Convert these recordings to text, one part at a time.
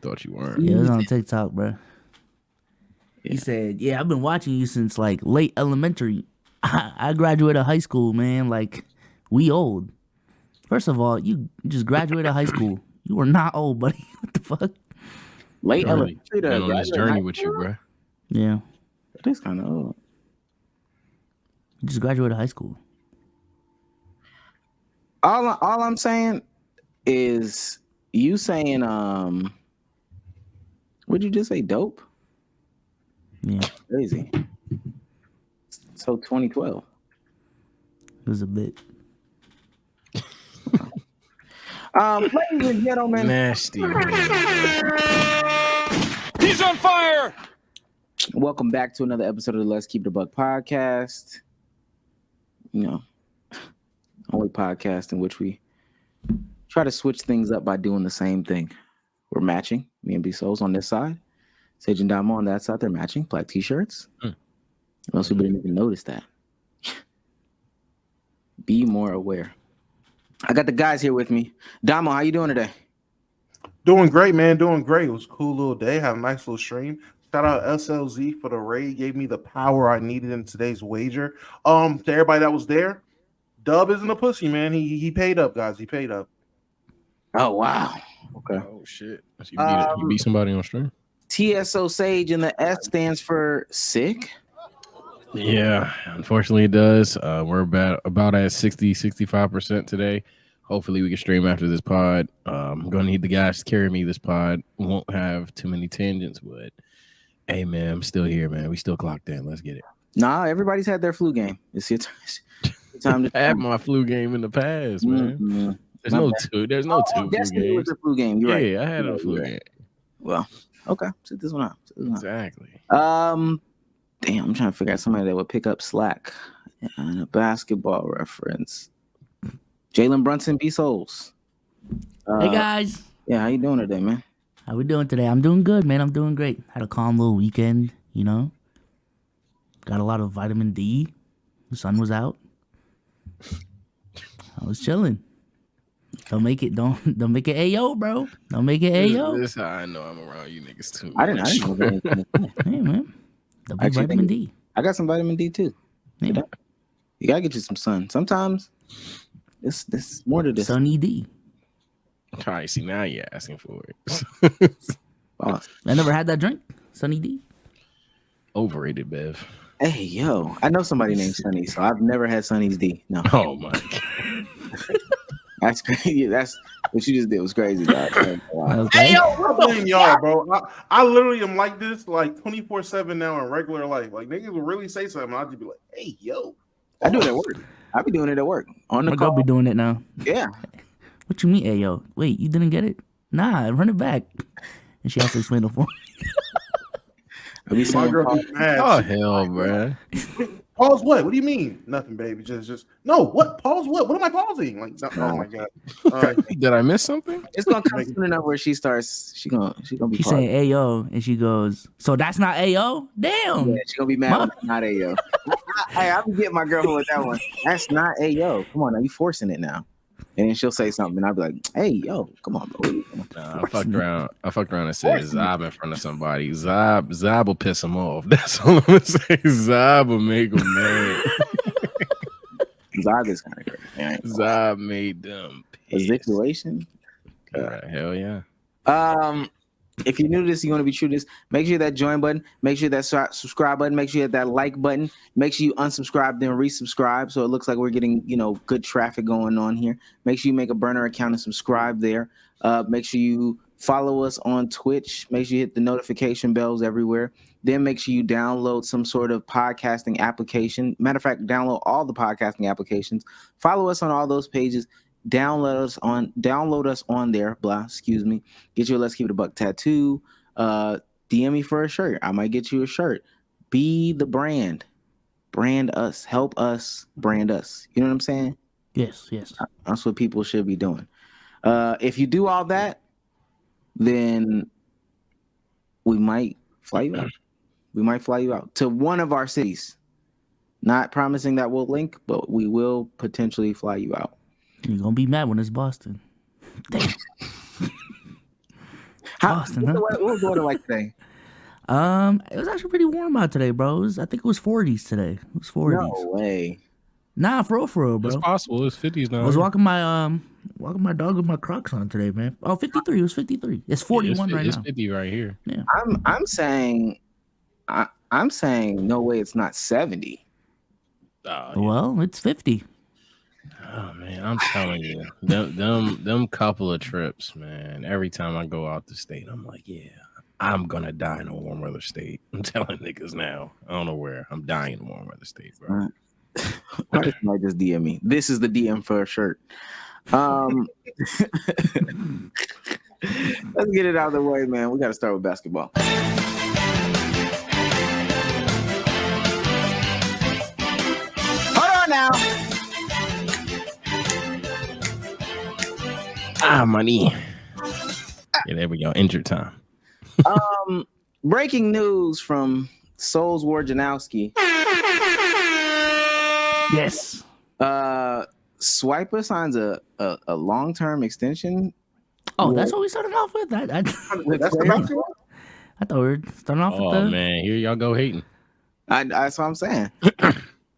thought you weren't. Yeah, it was on TikTok, bro. He said, "Yeah, I've been watching you since like late elementary. I graduated high school, man. Like, we old. First of all, you just graduated high school. You are not old, buddy. What the fuck? Late Already elementary to been on this graduate journey high with you, school? bro. Yeah, That is kind of old. you just graduated high school. All I'm saying is you saying what'd you just say? Dope? Yeah, Crazy. So 2012. it was a bit. Ladies and gentlemen, Nasty. He's on fire! welcome back to another episode of the Let's Keep the Buck podcast. You know, only podcast in which we try to switch things up by doing the same thing. We're matching. Me and B Souls on this side, Sage and Damo on that side. They're matching black t-shirts. Most people didn't even notice that. Be more aware. I got the guys here with me. Damo, how you doing today? Doing great, man. Doing great. It was a cool little day. Had a nice little stream. Shout out SLZ for the raid. Gave me the power I needed in today's wager. To everybody that was there, Dub isn't a pussy, man. He paid up, guys. He paid up. Oh, wow. Okay. Oh shit! You beat somebody on stream. TSO Sage and the S stands for sick. Yeah, unfortunately it does. We're about at 65% today. Hopefully we can stream after this pod. I'm gonna need the guys to carry me this pod. Won't have too many tangents, but hey man, I'm still here, man. We still clocked in. Let's get it. Nah, everybody's had their flu game. It's your time to I had my flu game in the past, man. Mm-hmm. There's no two flu Destiny games. was a flu game. You're right. Yeah, I had a flu game. Well, okay. Sit this one out. Exactly. Damn, I'm trying to figure out somebody that would pick up slack and a basketball reference. Jalen Brunson, B Souls. Hey guys, Yeah, how you doing today, man? how we doing today? I'm doing good, man. I'm doing great. Had a calm little weekend, you know. Got a lot of vitamin D. The sun was out. I was chilling. Don't make it AO, bro. Don't make it AO. This is how I know I'm around you niggas too. I didn't know that. Hey man, double Actually, vitamin D. I got some vitamin D too. Yeah. You gotta get you some sun. Sometimes this more to this. Sunny D. All right, see now you're asking for it. Boss. I never had that drink. Sunny D. Overrated, Bev. Hey yo, I know somebody named Sunny, so I've never had Sunny's D. No, Oh my god. that's crazy. That's what you just did was crazy, dog. Wow. Okay. Hey, yo, I blame y'all, bro. I literally am like this like 24/7 now in regular life. Like niggas will really say something, I'll just be like, hey, yo. I do it at work. I be doing it at work on the My girl call. be doing it now. Yeah, What you mean, AO? Wait, you didn't get it? Nah, run it back. And she has to explain it for me. I be My saying, girl be mad. Oh She- hell, bro. Pause what? What do you mean? Nothing, baby. Just no. What? Pause what? What am I pausing? Like, oh my god. All right. Did I miss something? it's gonna come soon enough where she starts. She gonna be. She's pausing. saying AO, and she goes, so that's not AO? Damn. Yeah, she gonna be mad when it's not Ayo. Hey, I be getting my girl with that one. That's not Ayo. Come on, now you forcing it now. And then she'll say something, and I'll be like, "Hey, yo, come on, bro." Nah, I fucked around and said Zab in front of somebody. Zab will piss him off. That's all I'm gonna say. Zab will make him mad. Zog is kind of great. Yeah, Zab made them a pissed. situation. Right, hell yeah. If you're new to this, you want to be true to this, make sure that join button, make sure that subscribe button, make sure you hit that like button, make sure you unsubscribe, then resubscribe. So it looks like we're getting, good traffic going on here. Make sure you make a burner account and subscribe there. Make sure you follow us on Twitch. Make sure you hit the notification bells everywhere. Then make sure you download some sort of podcasting application. Matter of fact, download all the podcasting applications. Follow us on all those pages. Download us on there. Excuse me. Get you a Let's Keep It a Buck tattoo. DM me for a shirt. I might get you a shirt. Be the brand. Brand us. Help us brand us. You know what I'm saying? Yes. That's what people should be doing. If you do all that, then we might fly you out. We might fly you out to one of our cities. Not promising that we'll link, but we will potentially fly you out. You're going to be mad when it's Boston. Damn. Boston, huh? What was the weather like today? It was actually pretty warm out today, bro. I think it was 40s today. It was 40s. No way. Nah, for real, bro. It's possible. It's 50s now. I was walking my dog with my Crocs on today, man. Oh, 53. It was 53. It's 41 right it's now. 50 right here. Yeah. I'm saying no way it's not 70. Well, it's 50. Oh man, I'm telling you, them couple of trips, man. Every time I go out the state, I'm like, yeah, I'm gonna die in a warm weather state. I'm telling niggas now. I don't know where. I'm dying in a warm weather state, bro. Why does somebody just DM me? This is the DM for a shirt. Let's get it out of the way, man. We got to start with basketball. Hold on now. Money. Yeah, there we go. Injured time. Breaking news from Souls Wojnarowski. Yes. Swiper signs a long-term extension. Oh, that's what we started off with. That's the basketball? I thought we were starting off with Oh man, here y'all go hating. That's what I'm saying.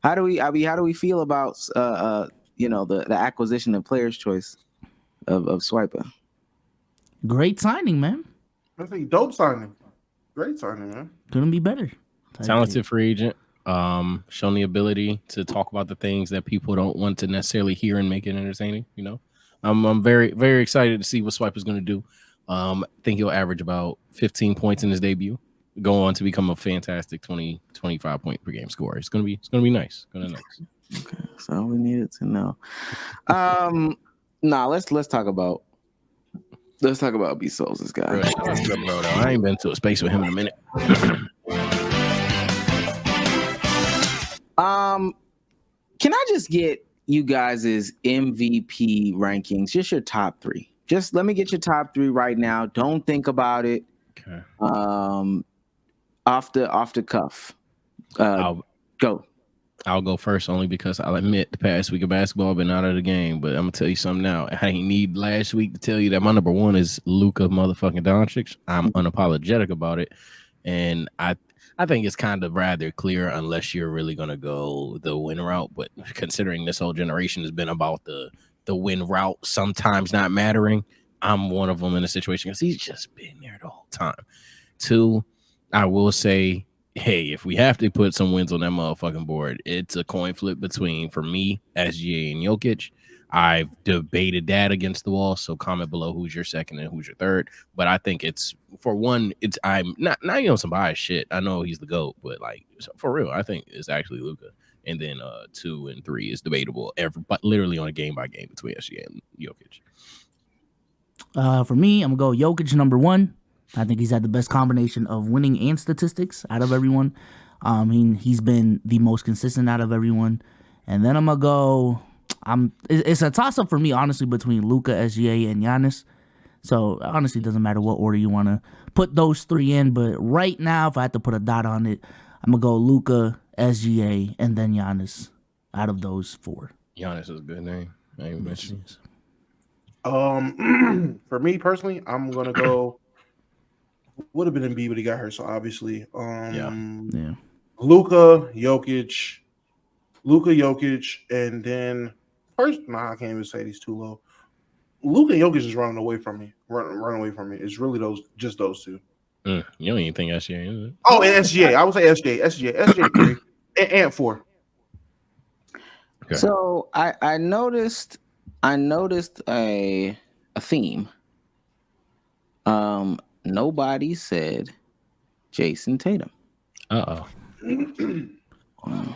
How do we feel about the acquisition of player's choice of Swiper? Great signing, man. I think dope signing. Great signing, man. Couldn't be better. Talented free agent. Shown the ability to talk about the things that people don't want to necessarily hear and make it entertaining. You know, I'm very, very excited to see what Swiper's going to do. I think he'll average about 15 points in his debut, go on to become a fantastic 20-25 point per game scorer. It's gonna be nice. Nice. Okay, so we needed to know. Let's talk about B Souls, this guy. I ain't been to a space with him in a minute. Can I just get you guys' MVP rankings? Just your top three. Just let me get your top three right now. Don't think about it. Okay. Off the cuff. Go. I'll go first only because I'll admit the past week of basketball been out of the game, but I'm gonna tell you something now. I didn't need last week to tell you that my number one is Luka motherfucking Doncic. I'm unapologetic about it, and I think it's kind of rather clear unless you're really gonna go the win route. But considering this whole generation has been about the win route sometimes not mattering, I'm one of them in a situation because he's just been there the whole time. Two, I will say, hey, if we have to put some wins on that motherfucking board, it's a coin flip between, for me, SGA and Jokic. I've debated that against the wall, so comment below who's your second and who's your third. But I think it's, for one, I'm not some biased shit. I know he's the GOAT, but like for real, I think it's actually Luka. And then 2 and 3 is debatable, but literally on a game by game between SGA and Jokic. For me, I'm gonna go Jokic number one. I think he's had the best combination of winning and statistics out of everyone. He's been the most consistent out of everyone. And then I'm gonna go. It's a toss up for me, honestly, between Luka, SGA, and Giannis. So honestly, it doesn't matter what order you want to put those three in. But right now, if I had to put a dot on it, I'm gonna go Luka, SGA, and then Giannis. Out of those four, Giannis is a good name. I ain't mentioned. For me personally, I'm gonna go. Would have been Embiid, but he got hurt, so obviously, yeah. Luka, Jokic, and then first. Nah, I can't even say these too low. Luka and Jokic is running away from me. Running away from me. It's really those two. You don't even think SGA is it? Oh, and SGA. I would say SGA 3 and 4. Okay. So I noticed a theme. Nobody said Jayson Tatum. Uh-oh.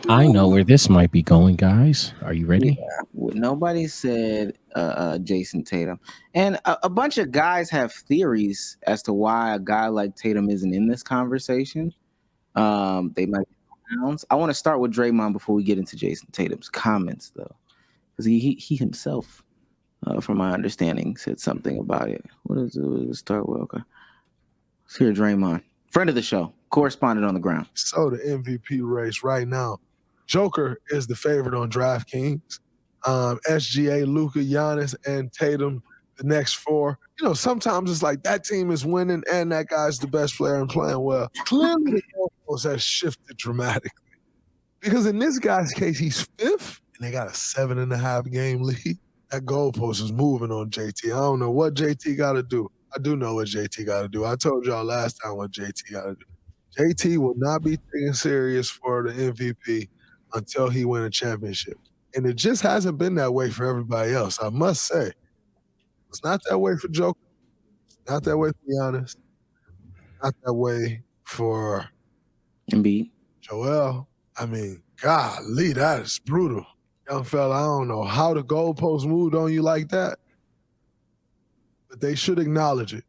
I know where this might be going, guys. Are you ready? Yeah, nobody said Jayson Tatum. And a bunch of guys have theories as to why a guy like Tatum isn't in this conversation. They might be pounds. I want to start with Draymond before we get into Jayson Tatum's comments, though. Because he himself, from my understanding, said something about it. What is it? Start with? Okay. Let's hear Draymond, friend of the show, correspondent on the ground. So the MVP race right now, Joker is the favorite on DraftKings. SGA, Luka, Giannis, and Tatum, the next 4. Sometimes it's like that team is winning and that guy's the best player and playing well. Clearly, the goalpost has shifted dramatically. Because in this guy's case, he's 5th, and they got a 7.5 game lead. That goalpost is moving on JT. I don't know what JT got to do. I do know what JT got to do. I told y'all last time what JT got to do. JT will not be taken serious for the MVP until he win a championship. And it just hasn't been that way for everybody else, I must say. It's not that way for Joker. It's not that way for Giannis. Not that way for Embiid. Joel. I mean, golly, that is brutal. Young fella, I don't know how the goalpost moved on you like that, but they should acknowledge it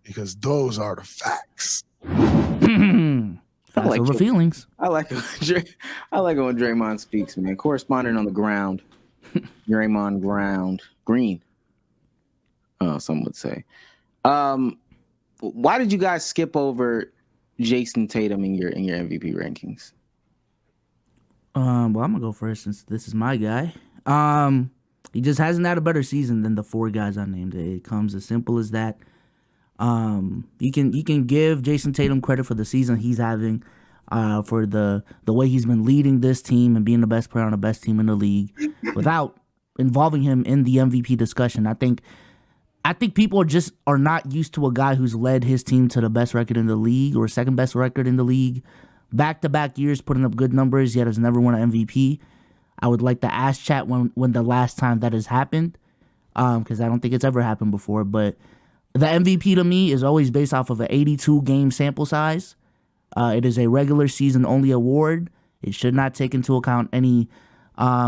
because those are the facts. Facts over feelings. I like it when Draymond speaks, man. Correspondent on the ground. Draymond Green. Some would say. Why did you guys skip over Jayson Tatum in your MVP rankings? Well, I'm gonna go first since this is my guy. He just hasn't had a better season than the 4 guys I named. It comes as simple as that. You can give Jayson Tatum credit for the season he's having, for the way he's been leading this team and being the best player on the best team in the league, without involving him in the MVP discussion. I think people are not used to a guy who's led his team to the best record in the league or second best record in the league, back-to-back years putting up good numbers, yet has never won an MVP. I would like to ask chat when the last time that has happened, because I don't think it's ever happened before. But the MVP to me is always based off of an 82-game sample size. It is a regular season only award. It should not take into account any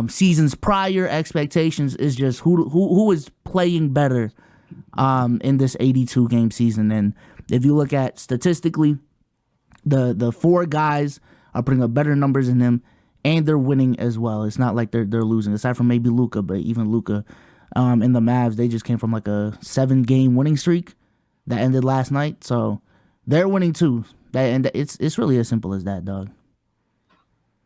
seasons prior expectations. It's just who is playing better in this 82-game season. And if you look at statistically, the 4 guys are putting up better numbers than him, and they're winning as well. It's not like they're losing, aside from maybe Luka. But even Luka and the Mavs, they just came from like a 7-game winning streak that ended last night, so they're winning too. And it's really as simple as that, dog.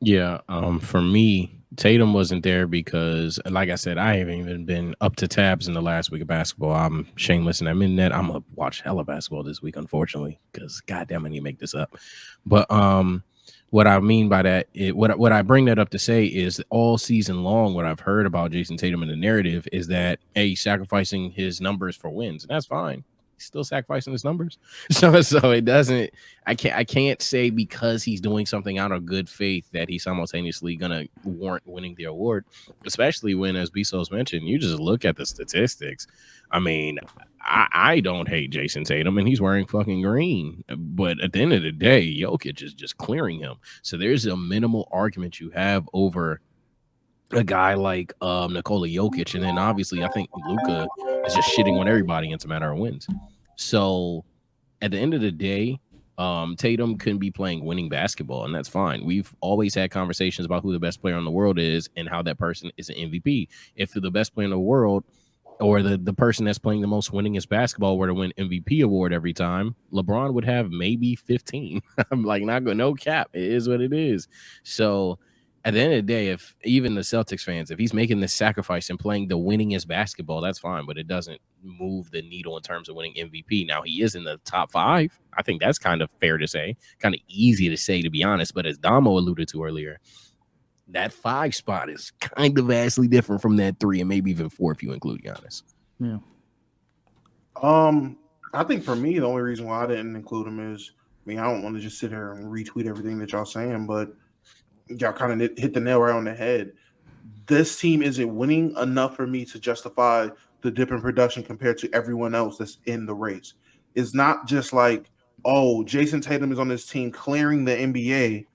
Yeah, for me, Tatum wasn't there because, like I said, I haven't even been up to tabs in the last week of basketball. I'm shameless and I'm in that. I'm gonna watch hella basketball this week, unfortunately, because goddamn, I need to make this up. But what I mean by that, what I bring that up to say is that all season long, what I've heard about Jayson Tatum in the narrative is that he's sacrificing his numbers for wins, and that's fine. He's still sacrificing his numbers, so it doesn't. I can't say because he's doing something out of good faith that he's simultaneously gonna warrant winning the award, especially when, as Bezos mentioned, you just look at the statistics. I mean, I don't hate Jayson Tatum, and he's wearing fucking green. But at the end of the day, Jokic is just clearing him. So there's a minimal argument you have over a guy like Nikola Jokic, and then obviously I think Luka is just shitting on everybody. It's a matter of wins. So at the end of the day, Tatum couldn't be playing winning basketball, and that's fine. We've always had conversations about who the best player in the world is and how that person is an MVP. If the best player in the world or the person that's playing the most winningest basketball were to win MVP award every time, LeBron would have maybe 15. I'm like, not going, no cap. It is what it is. So at the end of the day, if even the Celtics fans, if he's making this sacrifice and playing the winningest basketball, that's fine, but it doesn't move the needle in terms of winning MVP. Now, he is in the top 5. I think that's kind of fair to say, kind of easy to say, to be honest. But as Damo alluded to earlier, that 5 spot is kind of vastly different from that 3 and maybe even 4 if you include Giannis. Yeah. I think for me, the only reason why I didn't include him is, I mean, I don't want to just sit here and retweet everything that y'all saying, but y'all kind of hit the nail right on the head. This team isn't winning enough for me to justify the dip in production compared to everyone else that's in the race. It's not just like, oh, Jayson Tatum is on this team clearing the NBA,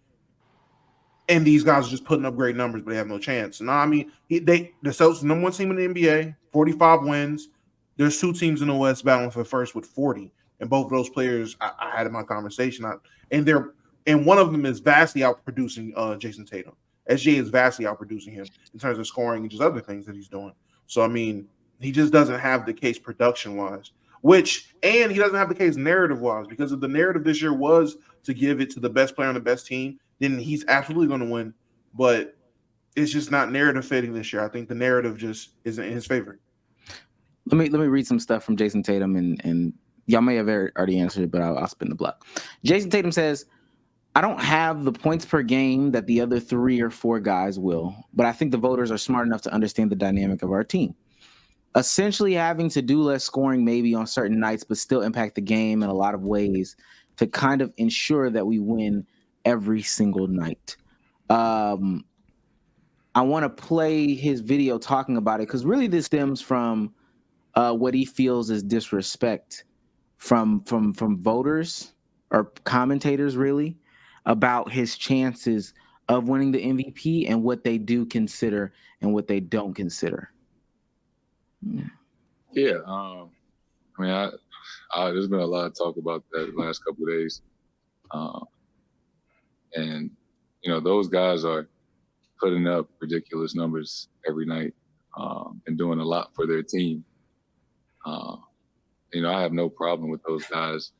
and these guys are just putting up great numbers, but they have no chance. No, I mean, the Celtics number 1 team in the NBA, 45 wins. There's 2 teams in the West battling for first with 40, and both of those players I had in my conversation, and one of them is vastly outproducing Jayson Tatum. SJ is vastly outproducing him in terms of scoring and just other things that he's doing. So I mean, he just doesn't have the case production-wise, and he doesn't have the case narrative-wise, because if the narrative this year was to give it to the best player on the best team, then he's absolutely going to win. But it's just not narrative fitting this year. I think the narrative just isn't in his favor. Let me read some stuff from Jayson Tatum, and y'all may have already answered it, but I'll spin the block. Jayson Tatum says, I don't have the points per game that the other 3 or 4 guys will, but I think the voters are smart enough to understand the dynamic of our team. Essentially having to do less scoring maybe on certain nights, but still impact the game in a lot of ways to kind of ensure that we win every single night. I want to play his video talking about it because really this stems from what he feels is disrespect from voters or commentators really about his chances of winning the MVP and what they do consider and what they don't consider. Yeah, I mean, there's been a lot of talk about that the last couple of days, and those guys are putting up ridiculous numbers every night and doing a lot for their team. I have no problem with those guys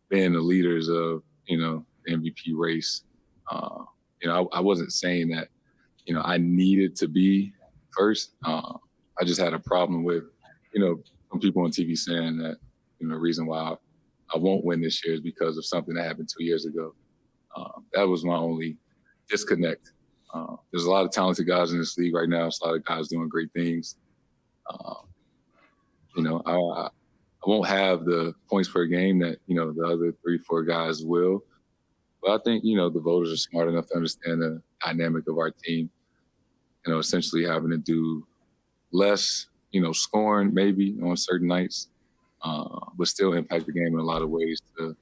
being the leaders of the MVP race. I wasn't saying that I needed to be first. I just had a problem with some people on TV saying that the reason why I won't win this year is because of something that happened 2 years ago. That was my only disconnect. There's a lot of talented guys in this league right now. There's a lot of guys doing great things. I won't have the points per game that the other 3-4 guys will, but I think the voters are smart enough to understand the dynamic of our team. Essentially having to do less, scoring maybe on certain nights, but still impact the game in a lot of ways to,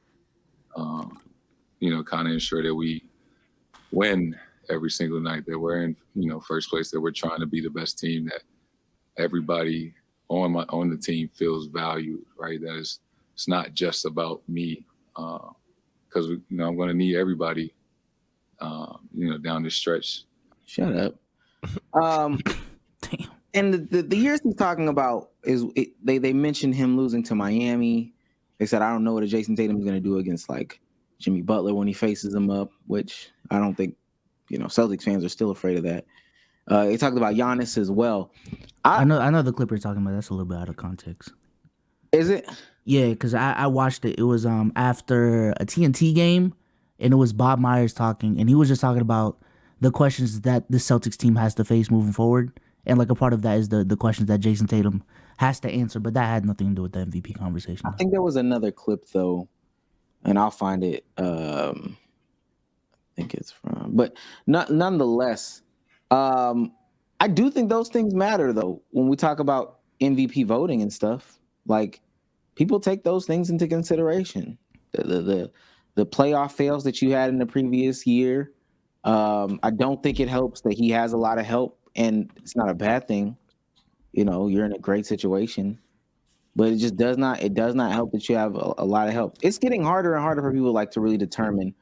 kind of ensure that we win every single night, that we're in, first place, that we're trying to be the best team, that everybody on the team feels valued, right? That it's not just about me, because I'm going to need everybody, down this stretch. Shut up. Damn. And the years he's talking about they mentioned him losing to Miami. They said, I don't know what Jayson Tatum is going to do against like Jimmy Butler when he faces him up, which I don't think, Celtics fans are still afraid of that. They talked about Giannis as well. I know the clip you're talking about. That's a little bit out of context. Is it? Yeah, because I watched it. It was after a TNT game, and it was Bob Myers talking, and he was just talking about the questions that the Celtics team has to face moving forward. And like a part of that is the questions that Jayson Tatum has to answer, but that had nothing to do with the MVP conversation. I think there was another clip though, and I'll find it. I think it's from, but nonetheless, I do think those things matter though when we talk about MVP voting and stuff. Like people take those things into consideration. The playoff fails that you had in the previous year. I don't think it helps that he has a lot of help. And it's not a bad thing, you're in a great situation, but it just does not help that you have a lot of help. It's getting harder and harder for people to really determine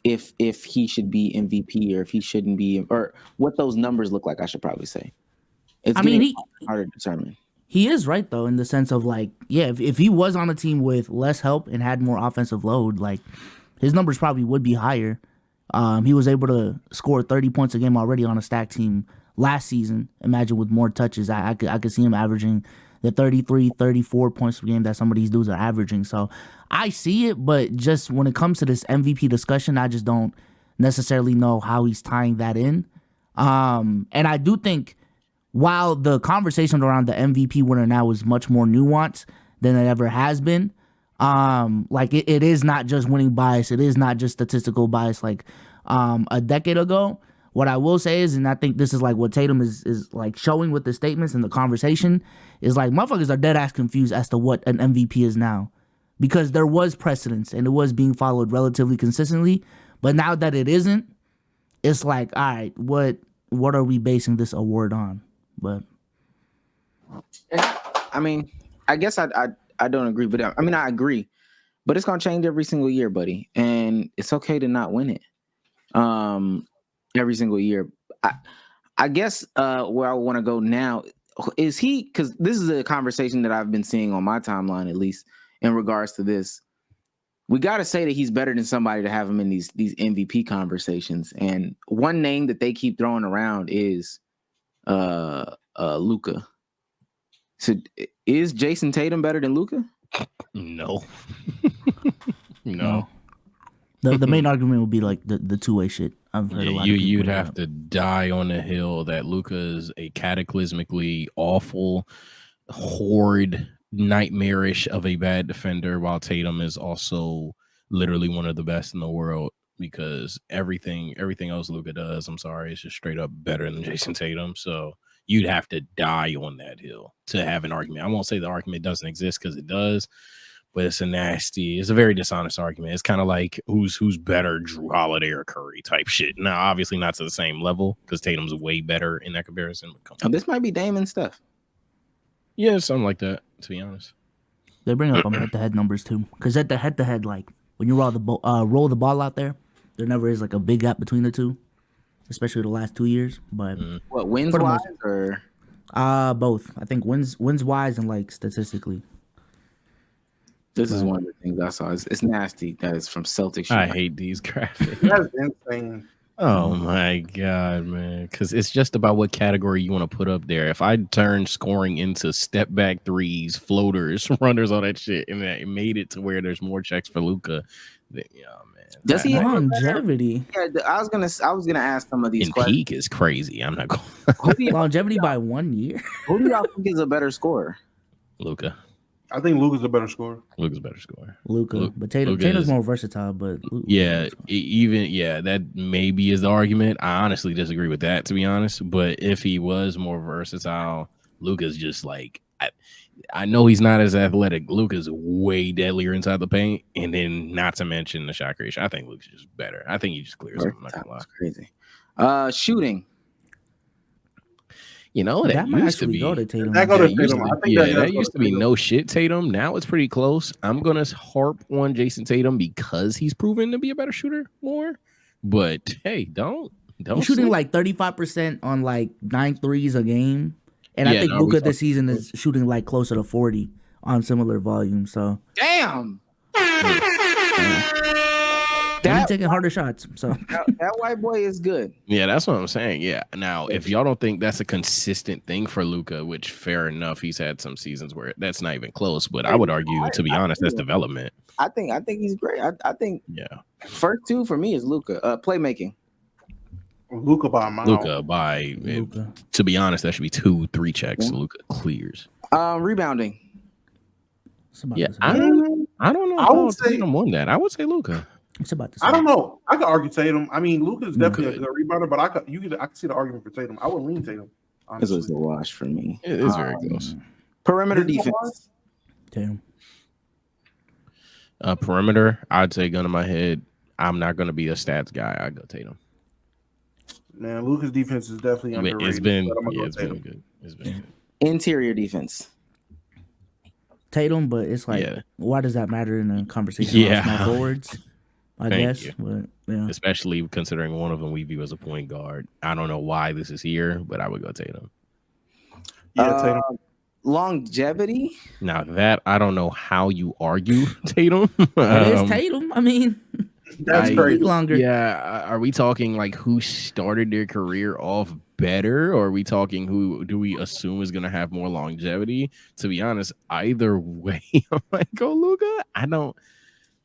if he should be MVP or if he shouldn't be, or what those numbers look like. I should probably say it's harder to determine. He is right though, in the sense of if he was on a team with less help and had more offensive load, his numbers probably would be higher. He was able to score 30 points a game already on a stacked team last season. Imagine with more touches, I could see him averaging the 33, 34 points per game that some of these dudes are averaging. So I see it, but just when it comes to this MVP discussion, I just don't necessarily know how he's tying that in. And I do think while the conversation around the MVP winner now is much more nuanced than it ever has been, it is not just winning bias. It is not just statistical bias like a decade ago. What I will say is, and I think this is what Tatum is showing with the statements and the conversation, is motherfuckers are dead ass confused as to what an MVP is now. Because there was precedence and it was being followed relatively consistently. But now that it isn't, it's all right, what are we basing this award on? But I mean, I guess I don't agree, but I agree, but it's gonna change every single year, buddy, and it's okay to not win it every single year. I guess where I want to go now is because this is a conversation that I've been seeing on my timeline, at least in regards to this. We got to say that he's better than somebody to have him in these MVP conversations, and one name that they keep throwing around is Luka. So is Jayson Tatum better than Luka? No. No. The main argument would be like the two-way shit. I've heard a lot of people you'd bring have up. to die on the hill that Luka is a cataclysmically awful, horrid, nightmarish of a bad defender, while Tatum is also literally one of the best in the world, because everything else Luka does, I'm sorry, is just straight up better than Jayson Tatum. So you'd have to die on that hill to have an argument. I won't say the argument doesn't exist, because it does, but it's a very dishonest argument. It's kind of like who's better, Drew Holiday or Curry type shit. Now, obviously not to the same level, because Tatum's way better in that comparison. Oh, this might be Dame and Steph. Yeah, something like that, to be honest. They bring up head-to-head numbers too, because at the head-to-head, like when you roll the ball out there never is like a big gap between the two, especially the last 2 years. But What, wins For the wise most- or both. I think wins wise and like statistically. this is one of the things I saw. It's nasty that it's from Celtics. I hate these graphics. That's insane. Oh my god, man! Because it's just about what category you want to put up there. If I turn scoring into step back threes, floaters, runners, all that shit, and it made it to where there's more checks for Luka, then man, Does he have a better- Longevity? Yeah, I was gonna ask some of these in questions. peak is crazy. I'm not going. Who do, Longevity by 1 year? who do y'all think is a better scorer? Luka. I think Luka's a better scorer. Luka's a better scorer. Luka. But Tatum's Luka is- more versatile, but that maybe is the argument. I honestly disagree with that, to be honest. But if he was more versatile, Luka's just like I know he's not as athletic. Luka's way deadlier inside the paint, and then not to mention the shot creation. I think Luka's just better. I think he just clears him. I'm not gonna lie. That's crazy. Shooting. You know, that might used to actually be go to Tatum. That go to that used Tatum. to- I think yeah, that that does go used to to be Tatum. no shit Tatum. Now it's pretty close. I'm gonna harp on Jayson Tatum because he's proven to be a better shooter more. But hey, don't He's shooting sleep. like 35% on like 9 threes a game. And I Yeah, think no, we Luka talked- this season is shooting like closer to 40 on similar volume. So Damn. he's That, taking harder shots. So that white boy is good. Yeah, that's what I'm saying. Yeah. Now, if y'all don't think that's a consistent thing for Luka, which fair enough, he's had some seasons where that's not even close. But I would argue, to be honest, that's development. I think he's great. I think Yeah, first two for me is Luka. Playmaking. Luka by a mile. Luka by Luka. to be honest, that should be 2-3 checks. Luka clears. Rebounding. It's about Yeah, the I same. don't know. I How would say- Tatum won that. I would say Luka. It's about the I same. don't know. I could argue Tatum. I mean, Luka's definitely could. a good rebounder, but I could see the argument for Tatum. I would lean Tatum. This Honestly. was the wash for me. It is very close. Perimeter Is it defense. Tatum. Perimeter, I'd say gun to my head. I'm not going to be a stats guy. I go Tatum. Man, Luka's defense is definitely underrated. It's been but I'm gonna go it's been Tatum. good. It's been good. Interior defense. Tatum, but it's like, Yeah. why does that matter in a conversation Yeah. about small forwards? I Thank guess. you. But yeah. Especially considering one of them we view as a point guard. I don't know why this is here, but I would go Tatum. Yeah, Tatum. Longevity. Now that I don't know how you argue Tatum. It is Tatum. I mean, That's I- crazy. longer. Yeah, are we talking like who started their career off better, or are we talking who do we assume is going to have more longevity? To be honest, either way, I might go Luka. I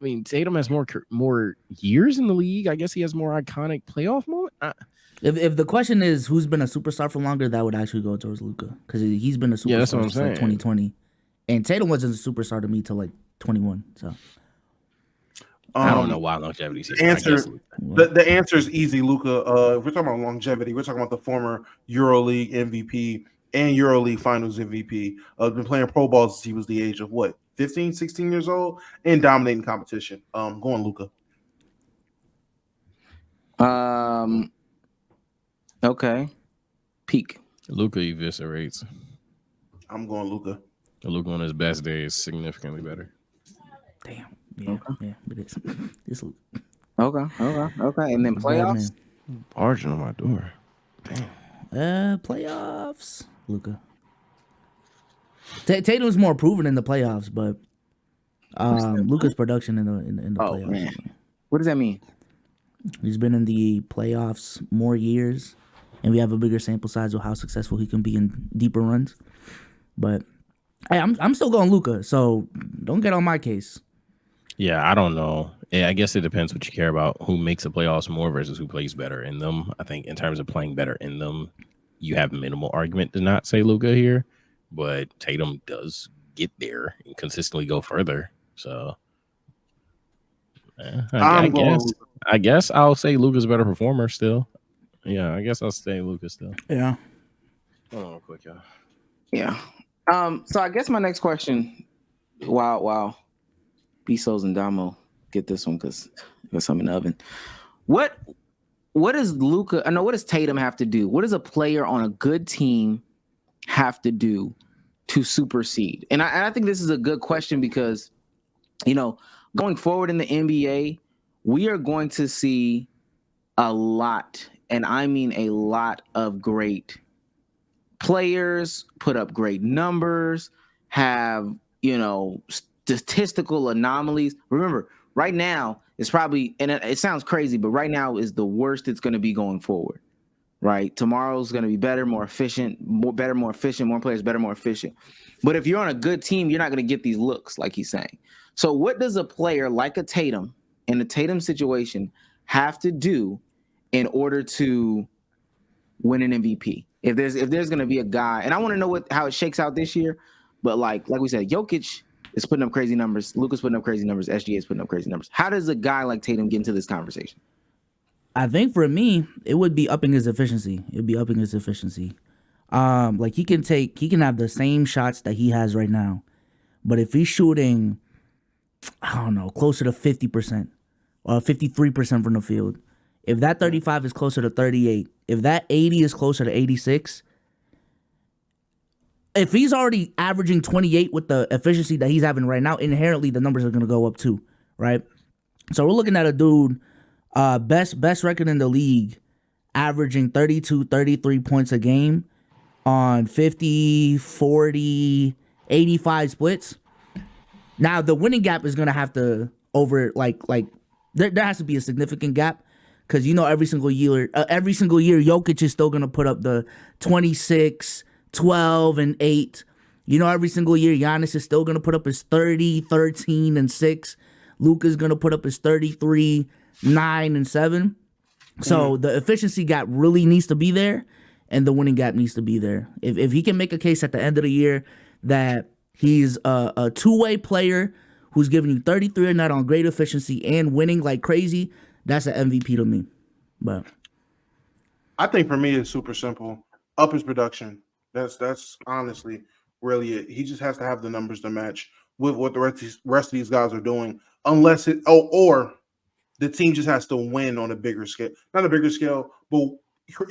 mean, Tatum has more years in the league. I guess he has more iconic playoff moment. If the question is who's been a superstar for longer, that would actually go towards Luka because he's been a superstar Yeah, that's what I'm since like saying. 2020, and Tatum wasn't a superstar to me till like 21. So I don't know why longevity's here. the answer- I guess Luka. The answer is easy, Luka. If we're talking about longevity, we're talking about the former EuroLeague MVP and EuroLeague Finals MVP. Been playing pro ball since he was the age of what, 15, 16 years old, and dominating competition. Going Luka. Okay. Peak. Luka eviscerates. I'm going Luka. Luka on his best day is significantly better. damn, yeah, it is. It's Luka. Okay. And then Bad playoffs. Barging on my door. Playoffs, Luka. Tatum's more proven in the playoffs, but Luka's production in the Oh, playoffs. man. What does that mean? He's been in the playoffs more years, and we have a bigger sample size of how successful he can be in deeper runs. But Hey, I'm still going Luka, so don't get on my case. Yeah, I don't know. Yeah, I guess it depends what you care about. Who makes the playoffs more versus who plays better in them. I think in terms of playing better in them, you have minimal argument to not say Luka here, but Tatum does get there and consistently go further. So I I'm guess going. I'll say Luka's a better performer still. Yeah, I guess I'll say Luka still. Yeah. Hold on, real quick, y'all. Yeah. So I guess my next question. Wow. Bezos and Damo get this one because there's some in the oven. What does Luka? I know what does Tatum have to do? What does a player on a good team have to do to supersede? And I think this is a good question because, going forward in the NBA, we are going to see a lot, and I mean a lot of great players put up great numbers, have, statistical anomalies. Remember, right now it's probably, and it sounds crazy, but right now is the worst it's going to be going forward. Right? Tomorrow's going to be better, more efficient, more players, better, more efficient. But if you're on a good team, you're not going to get these looks like he's saying. So what does a player like a Tatum in the Tatum situation have to do in order to win an MVP? If there's going to be a guy, and I want to know how it shakes out this year, but like we said, Jokic is putting up crazy numbers, Luka's putting up crazy numbers, SGA is putting up crazy numbers. How does a guy like Tatum get into this conversation? I think for me, it would be upping his efficiency. It'd be upping his efficiency. Like he can have the same shots that he has right now, but if he's shooting, I don't know, closer to 50% or 53% from the field, if that 35 is closer to 38, if that 80 is closer to 86, if he's already averaging 28 with the efficiency that he's having right now, inherently the numbers are going to go up too, right? So we're looking at a dude, best record in the league, averaging 32, 33 points a game on 50, 40, 85 splits. Now the winning gap is going to have to there has to be a significant gap. Because every single year, Jokic is still gonna put up the 26, 12, and 8. Every single year, Giannis is still gonna put up his 30, 13, and 6. Luka's gonna put up his 33, 9, and 7. So the efficiency gap really needs to be there, and the winning gap needs to be there. If he can make a case at the end of the year that he's a two-way player who's giving you 33 a night on great efficiency and winning like crazy, that's an MVP to me. But I think for me it's super simple. Up his production. That's honestly really it. He just has to have the numbers to match with what the rest of these guys are doing. Unless or the team just has to win on a bigger scale. Not a bigger scale, but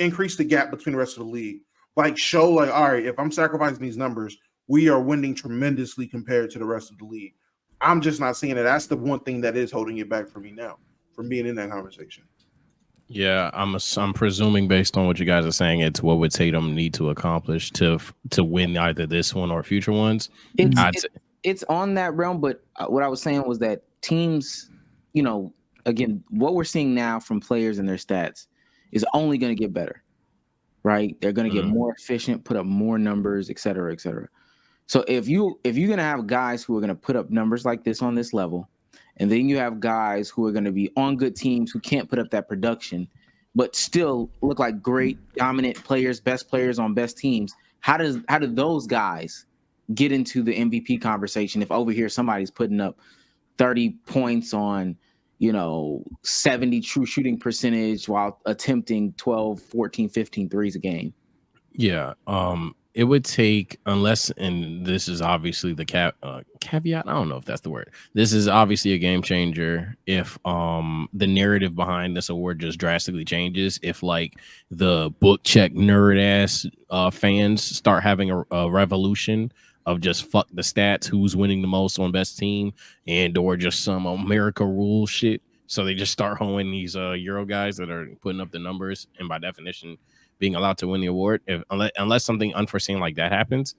increase the gap between the rest of the league. Like show all right, if I'm sacrificing these numbers, we are winning tremendously compared to the rest of the league. I'm just not seeing it. That's the one thing that is holding it back for me now from being in that conversation. Yeah, I'm presuming based on what you guys are saying, it's what would Tatum need to accomplish to win either this one or future ones. It's on that realm, but what I was saying was that teams, again, what we're seeing now from players and their stats is only going to get better, right? They're going to get more efficient, put up more numbers, et cetera, et cetera. So if you're going to have guys who are going to put up numbers like this on this level, and then you have guys who are going to be on good teams who can't put up that production, but still look like great, dominant players, best players on best teams. How do those guys get into the MVP conversation if over here somebody's putting up 30 points on, 70 true shooting percentage while attempting 12, 14, 15 threes a game? Yeah. It would take, unless, and this is obviously the caveat, I don't know if that's the word. This is obviously a game changer if the narrative behind this award just drastically changes. If like the book check nerd ass fans start having a revolution of just fuck the stats, who's winning the most on best team, and or just some America rule shit. So they just start hoeing these Euro guys that are putting up the numbers, and by definition being allowed to win the award. Unless something unforeseen like that happens,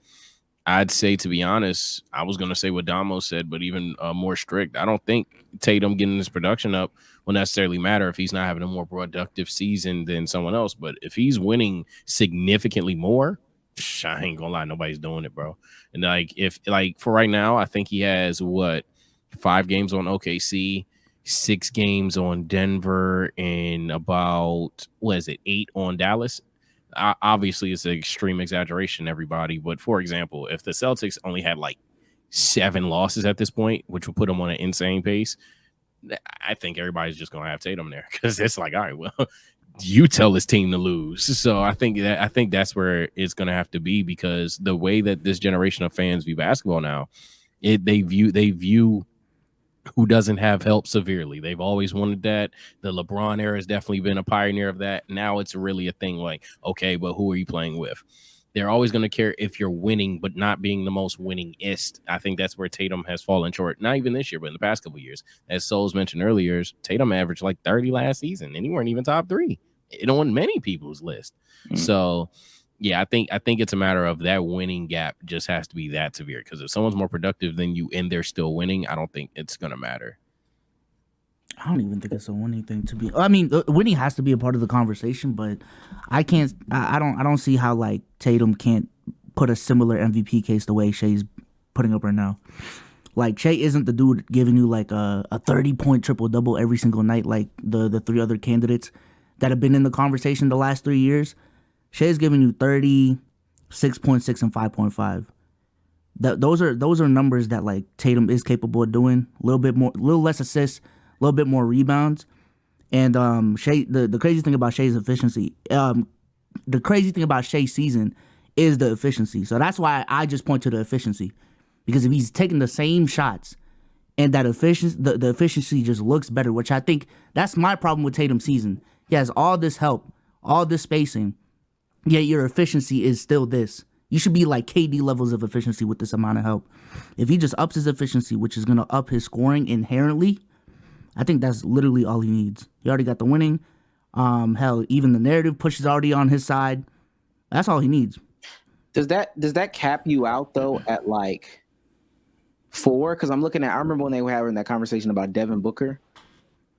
I'd say, to be honest, I was going to say what Damo said, but even more strict. I don't think Tatum getting his production up will necessarily matter if he's not having a more productive season than someone else. But if he's winning significantly more, I ain't gonna lie, nobody's doing it, bro. And like, if like for right now, I think he has 5 games on OKC, 6 games on Denver, and about 8 on Dallas. Obviously, it's an extreme exaggeration, everybody. But for example, if the Celtics only had like 7 losses at this point, which would put them on an insane pace, I think everybody's just gonna have Tatum there because it's like, all right, well, you tell this team to lose. So I think that's where it's gonna have to be, because the way that this generation of fans view basketball now, they view who doesn't have help severely. They've always wanted that. The LeBron era has definitely been a pioneer of that. Now it's really a thing like, okay, but who are you playing with? They're always going to care if you're winning, but not being the most winningest. I think that's where Tatum has fallen short. Not even this year, but in the past couple of years. As Souls mentioned earlier, Tatum averaged like 30 last season, and he weren't even top 3. It on many people's list. So yeah, I think it's a matter of that winning gap just has to be that severe, because if someone's more productive than you and they're still winning, I don't think it's gonna matter. I don't even think it's a winning thing to be. I mean, winning has to be a part of the conversation, but I can't. I don't see how like Tatum can't put a similar MVP case the way Shai's putting up right now. Like Shai isn't the dude giving you like a 30-point triple double every single night like the 3 other candidates that have been in the conversation the last 3 years. Shai's giving you 30, 6.6, and 5.5. Those are numbers that like Tatum is capable of doing. A little less assists, a little bit more rebounds. And Shai, the crazy thing about Shai's efficiency, the crazy thing about Shai's season is the efficiency. So that's why I just point to the efficiency, because if he's taking the same shots and that the efficiency just looks better, which I think that's my problem with Tatum's season. He has all this help, all this spacing, yet your efficiency is still this. You should be like KD levels of efficiency with this amount of help. If he just ups his efficiency, which is going to up his scoring inherently, I think that's literally all he needs. He already got the winning. Hell, even the narrative push is already on his side. That's all he needs. Does that cap you out though at like 4? Because I remember when they were having that conversation about Devin Booker,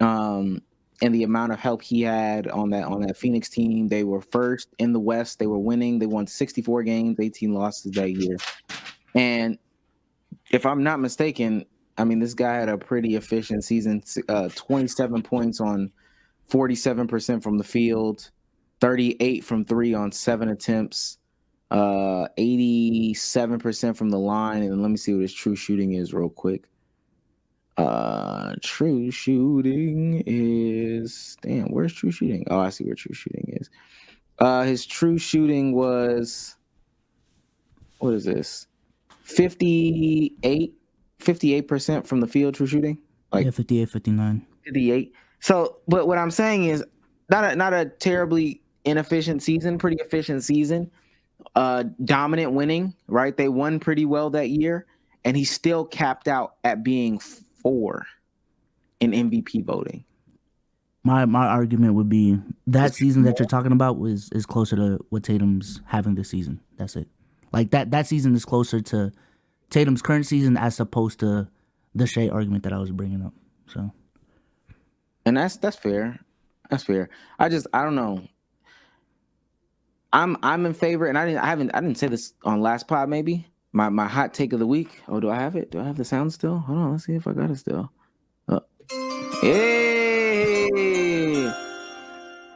and the amount of help he had on that Phoenix team. They were first in the West. They were winning. They won 64 games, 18 losses that year. And if I'm not mistaken, I mean, this guy had a pretty efficient season, 27 points on 47% from the field, 38 from 3 on 7 attempts, 87% from the line. And let me see what his true shooting is real quick. True shooting is where's true shooting? Oh, I see where true shooting is. His true shooting was, what is this? 58% from the field, true shooting. Like 58, 59. 58. So, but what I'm saying is not a terribly inefficient season, pretty efficient season. Dominant winning, right? They won pretty well that year, and he still capped out at being 4 in MVP voting. My argument would be that season that you're talking about is closer to what Tatum's having this season. That's it. Like that season is closer to Tatum's current season as opposed to the Shai argument that I was bringing up. So, and that's fair. That's fair. I don't know. I'm in favor, and I didn't say this on last pod. Maybe my hot take of the week. Oh, do I have it? Do I have the sound still? Hold on, let's see if I got it still. Hey,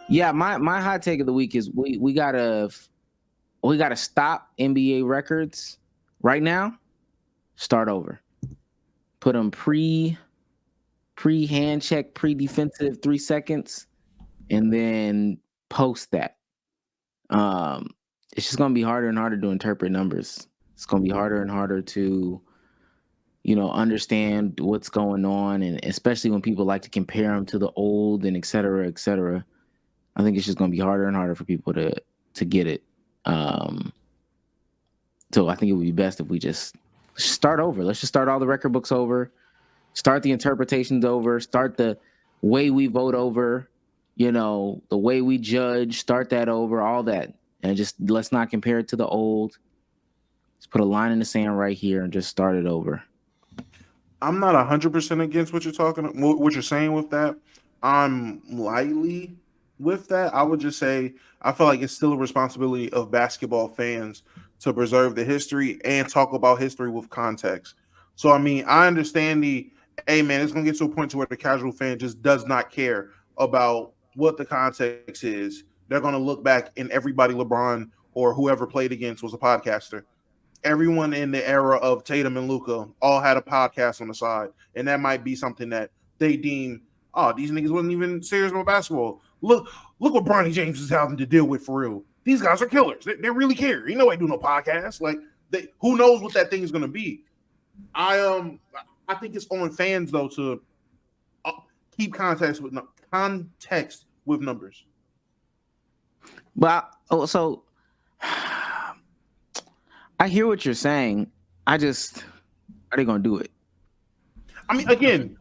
yeah. My hot take of the week is we gotta stop NBA records right now. Start over. Put them pre hand check, pre defensive 3 seconds, and then post that. It's just gonna be harder and harder to interpret numbers. It's gonna be harder and harder to, understand what's going on, and especially when people like to compare them to the old and et cetera, et cetera. I think it's just gonna be harder and harder for people to get it. So I think it would be best if we just start over. Let's just start all the record books over, start the interpretations over, start the way we vote over, the way we judge, start that over, all that. And just let's not compare it to the old. Let's put a line in the sand right here and just start it over. I'm not 100% against what you're saying with that. I'm lightly with that. I would just say I feel like it's still a responsibility of basketball fans to preserve the history and talk about history with context. So I mean, I understand hey man, it's gonna get to a point to where the casual fan just does not care about what the context is. They're gonna look back and everybody LeBron or whoever played against was a podcaster. Everyone in the era of Tatum and Luka all had a podcast on the side, and that might be something that they deem, oh, these niggas wasn't even serious about basketball. Look what Bronny James is having to deal with for real. These guys are killers. They really care. You know, I do no podcast. Like, who knows what that thing is going to be? I think it's on fans though to keep context with numbers. But so I hear what you're saying. Are they going to do it? I mean, again,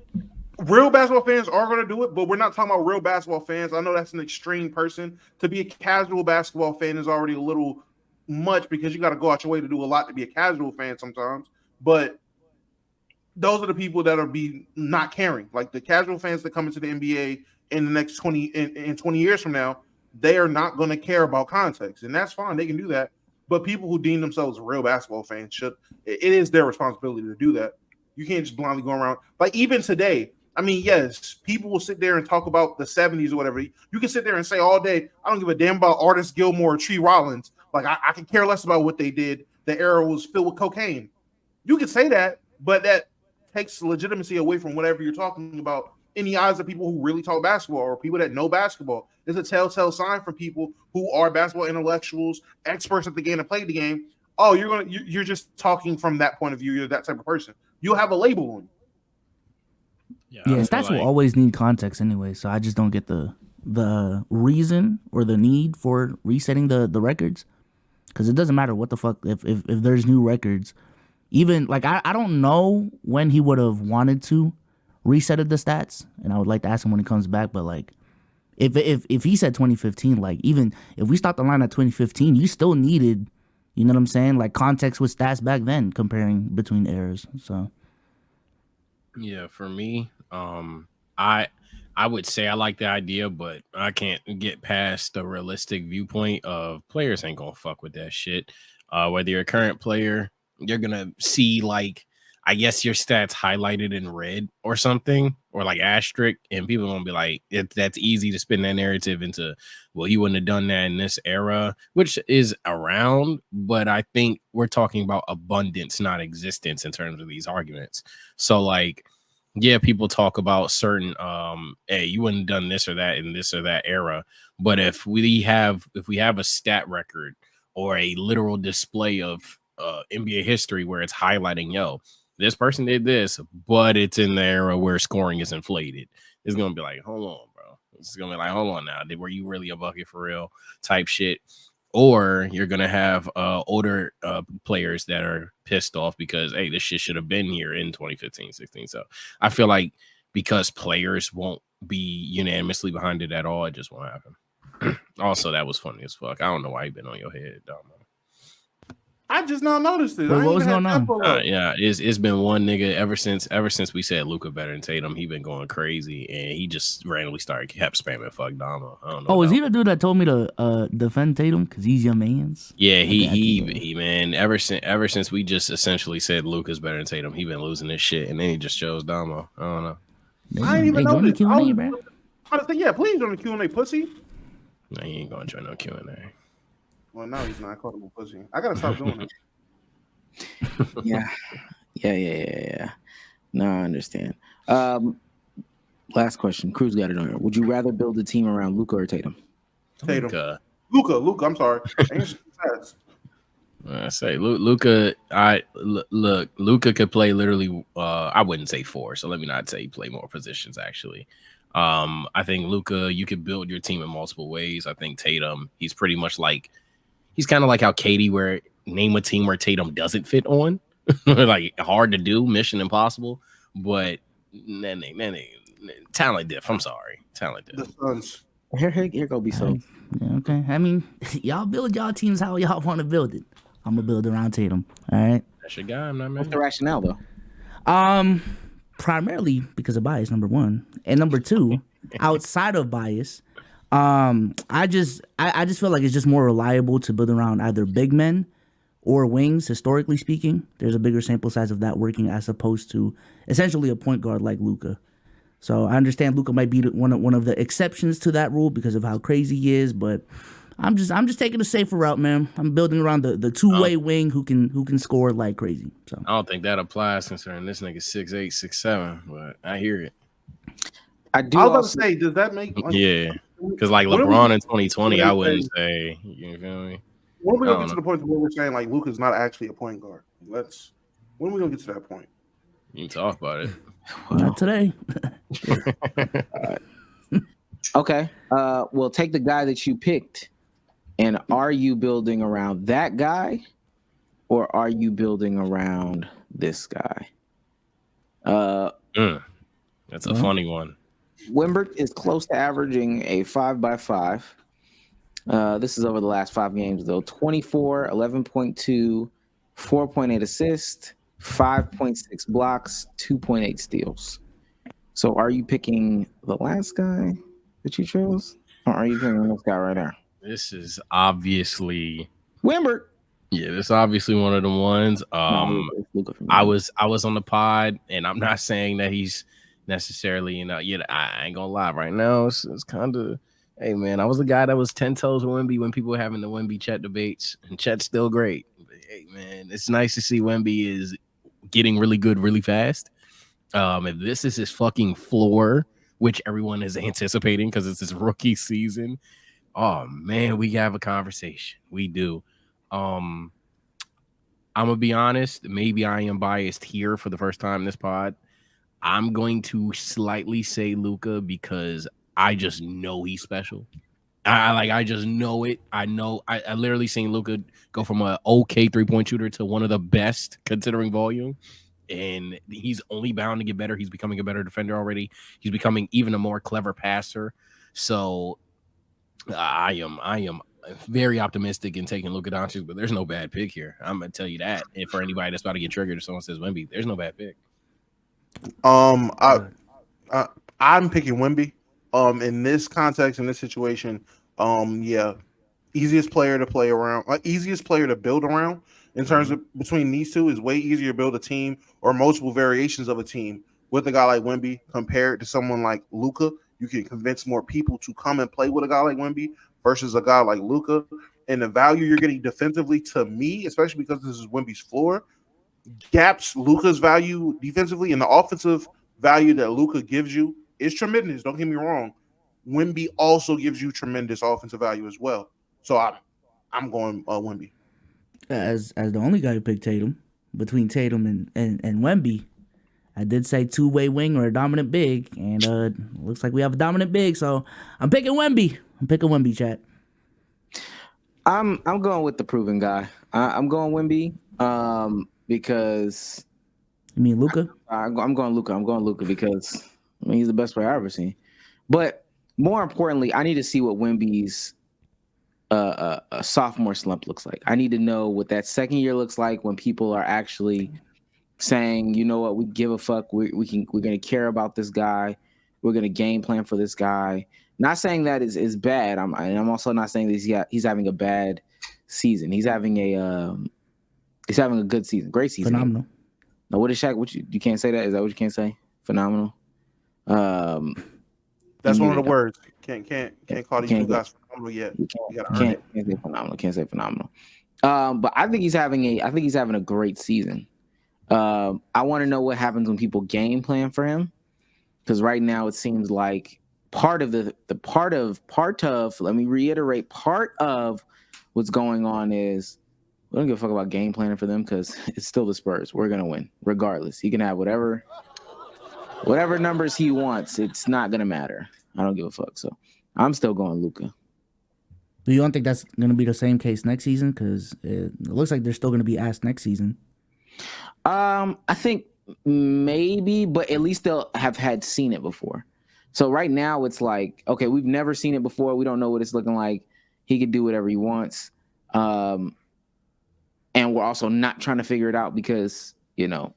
real basketball fans are going to do it, but we're not talking about real basketball fans. I know that's an extreme person. To be a casual basketball fan is already a little much because you got to go out your way to do a lot to be a casual fan sometimes. But those are the people that are not caring. Like the casual fans that come into the NBA in the next 20 years from now, they are not going to care about context, and that's fine. They can do that. But people who deem themselves real basketball fans it is their responsibility to do that. You can't just blindly go around. Like even today, I mean, yes, people will sit there and talk about the 70s or whatever. You can sit there and say all day, I don't give a damn about Artis Gilmore or Tree Rollins. Like I can care less about what they did. The era was filled with cocaine. You can say that, but that takes legitimacy away from whatever you're talking about in the eyes of people who really talk basketball or people that know basketball. It's a telltale sign for people who are basketball intellectuals, experts at the game, and play the game. Oh, you're just talking from that point of view. You're that type of person. You'll have a label on you. Yeah, stats will always need context anyway. So I just don't get the reason or the need for resetting the records, because it doesn't matter what the fuck if there's new records. Even like I don't know when he would have wanted to resetted the stats, and I would like to ask him when he comes back. But like, if he said 2015, like even if we stopped the line at 2015, you still needed, you know what I'm saying, like context with stats back then, comparing between eras. So yeah, for me, I would say I like the idea, but I can't get past the realistic viewpoint of players ain't gonna fuck with that shit. Whether you're a current player, you're gonna see like, I guess your stats highlighted in red or something, or like asterisk, and people won't be like, that's easy to spin that narrative into, well, you wouldn't have done that in this era, which is around, but I think we're talking about abundance, not existence in terms of these arguments. So like, yeah, people talk about certain, hey, you wouldn't have done this or that in this or that era, but if we have a stat record or a literal display of NBA history where it's highlighting, yo, this person did this, but it's in the era where scoring is inflated, it's gonna be like, hold on, bro. It's gonna be like, hold on now, were you really a bucket for real type shit? Or you're gonna have older players that are pissed off because, hey, this shit should have been here in 2015, 16. So I feel like because players won't be unanimously behind it at all, it just won't happen. Also, that was funny as fuck. I don't know why you been on your head, Dom. I just now noticed it. What was going on? Yeah, it's been one nigga ever since we said Luka better than Tatum. He been going crazy, and he just randomly kept spamming fuck Dama. I don't know. Oh, is he the dude that told me to defend Tatum because he's your man's? Yeah, he man. Ever since we just essentially said Luka's better than Tatum, he been losing this shit, and then he just chose Dama. I don't know. I ain't even know this. Q&A, bro. I was thinking, yeah, please join the Q&A, pussy. No, he ain't gonna join no Q&A. Well, no, he's not. I called him a pussy. I gotta stop doing it. Yeah. No, I understand. Last question. Cruz got it on here. Would you rather build a team around Luka or Tatum? Tatum. Luka. I'm sorry. I say Luka. Look. Luka could play literally. I wouldn't say 4. So let me not say play more positions. Actually, I think Luka, you could build your team in multiple ways. I think Tatum, he's pretty much like, he's kind of like how Katie, where name a team where Tatum doesn't fit on, like hard to do, mission impossible. But talent diff. I'm sorry, talent diff. The Suns. Here go be so. Yeah, okay. I mean, y'all build y'all teams how y'all want to build it. I'm gonna build around Tatum. All right. That's your guy. I'm not mad. What's the rationale though? Primarily because of bias, number 1, and number 2, outside of bias, I just feel like it's just more reliable to build around either big men or wings, historically speaking, there's a bigger sample size of that working as opposed to essentially a point guard like Luka. So I understand Luka might be one of the exceptions to that rule because of how crazy he is, but I'm just taking a safer route, man. I'm building around the two-way wing who can score like crazy. So I don't think that applies concerning this nigga 6'8", 6'7", but I hear it. I do. I was about also, to say, does that make Yeah, because like when are LeBron we- in 2020, when I they wouldn't say. You feel me? When are we I gonna don't get to know. the point where we're saying like Luka's not actually a point guard? When are we gonna get to that point? You can talk about it. not today. Okay. Well, take the guy that you picked, and are you building around that guy, or are you building around this guy? That's a funny one. Wimber is close to averaging a 5x5. This is over the last 5 games, though. 24, 11.2, 4.8 assists, 5.6 blocks, 2.8 steals. So are you picking the last guy that you chose, or are you picking this guy right there? This is obviously Wimber. this is obviously one of the ones. It's Luka for me. I was on the pod, and I'm not saying that he's necessarily, I ain't gonna lie. Right now, it's kind of, hey man, I was the guy that was 10 toes with Wemby when people were having the Wemby Chet debates, and Chet's still great. But hey man, it's nice to see Wemby is getting really good really fast. If this is his fucking floor, which everyone is anticipating because it's his rookie season, oh man, we have a conversation. We do. I'm gonna be honest. Maybe I am biased here for the first time in this pod. I'm going to slightly say Luka because I just know he's special. I just know it. I know. I literally seen Luka go from a okay 3-point shooter to one of the best considering volume, and he's only bound to get better. He's becoming a better defender already. He's becoming even a more clever passer. So I am very optimistic in taking Luka Doncic, but there's no bad pick here. I'm gonna tell you that. And for anybody that's about to get triggered if someone says Wemby, there's no bad pick. I'm picking Wemby. In this context, in this situation, easiest player to play around, easiest player to build around. In terms of between these two, is way easier to build a team or multiple variations of a team with a guy like Wemby compared to someone like Luka. You can convince more people to come and play with a guy like Wemby versus a guy like Luka. And the value you're getting defensively, to me, especially because this is Wemby's floor, gaps Luka's value defensively, and the offensive value that Luka gives you is tremendous. Don't get me wrong. Wemby also gives you tremendous offensive value as well. So I'm going Wemby. As the only guy who picked Tatum, between Tatum and Wemby, I did say two-way wing or a dominant big, and looks like we have a dominant big, so I'm picking Wemby. Chat. I'm going with the proven guy. I'm going Wemby because You mean Luka? I'm going Luka because he's the best player I've ever seen. But more importantly, I need to see what Wemby's a sophomore slump looks like. I need to know what that second year looks like when people are actually saying, you know what, we give a fuck. We're gonna care about this guy. We're gonna game plan for this guy. Not saying that is bad. I'm also not saying that he's having a bad season. He's having a good season, great season. Phenomenal. Now, what is Shaq? You can't say that. Is that what you can't say? Phenomenal. That's one of the words. Can't call these new guys phenomenal yet. You gotta earn it. Can't say phenomenal. Can't say phenomenal. But I think he's having a great season. I want to know what happens when people game plan for him, because right now it seems like part of let me reiterate, part of what's going on is we don't give a fuck about game planning for them because it's still the Spurs. We're gonna win regardless. He can have whatever numbers he wants. It's not gonna matter. I don't give a fuck. So I'm still going Luka. Do you don't think that's going to be the same case next season? Because it looks like they're still going to be asked next season. I think maybe, but at least they'll have seen it before. So right now it's like, okay, we've never seen it before. We don't know what it's looking like. He could do whatever he wants. And we're also not trying to figure it out because, they're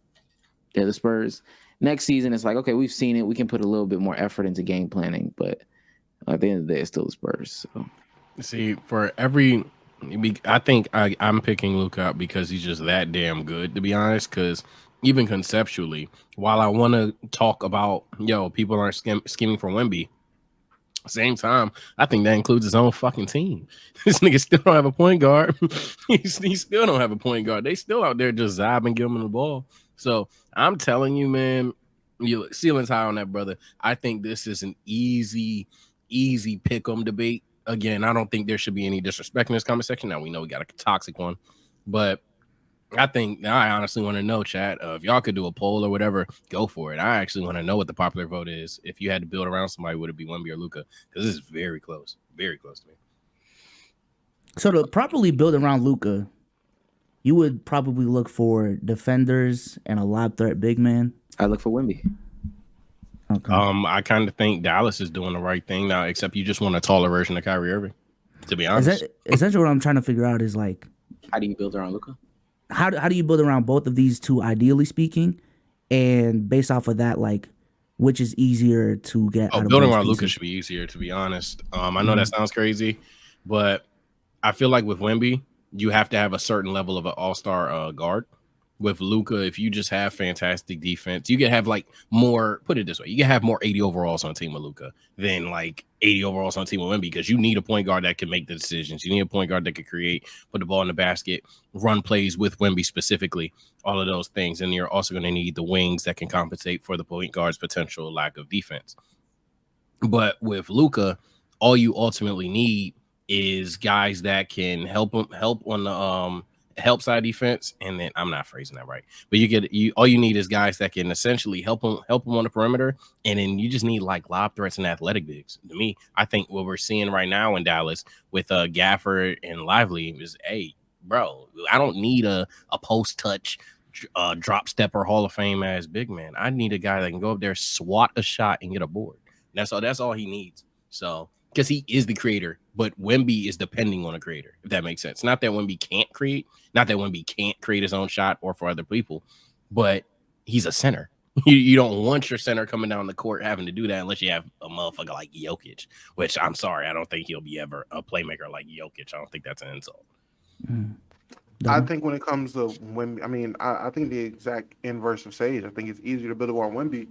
the Spurs. Next season, it's like, okay, we've seen it. We can put a little bit more effort into game planning, but at the end of the day, it's still the Spurs. So. See, for every I think I'm picking Luka out because he's just that damn good, to be honest. Because even conceptually, while I want to talk about, people aren't scheming for Wemby, same time, I think that includes his own fucking team. This nigga still don't have a point guard. he still don't have a point guard. They still out there just zapping, giving him the ball. So I'm telling you, man, ceiling's high on that brother. I think this is an easy pick 'em debate. Again, I don't think there should be any disrespect in this comment section. Now we know we got a toxic one, but I honestly want to know, chat. If y'all could do a poll or whatever, go for it. I actually want to know what the popular vote is. If you had to build around somebody, would it be Wemby or Luka? Because this is very close to me. So to properly build around Luka, you would probably look for defenders and a lob threat big man. I look for Wemby. Okay. I kind of think Dallas is doing the right thing now, except you just want a taller version of Kyrie Irving. To be honest, essentially what I'm trying to figure out is like, how do you build around Luka? How do you build around both of these two, ideally speaking, and based off of that, like, which is easier to get? Building around Luka should be easier, to be honest. I know that sounds crazy, but I feel like with Wemby, you have to have a certain level of an all-star guard. With Luka, if you just have fantastic defense, you can have like more. Put it this way, you can have more 80 overalls on a team with Luka than like 80 overalls on a team with Wemby, because you need a point guard that can make the decisions. You need a point guard that can create, put the ball in the basket, run plays with Wemby specifically, all of those things. And you're also going to need the wings that can compensate for the point guard's potential lack of defense. But with Luka, all you ultimately need is guys that can help on the help side defense, and then I'm not phrasing that right, but all you need is guys that can essentially help them on the perimeter, and then you just need like lob threats and athletic bigs. To me, I think what we're seeing right now in Dallas with Gafford and Lively is, hey, bro, I don't need a post touch drop stepper Hall of Fame ass big man. I need a guy that can go up there, swat a shot, and get a board. That's all he needs. So, because he is the creator, but Wemby is depending on a creator, if that makes sense. Not that Wemby can't create, not that Wemby can't create his own shot or for other people, but he's a center. You don't want your center coming down the court having to do that unless you have a motherfucker like Jokic, which I'm sorry, I don't think he'll be ever a playmaker like Jokic. I don't think that's an insult. I think when it comes to Wemby, I think the exact inverse of Sage. I think it's easier to build around Wemby,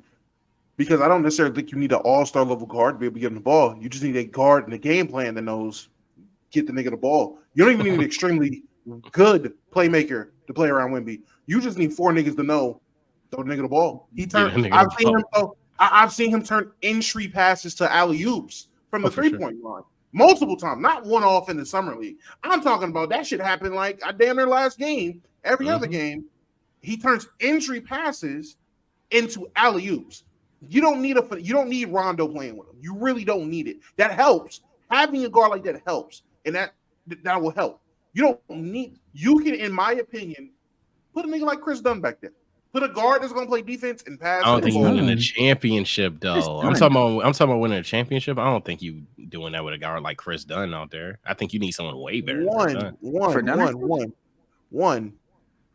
because I don't necessarily think you need an all-star level guard to be able to get him the ball. You just need a guard in the game plan that knows get the nigga the ball. You don't even need an extremely good playmaker to play around Wemby. You just need 4 niggas to know throw the nigga the ball. I've seen him turn entry passes to alley-oops from the three-point line multiple times, not one off in the summer league. I'm talking about that shit happened like a damn near last game, every other game. He turns entry passes into alley-oops. You don't need Rondo playing with him. You really don't need it. That helps. Having a guard like that helps, and that will help. You can, in my opinion, put a nigga like Chris Dunn back there. Put a guard that's gonna play defense and pass. I don't think you're winning a championship, though. I'm talking about winning a championship. I don't think you doing that with a guard like Chris Dunn out there. I think you need someone way better. One.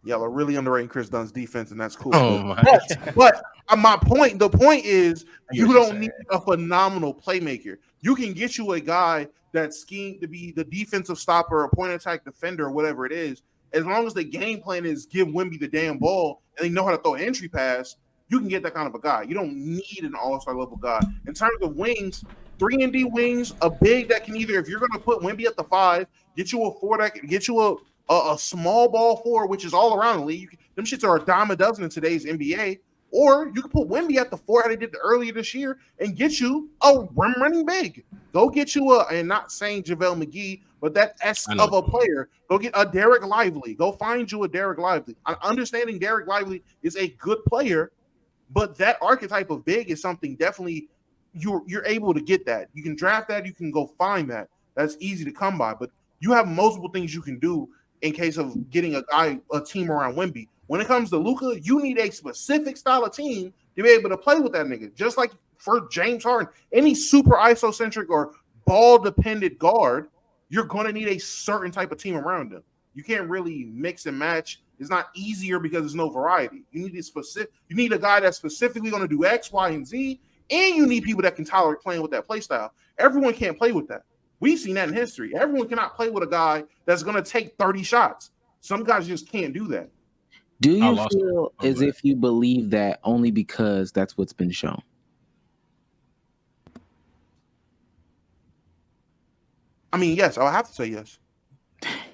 Y'all are really underrating Chris Dunn's defense, and that's cool. But the point is, you don't need a phenomenal playmaker. You can get you a guy that's schemed to be the defensive stopper, a point attack defender, or whatever it is. As long as the game plan is give Wemby the damn ball and they know how to throw an entry pass, you can get that kind of a guy. You don't need an all-star level guy. In terms of wings, 3-and-D wings, a big that can either, if you're going to put Wemby at the 5, get you a 4 that can get you a small ball 4, which is all around the league. Them shits are a dime a dozen in today's NBA. Or you can put Wemby at the 4 how they did earlier this year and get you a rim running big. Go get you and not saying JaVale McGee, but that S of a player. Go get a Derek Lively. Go find you a Derek Lively. I'm understanding Derek Lively is a good player, but that archetype of big is something definitely you're able to get that. You can draft that. You can go find that. That's easy to come by. But you have multiple things you can do in case of getting a team around Wemby. When it comes to Luka, you need a specific style of team to be able to play with that nigga. Just like for James Harden, any super isocentric or ball-dependent guard, you're going to need a certain type of team around him. You can't really mix and match. It's not easier because there's no variety. You need a guy that's specifically going to do X, Y, and Z, and you need people that can tolerate playing with that play style. Everyone can't play with that. We've seen that in history. Everyone cannot play with a guy that's going to take 30 shots. Some guys just can't do that. Do you I'll also- feel as if you believe that only because that's what's been shown? I mean, yes, I'll have to say yes.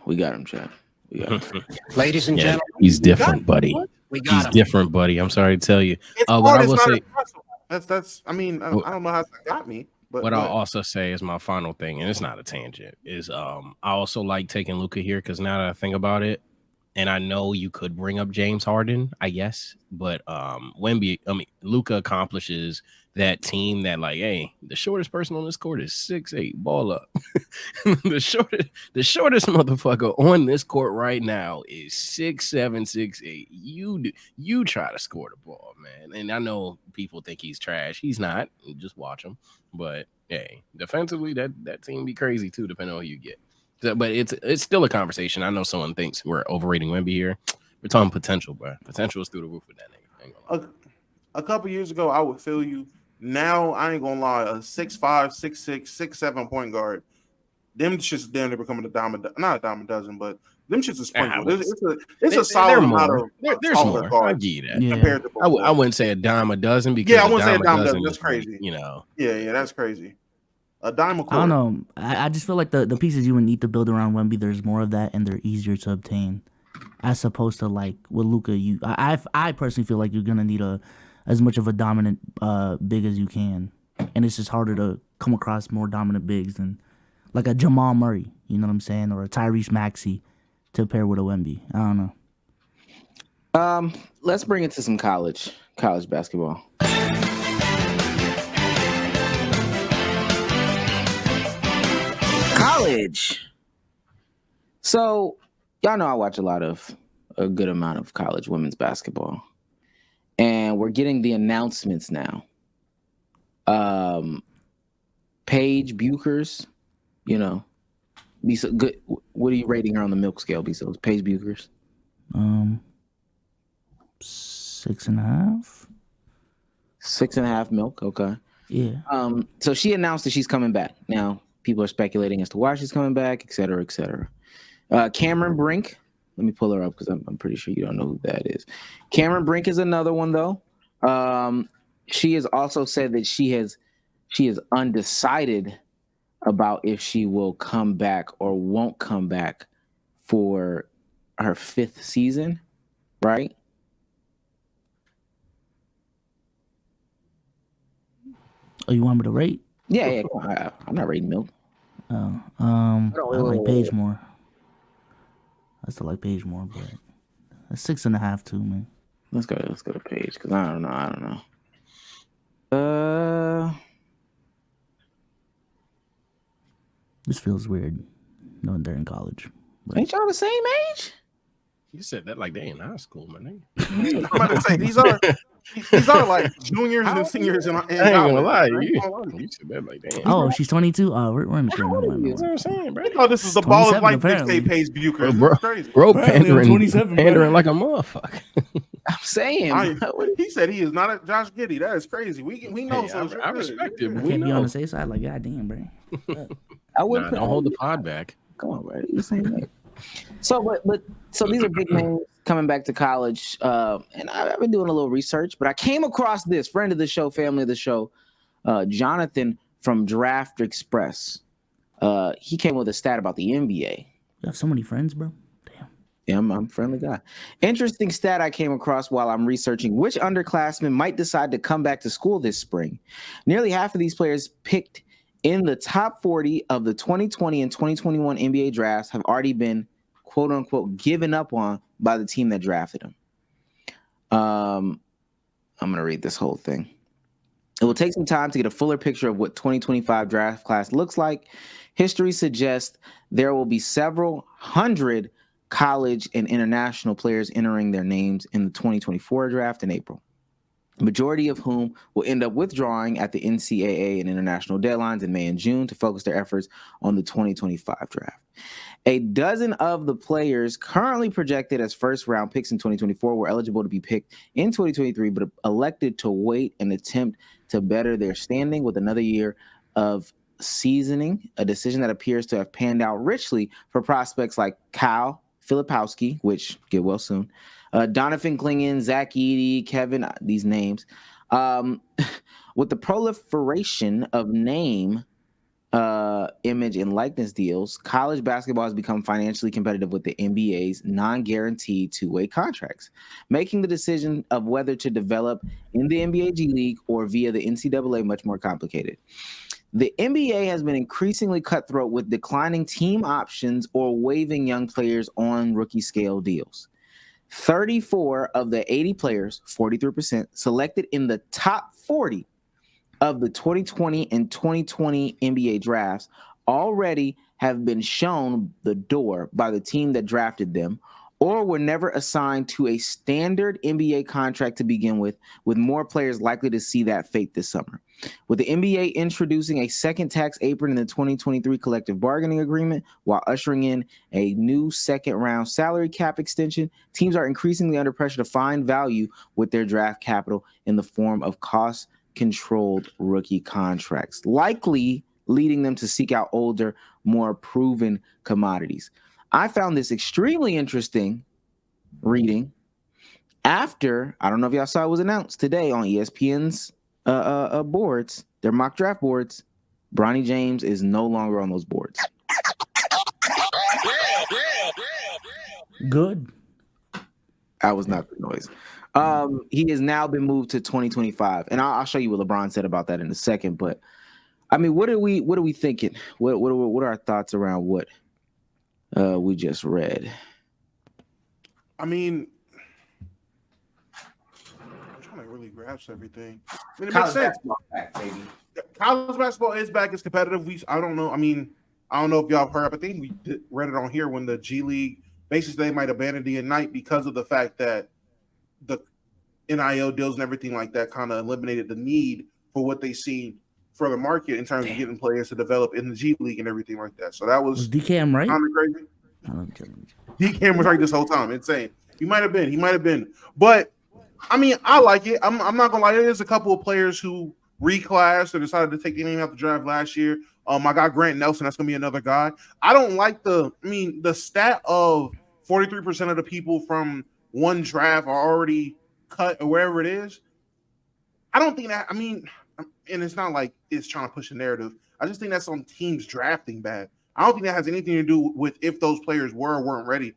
We got him, Chad. We got him. Ladies and Yeah, gentlemen, he's different, buddy. we He's got him. different, buddy. I'm sorry to tell you. It's What hard. I It's will not say, impressive. That's. I mean, I don't know how that got me, but what I'll also say is my final thing, and it's not a tangent, is I also like taking Luka here because now that I think about it, and I know you could bring up James Harden, I guess, but Luka accomplishes that team that, like, hey, the shortest person on this court is 6'8", ball up. the shortest motherfucker on this court right now is 6'7", 6'8". You try to score the ball, man. And I know people think he's trash. He's not. Just watch him. But hey, defensively, that team be crazy too, depending on who you get. So, but it's still a conversation. I know someone thinks we're overrating Wemby here. We're talking potential, bro. Potential is through the roof with that nigga. I ain't gonna lie. a couple years ago, I would feel you. Now, I ain't gonna lie, a 6'5", 6'6", 6'7" point guard, them shits damn near becoming not a dime a dozen, but them shits a sprinkle. It's a solid amount of there's taller more. I guards get you that. Yeah. compared to before. I wouldn't say a dime a dozen because Yeah, I wouldn't say a dime a dozen. is That's crazy. like, you know. Yeah, that's crazy. A dime a quarter. I don't know. I just feel like the pieces you would need to build around Wemby, there's more of that, and they're easier to obtain, as opposed to like with Luka. I personally feel like you're gonna need as much of a dominant big as you can, and it's just harder to come across more dominant bigs than like a Jamal Murray, you know what I'm saying, or a Tyrese Maxey to pair with a Wemby. I don't know. Let's bring it to some college basketball. College. So y'all know I watch a good amount of college women's basketball, and we're getting the announcements now. Paige Buchers, you know, be so good. What are you rating her on the milk scale? Paige Buchers. 6.5. 6.5 milk. Okay. Yeah. So she announced that she's coming back. Now people are speculating as to why she's coming back, et cetera, et cetera. Cameron Brink. Let me pull her up because I'm pretty sure you don't know who that is. Cameron Brink is another one though. She has also said that she is undecided about if she will come back or won't come back for her 5th season, right? Oh, you want me to rate? Yeah. I'm not rating milk. Oh, I like Paige more. I still like Paige more, but a 6.5 too, man. Let's go to Paige because I don't know. This feels weird knowing they're in college. But Ain't y'all the same age? You said that like they in high school, man. I'm about to say these are like juniors and seniors in I ain't gonna lie. college. You said that like damn. oh, she's 22. Oh, we're in the same That's what I'm saying, bro. Oh, this is the ball of 27 life apparently. mixtape Paige Buchers. Bro, This is crazy. Bro, Apparently I'm 27, bro. pandering like a motherfucker. I'm saying. He said he is not a Josh Giddey. That is crazy. We know. Hey, so I respect it, but we Can't be on know. the safe side. Like, goddamn, bro. I wouldn't Don't hold the pod back. Come on, bro. You the same age. So these are big names coming back to college, and I've been doing a little research, but I came across this friend of the show, family of the show, Jonathan from Draft Express. He came with a stat about the NBA. You have so many friends, bro. Damn. Yeah, I'm a friendly guy. Interesting stat I came across while I'm researching which underclassmen might decide to come back to school this spring. Nearly half of these players picked in the top 40 of the 2020 and 2021 NBA drafts have already been, quote unquote, given up on by the team that drafted them. I'm going to read this whole thing. It will take some time to get a fuller picture of what 2025 draft class looks like. History suggests there will be several hundred college and international players entering their names in the 2024 draft in April, majority of whom will end up withdrawing at the NCAA and international deadlines in May and June to focus their efforts on the 2025 draft. A dozen of the players currently projected as first-round picks in 2024 were eligible to be picked in 2023, but elected to wait and attempt to better their standing with another year of seasoning, a decision that appears to have panned out richly for prospects like Kyle Filipowski, which get well soon, Donovan Clingan, Zach Edey, Kevin, these names. With the proliferation of name, image, and likeness deals, college basketball has become financially competitive with the NBA's non-guaranteed two-way contracts, making the decision of whether to develop in the NBA G League or via the NCAA much more complicated. The NBA has been increasingly cutthroat with declining team options or waiving young players on rookie scale deals. 34 of the 80 players, 43%, selected in the top 40 of the 2020 and 2020 NBA drafts already have been shown the door by the team that drafted them, or were never assigned to a standard NBA contract to begin with more players likely to see that fate this summer. With the NBA introducing a second tax apron in the 2023 collective bargaining agreement while ushering in a new second-round salary cap extension, teams are increasingly under pressure to find value with their draft capital in the form of cost-controlled rookie contracts, likely leading them to seek out older, more proven commodities. I found this extremely interesting reading after, I don't know if y'all saw it was announced today on ESPN's boards, their mock draft boards, Bronny James is no longer on those boards. Good. That was not the noise. He has now been moved to 2025, and I'll show you what LeBron said about that in a second. But I mean, what are we thinking? What are our thoughts around what we just read? I mean, I'm trying to really grasp everything. I mean, it makes sense. Back, baby. College basketball is back. It's competitive. I don't know. I mean, I don't know if y'all have heard. I think we read it on here when the G League basically they might abandon the Ignite because of the fact that the NIL deals and everything like that kind of eliminated the need for what they see for the market in terms of getting players to develop in the G League and everything like that. So that was DKM right? kind of crazy. DKM was right this whole time. Insane. He might have been. But I mean, I like it. I'm not gonna lie. There's a couple of players who reclassed or decided to take the name out the draft last year. I got Grant Nelson. That's gonna be another guy. I don't like the stat of 43% of the people from one draft are already cut or wherever it is. I don't think that. I mean, and it's not like it's trying to push a narrative. I just think that's on teams drafting bad. I don't think that has anything to do with if those players were or weren't ready.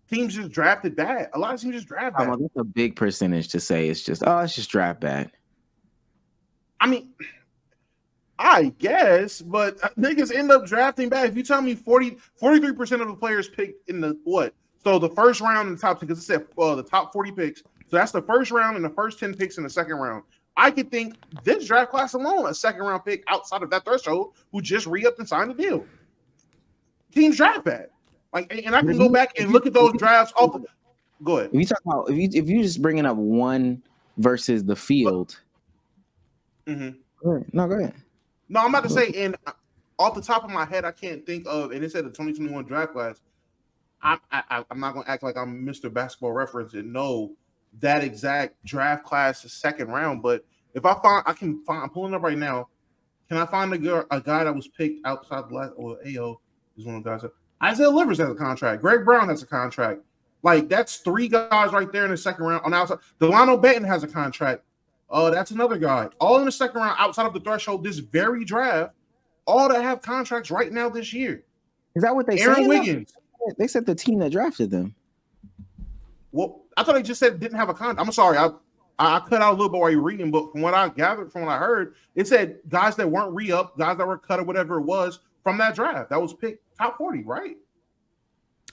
Teams just drafted bad. A lot of teams just draft bad. That's a big percentage to say it's just draft bad. I mean, I guess, but niggas end up drafting bad. If you tell me 43% of the players picked in the what? So the first round in the top 10, because it said the top 40 picks. So that's the first round and the first 10 picks in the second round. I could think this draft class alone, a second round pick outside of that threshold, who just re-upped and signed a deal. Teams draft bad. And I can go back and look at those drafts. Go ahead. If you talk about if you just bringing up one versus the field. Mm-hmm. Go ahead. No, go ahead. No, I'm about to say, and off the top of my head, I can't think of, and it said the 2021 draft class. I'm not going to act like I'm Mr. Basketball Reference and know that exact draft class is second round. But if I'm pulling up right now. Can I find a guy that was picked outside the last, or AO is one of the guys. Isaiah Livers has a contract. Greg Brown has a contract. Like, that's three guys right there in the second round. On the outside, Delano Benton has a contract. That's another guy. All in the second round, outside of the threshold, this very draft, all that have contracts right now this year. Is that what they said? Aaron Wiggins. They said the team that drafted them. Well, I thought they just said didn't have a contract. I'm sorry. I cut out a little bit while you're reading, but from what I gathered, from what I heard, it said guys that weren't re-up, guys that were cut or whatever it was from that draft. That was picked top 40, right?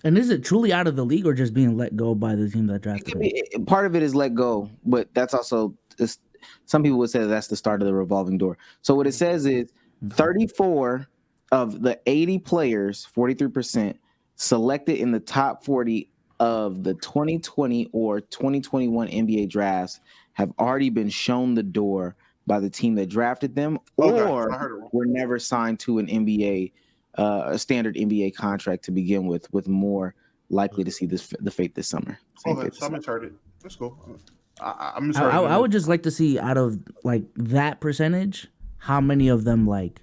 And is it truly out of the league or just being let go by the team that drafted him? Part of it is let go, but that's also some people would say that's the start of the revolving door. So what it says is 34 of the 80 players, 43%, selected in the top 40 of the 2020 or 2021 NBA drafts have already been shown the door by the team that drafted them, or were never signed to an NBA, a standard NBA contract to begin with more likely to see the fate this summer. Okay, so I misheard it. That's cool. I would just like to see out of like that percentage, how many of them like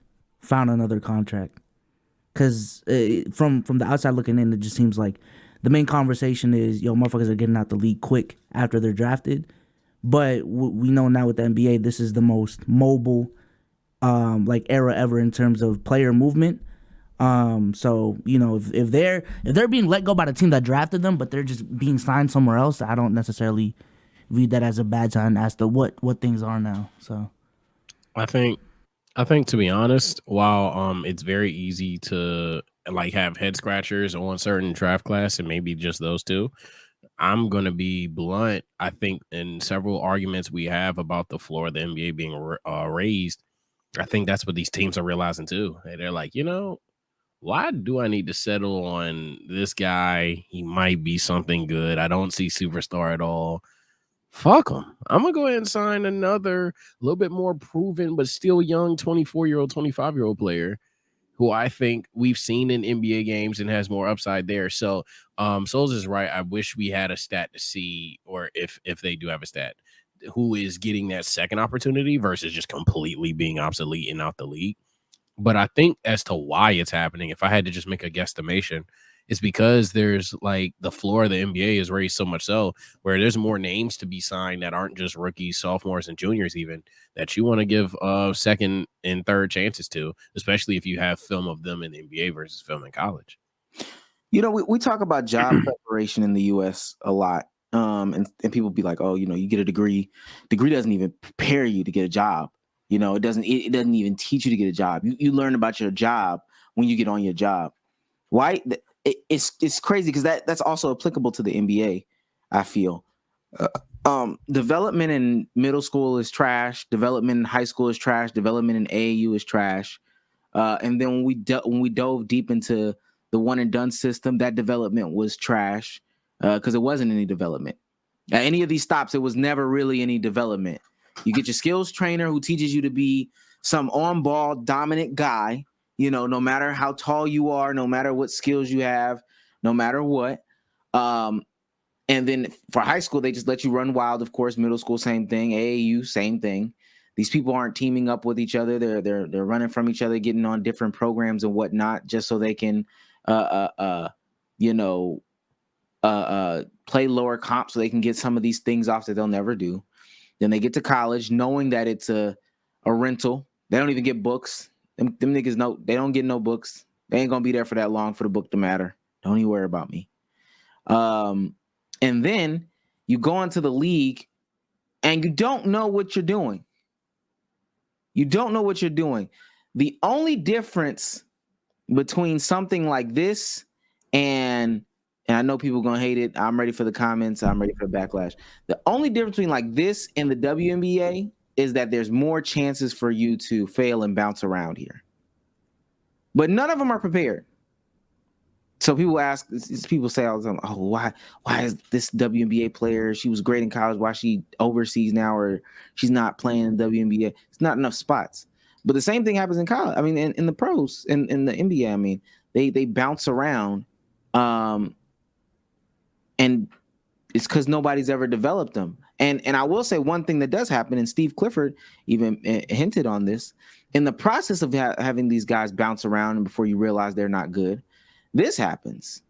found another contract. Because from the outside looking in, it just seems like the main conversation is, yo, motherfuckers are getting out the league quick after they're drafted. But we know now with the NBA, this is the most mobile like era ever in terms of player movement. So if they're being let go by the team that drafted them, but they're just being signed somewhere else, I don't necessarily view that as a bad sign as to what things are now. So I think to be honest, while it's very easy to like have head scratchers on certain draft class and maybe just those two, I'm gonna be blunt. I think in several arguments we have about the floor of the NBA being raised, I think that's what these teams are realizing too. They're like, why do I need to settle on this guy? He might be something good. I don't see superstar at all. Fuck him. I'm gonna go ahead and sign another little bit more proven but still young 24-year-old, 25-year-old player who I think we've seen in NBA games and has more upside there. So Souls is right. I wish we had a stat to see, or if they do have a stat, who is getting that second opportunity versus just completely being obsolete and out the league. But I think as to why it's happening, if I had to just make a guesstimation, it's because there's like the floor of the NBA is raised so much so where there's more names to be signed that aren't just rookies, sophomores, and juniors even that you want to give second and third chances to, especially if you have film of them in the NBA versus film in college. We talk about job preparation in the U.S. a lot, and people be like, oh, you get a degree. Degree doesn't even prepare you to get a job. It doesn't even teach you to get a job. You learn about your job when you get on your job. Why? It's crazy because that's also applicable to the NBA, I feel. Development in middle school is trash. Development in high school is trash. Development in AAU is trash. And then when we dove deep into the one and done system, that development was trash because it wasn't any development. At any of these stops, it was never really any development. You get your skills trainer who teaches you to be some on-ball dominant guy, no matter how tall you are, no matter what skills you have, no matter what. And then for high school, they just let you run wild. Of course, middle school, same thing. AAU, same thing. These people aren't teaming up with each other. They're running from each other, getting on different programs and whatnot, just so they can, play lower comp so they can get some of these things off that they'll never do. Then they get to college knowing that it's a rental. They don't even get books. Them niggas they don't get no books. They ain't gonna be there for that long for the book to matter. Don't even worry about me. And then you go into the league and you don't know what you're doing. You don't know what you're doing. The only difference between something like this and I know people are going to hate it. I'm ready for the comments. I'm ready for the backlash. The only difference between like this and the WNBA is that there's more chances for you to fail and bounce around here. But none of them are prepared. So people say all the time, oh, why is this WNBA player, she was great in college, why she overseas now or she's not playing in the WNBA? It's not enough spots. But the same thing happens in college. I mean, in the pros, in the NBA, I mean, they bounce around. And it's because nobody's ever developed them. And I will say one thing that does happen, and Steve Clifford even hinted on this, in the process of having these guys bounce around and before you realize they're not good, this happens.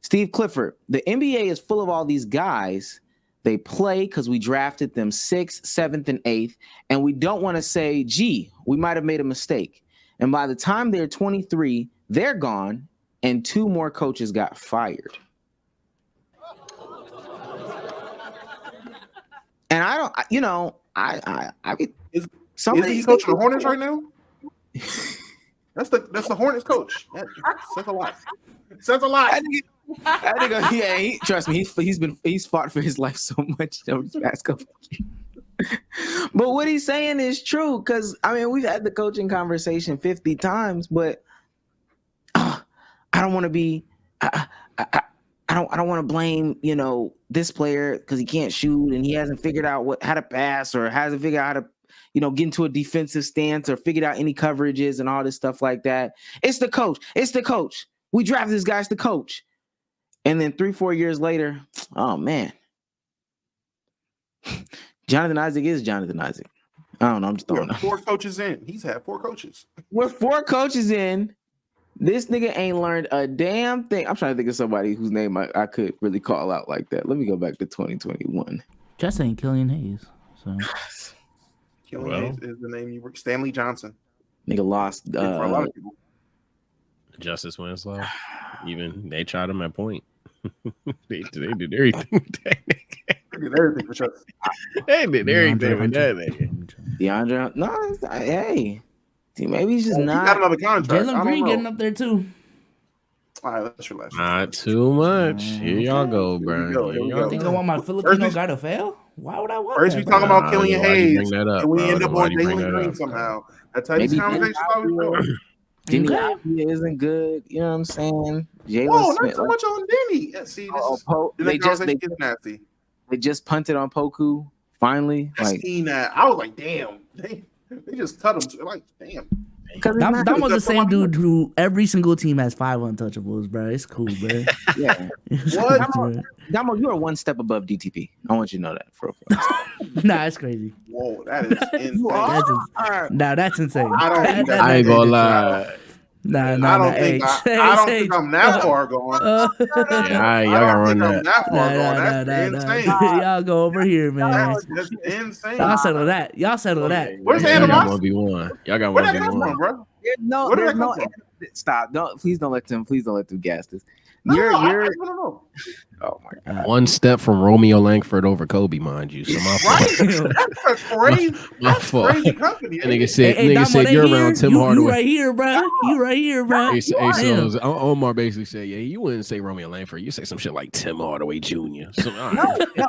Steve Clifford, the NBA is full of all these guys. They play because we drafted them 6th, 7th, and 8th, and we don't want to say, gee, we might have made a mistake. And by the time they're 23, they're gone, and 2 more coaches got fired. And I don't, I mean, is he coaching the Hornets right now? That's the Hornets coach. That says a lot. Says a lot. Yeah, trust me, he's fought for his life so much over the past couple of years. But what he's saying is true, because I mean we've had the coaching conversation 50 times, but I don't want to be. I don't want to blame, this player because he can't shoot and he hasn't figured out how to pass or hasn't figured out how to, get into a defensive stance or figured out any coverages and all this stuff like that. It's the coach. It's the coach. We drafted this guy. It's the coach. And then 3-4 years later, oh man, Jonathan Isaac is Jonathan Isaac. I don't know. I'm just We're throwing it. 4 coaches in. He's had 4 coaches. With 4 coaches in, this nigga ain't learned a damn thing. I'm trying to think of somebody whose name I could really call out like that. Let me go back to 2021. Just ain't Killian Hayes. So Killian Hayes is the name you were. Stanley Johnson. Nigga lost. For a lot of people. Justice Winslow. Even they tried him at point. they did everything with that nigga. They did everything for Justice. They did everything with that nigga. DeAndre, no, hey, see, maybe he's just He not. got another contract. I Jalen don't Green know. getting up there too. All right, let's relax. Not too much. Here y'all go, bro. Here we go. I think I want my Filipino guy to fail. Why would I want First, that? we talking bro? about Killian why'd you Hayes, bring that up, and we bro? end up Why'd on you bring Jalen that Green up? somehow. That's how these Maybe conversations always go. Denny Okay. Avdia isn't good. You know what I'm saying? Jalen Whoa, not Smith. so much on Denny. Yeah, see, this is They conversation gets nasty. just punted on Poku. Finally, I like seen that. I was like, damn. They just cut him. Like, damn. because That was the same dude who every single team has 5 untouchables, bro. It's cool, bro. yeah. It's What? cool, bro. Damo, you are one step above DTP. I want you to know that for a fact. Nah, it's crazy. Whoa, that is insane. That's insane. I don't think that's I ain't insane. gonna lie. Nah, I don't think I don't think I'm that far gone. Yeah, y'all gotta run that. That far gone. That's insane. Y'all go over here, man. That's insane. Y'all settle that. Y'all settle that. Where's the Y'all got animosity? 1v1. Y'all got Where did that come from, 1v1. bro? No, Where did there's that no. come from? Stop! Please don't let them gas this. No, You're. I don't know. Oh my god! One step from Romeo Langford over Kobe, mind you. So my fault. Right? That's crazy. My That's fault. crazy company. That nigga said, Hey, nigga Damo, said they you're here? around Tim You Hardaway. right here, bro. You right here, bro. Hey, so Damn. Omar basically said, yeah, you wouldn't say Romeo Langford. You say some shit like Tim Hardaway Jr. So, all right. No,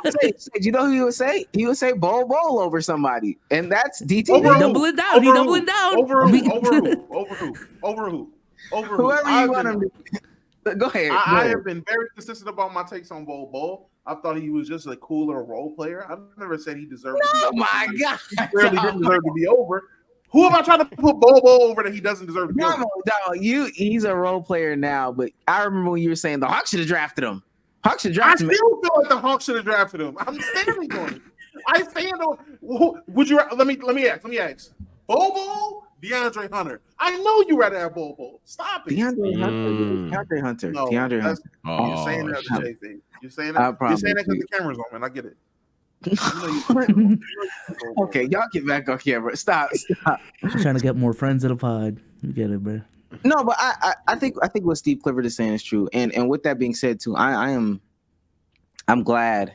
you know who he would say? He would say Bol Bol over somebody, and that's DT. Over He who? doubling down. Over He who? doubling down. Over who? Over who? Over who? Over who? Over who? Whoever you want him to. Go ahead. I have been very consistent about my takes on Bol Bol. I thought he was just a cooler role player. I've never said he deserved to be Oh over. my god! He really didn't deserve to be over. Who am I trying to put Bol Bol over that he doesn't deserve to be over? No, he's a role player now, but I remember when you were saying the Hawks should have drafted him. Hawks should have I drafted him. still feel like the Hawks should have drafted him. I'm standing on it. I stand on. Would you? Let me ask. Bol Bol, DeAndre Hunter. I know you rather have Bol Bol. Stop it. DeAndre Hunter. No, DeAndre that's- Hunter. You're saying that to shit. say things. You're saying that because the camera's on, man. I get it. Okay, y'all get back on camera. Stop. Trying to get more friends in the pod. You get it, bro. No, but I think what Steve Clifford is saying is true. And with that being said, too, I'm glad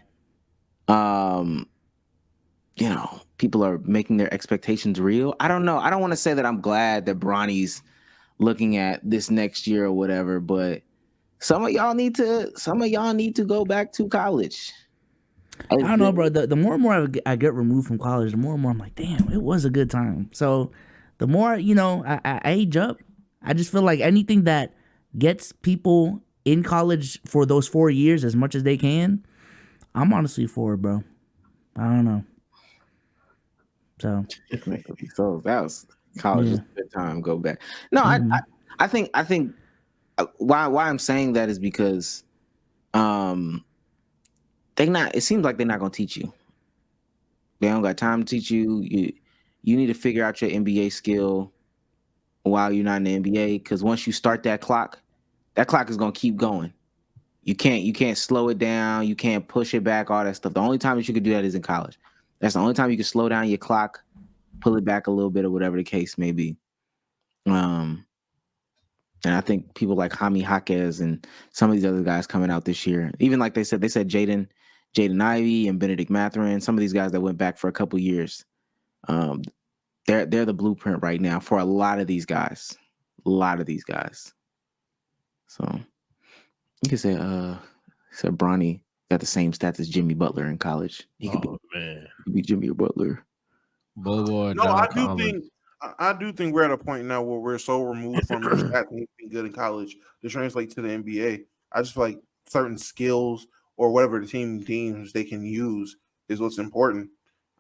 people are making their expectations real. I don't know. I don't want to say that I'm glad that Bronny's looking at this next year or whatever, but some of y'all need to go back to college. I don't know, bro. The more and more I get removed from college, the more and more I'm like, damn, it was a good time. So the more, I age up, I just feel like anything that gets people in college for those 4 years as much as they can, I'm honestly for it, bro. I don't know. So that was college is a good time. Go back. No, I think why I'm saying that is because it seems like they're not gonna teach you. They don't got time to teach you. You need to figure out your NBA skill while you're not in the NBA, because once you start that clock is gonna keep going. You can't slow it down, you can't push it back, all that stuff. The only time that you could do that is in college. That's the only time you can slow down your clock, pull it back a little bit, or whatever the case may be. And I think people like Jaime Jaquez and some of these other guys coming out this year, even like they said Jaden Ivey and Benedict Mathurin, some of these guys that went back for a couple years, they're the blueprint right now for a lot of these guys. So you could say Bronny got the same stats as Jimmy Butler in college. He could be Jimmy Butler. Bobo, No, I do think we're at a point now where we're so removed from the stats and being good in college to translate to the NBA. I just feel like certain skills or whatever the team deems they can use is what's important.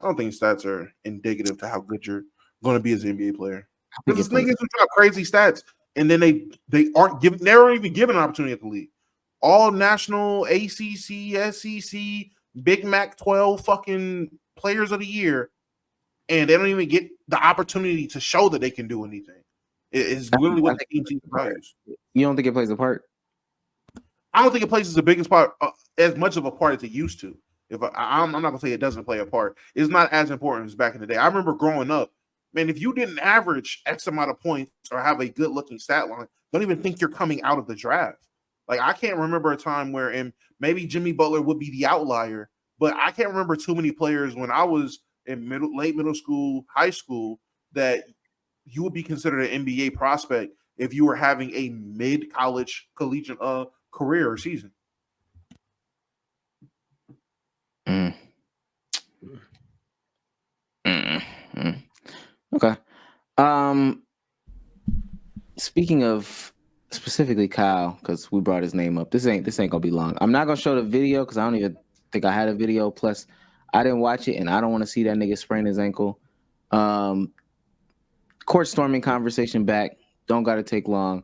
I don't think stats are indicative to how good you're going to be as an NBA player. Because niggas who drop crazy stats and then they aren't even given an opportunity at the league. All national ACC, SEC, Big Mac 12 fucking players of the year, and they don't even get the opportunity to show that they can do anything. It's literally what the team values. You don't think it plays a part? I don't think it plays the biggest part, as much of a part as it used to. I'm not gonna say it doesn't play a part. It's not as important as back in the day. I remember growing up, man. If you didn't average X amount of points or have a good looking stat line, don't even think you're coming out of the draft. Like I can't remember a time where, and maybe Jimmy Butler would be the outlier, but I can't remember too many players when I was in late middle school, high school, that you would be considered an NBA prospect if you were having a mid-college collegiate career or season. Okay. Speaking of specifically Kyle, because we brought his name up, this ain't gonna be long. I'm not gonna show the video because I don't even think I had a video. Plus, I didn't watch it, and I don't want to see that nigga sprain his ankle. Court storming conversation back. Don't gotta take long.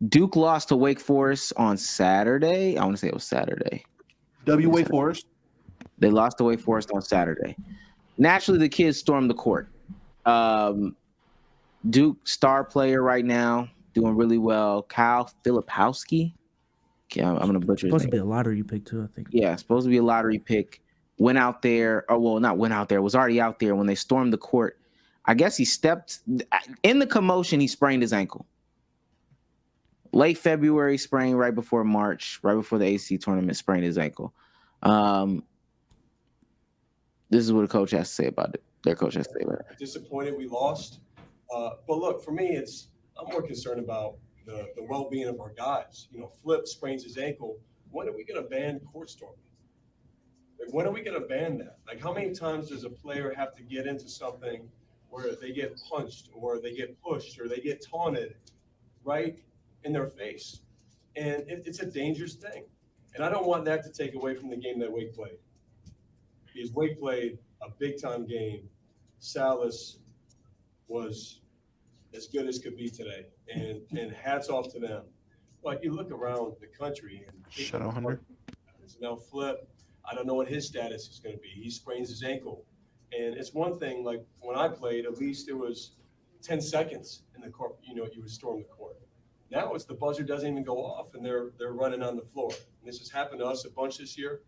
Duke lost to Wake Forest on Saturday. I want to say it was Saturday. Wake Forest. They lost to Wake Forest on Saturday. Naturally, the kids stormed the court. Duke star player right now, doing really well. Kyle Filipowski. Yeah, I'm gonna butcher his name. Supposed to be a lottery pick too, I think. Yeah, supposed to be a lottery pick. Went out there, or well, not went out there. Was already out there when they stormed the court. I guess he stepped in the commotion. He sprained his ankle. Late February sprain, right before March, right before the AC tournament, sprained his ankle. This is what a coach has to say about it. Their coach has to say about it. Disappointed we lost. But look, for me, I'm more concerned about the well-being of our guys. You know, Flip sprains his ankle. When are we going to ban court storming? Like, when are we going to ban that? Like, how many times does a player have to get into something where they get punched or they get pushed or they get taunted right in their face? And it's a dangerous thing. And I don't want that to take away from the game that Wake played. Because Wake played a big-time game. Salas was as good as could be today. And hats off to them. But you look around the country and Shut up, Hunter. It's now Flip. I don't know what his status is going to be. He sprains his ankle. And it's one thing, like when I played, at least it was 10 seconds in the court, you would storm the court. Now it's the buzzer doesn't even go off and they're running on the floor. And this has happened to us a bunch this year.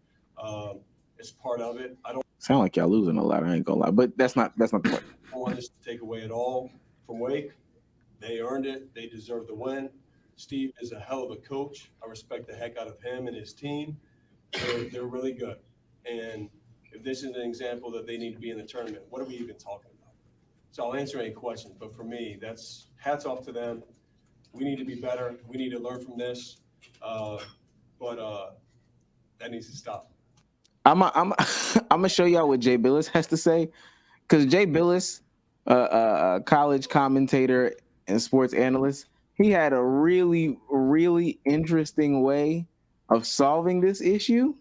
It's part of it. I don't sound like y'all losing a lot. I ain't gonna lie, but that's not the point. I don't want this to take away at all from Wake. They earned it. They deserve the win. Steve is a hell of a coach. I respect the heck out of him and his team. They're really good. And if this is an example that they need to be in the tournament, what are we even talking about? So I'll answer any questions, but for me, that's hats off to them. We need to be better. We need to learn from this. But that needs to stop. I'm gonna show y'all what Jay Billis has to say, because Jay Billis, a college commentator and sports analyst, he had a really, really interesting way of solving this issue.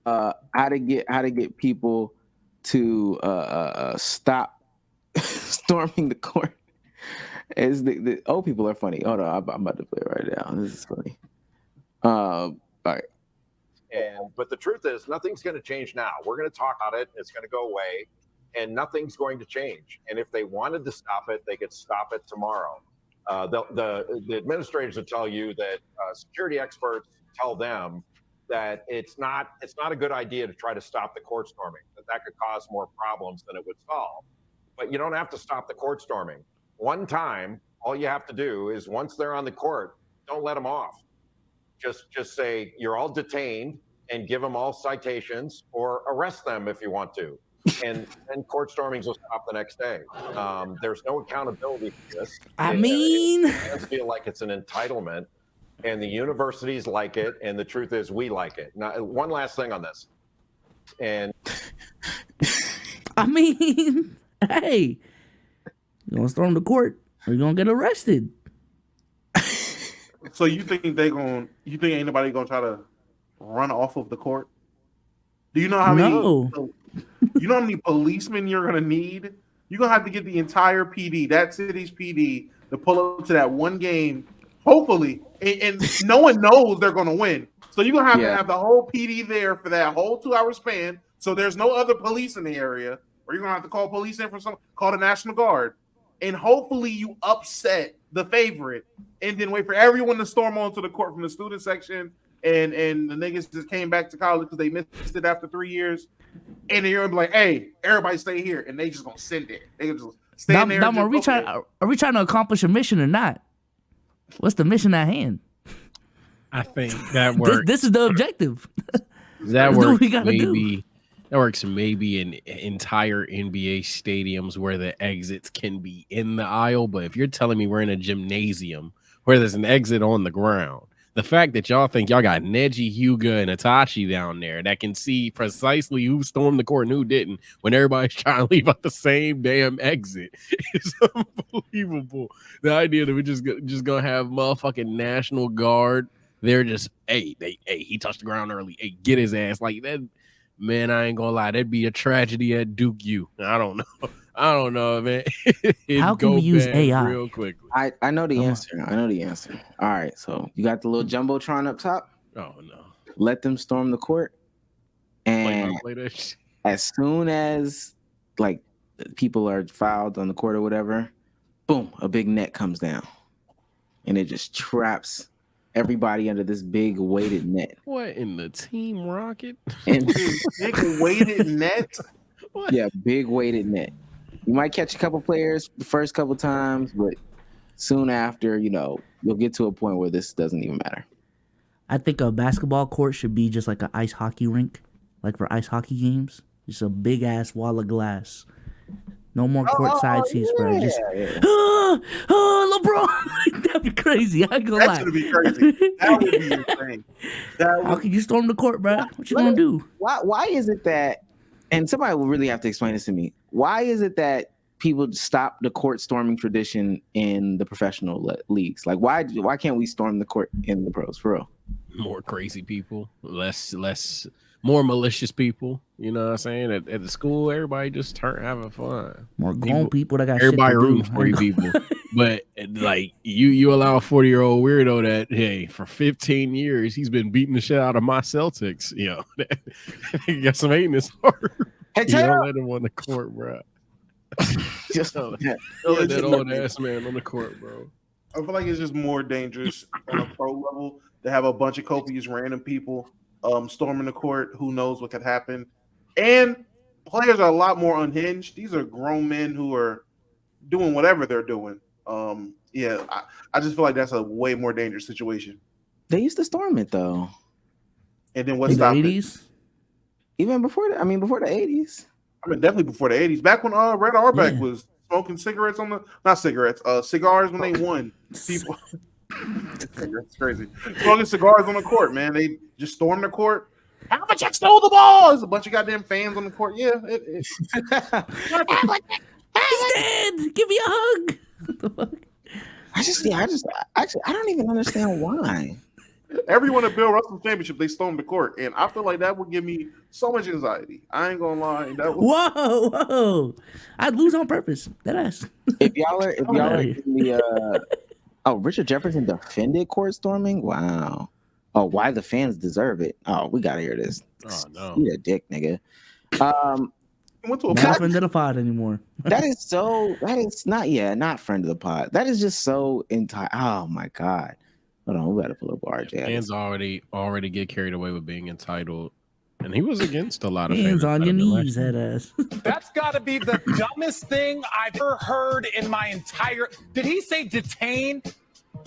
How to get people to stop storming the court. As the old people are funny. Hold on, I'm about to play it right now. This is funny. All right. But the truth is, nothing's going to change now. We're going to talk about it. It's going to go away, and nothing's going to change. And if they wanted to stop it, they could stop it tomorrow. The administrators will tell you that security experts tell them that it's not a good idea to try to stop the court storming. That could cause more problems than it would solve. But you don't have to stop the court storming. One time, all you have to do is once they're on the court, don't let them off. Just say you're all detained and give them all citations or arrest them if you want to. And court stormings will stop the next day. There's no accountability for this. Fans feel like it's an entitlement, and the universities like it, and the truth is we like it. Now, one last thing on this. And hey, you gonna storm the court or you gonna get arrested? So you think ain't nobody gonna try to run off of the court? Do you know how many? No. You know how many policemen you're gonna need? You're gonna have to get the entire PD, that city's PD, to pull up to that one game, hopefully, and no one knows they're gonna win. So you're gonna have to have the whole PD there for that whole 2-hour span. So there's no other police in the area, or you're gonna have to call police in for some, call the National Guard, and hopefully you upset the favorite, and then wait for everyone to storm onto the court from the student section, and the niggas just came back to college because they missed it after 3 years, and then you're gonna be like, hey, everybody stay here, and they just gonna sit there. They just stay there. Dom, are we trying to accomplish a mission or not? What's the mission at hand? I think that works. This is the objective. That works maybe. That works maybe in entire NBA stadiums where the exits can be in the aisle. But if you're telling me we're in a gymnasium where there's an exit on the ground, the fact that y'all think y'all got Neji, Hugo, and Itachi down there that can see precisely who stormed the court and who didn't when everybody's trying to leave out the same damn exit is unbelievable. The idea that we're just gonna have motherfucking National Guard, they're just, hey, he touched the ground early. Hey, get his ass. Like that, man, I ain't gonna lie. That'd be a tragedy at Duke U. I don't know, man. How can we use AI? Real quickly. I know the answer. I know the answer. All right, so you got the little jumbotron up top. Oh no! Let them storm the court, and as soon as like people are fouled on the court or whatever, boom, a big net comes down, and it just traps everybody under this big weighted net. What in the Team Rocket? And big weighted net? What? Yeah, big weighted net. You might catch a couple players the first couple times, but soon after, you'll get to a point where this doesn't even matter. I think a basketball court should be just like an ice hockey rink, like for ice hockey games. Just a big ass wall of glass. No more courtside seats, bro. Just LeBron. That'd be crazy. I ain't gonna lie. That's gonna be crazy. That would be insane. How can you storm the court, bro? What you gonna do? Why is it that? And somebody will really have to explain this to me. Why is it that people stop the court storming tradition in the professional leagues? Like, why can't we storm the court in the pros, for real? More crazy people, more malicious people. You know what I'm saying? At the school, everybody just having fun. More grown people that got everybody shit to rooting do. for you people. But like you allow a 40-year-old weirdo that, hey, for 15 years he's been beating the shit out of my Celtics. He got some hate in his heart. Hey, you don't let him on the court, bro. Just don't let that old ass man on the court, bro. I feel like it's just more dangerous on a pro level to have a bunch of copious random people storming the court. Who knows what could happen? And players are a lot more unhinged. These are grown men who are doing whatever they're doing. I just feel like that's a way more dangerous situation. They used to storm it though. And then what stopped it? Even before the 80s. I mean, definitely before the 80s. Back when Red Auerbach was smoking cigarettes cigars when they won. People, it's crazy. Smoking cigars on the court, man. They just stormed the court. Havlicek stole the ball. There's a bunch of goddamn fans on the court. Yeah. He's dead. Give me a hug. What the fuck? I don't even understand why. Everyone at Bill Russell Championship, they stormed the court, and I feel like that would give me so much anxiety. I ain't gonna lie. Whoa! I'd lose on purpose. That ass. If y'all are in the Richard Jefferson defended court storming. Wow. Oh, why the fans deserve it? Oh, we gotta hear this. Oh no, you a dick, nigga. Went to a not friend of the pod anymore. That is not friend of the pod. That is just so entire. Oh my god. Hold on, we gotta pull up RJ. Fans already get carried away with being entitled, and he was against a lot of hands fans on your knees, head ass. That's got to be the dumbest thing I've ever heard in my entire. Did he say detain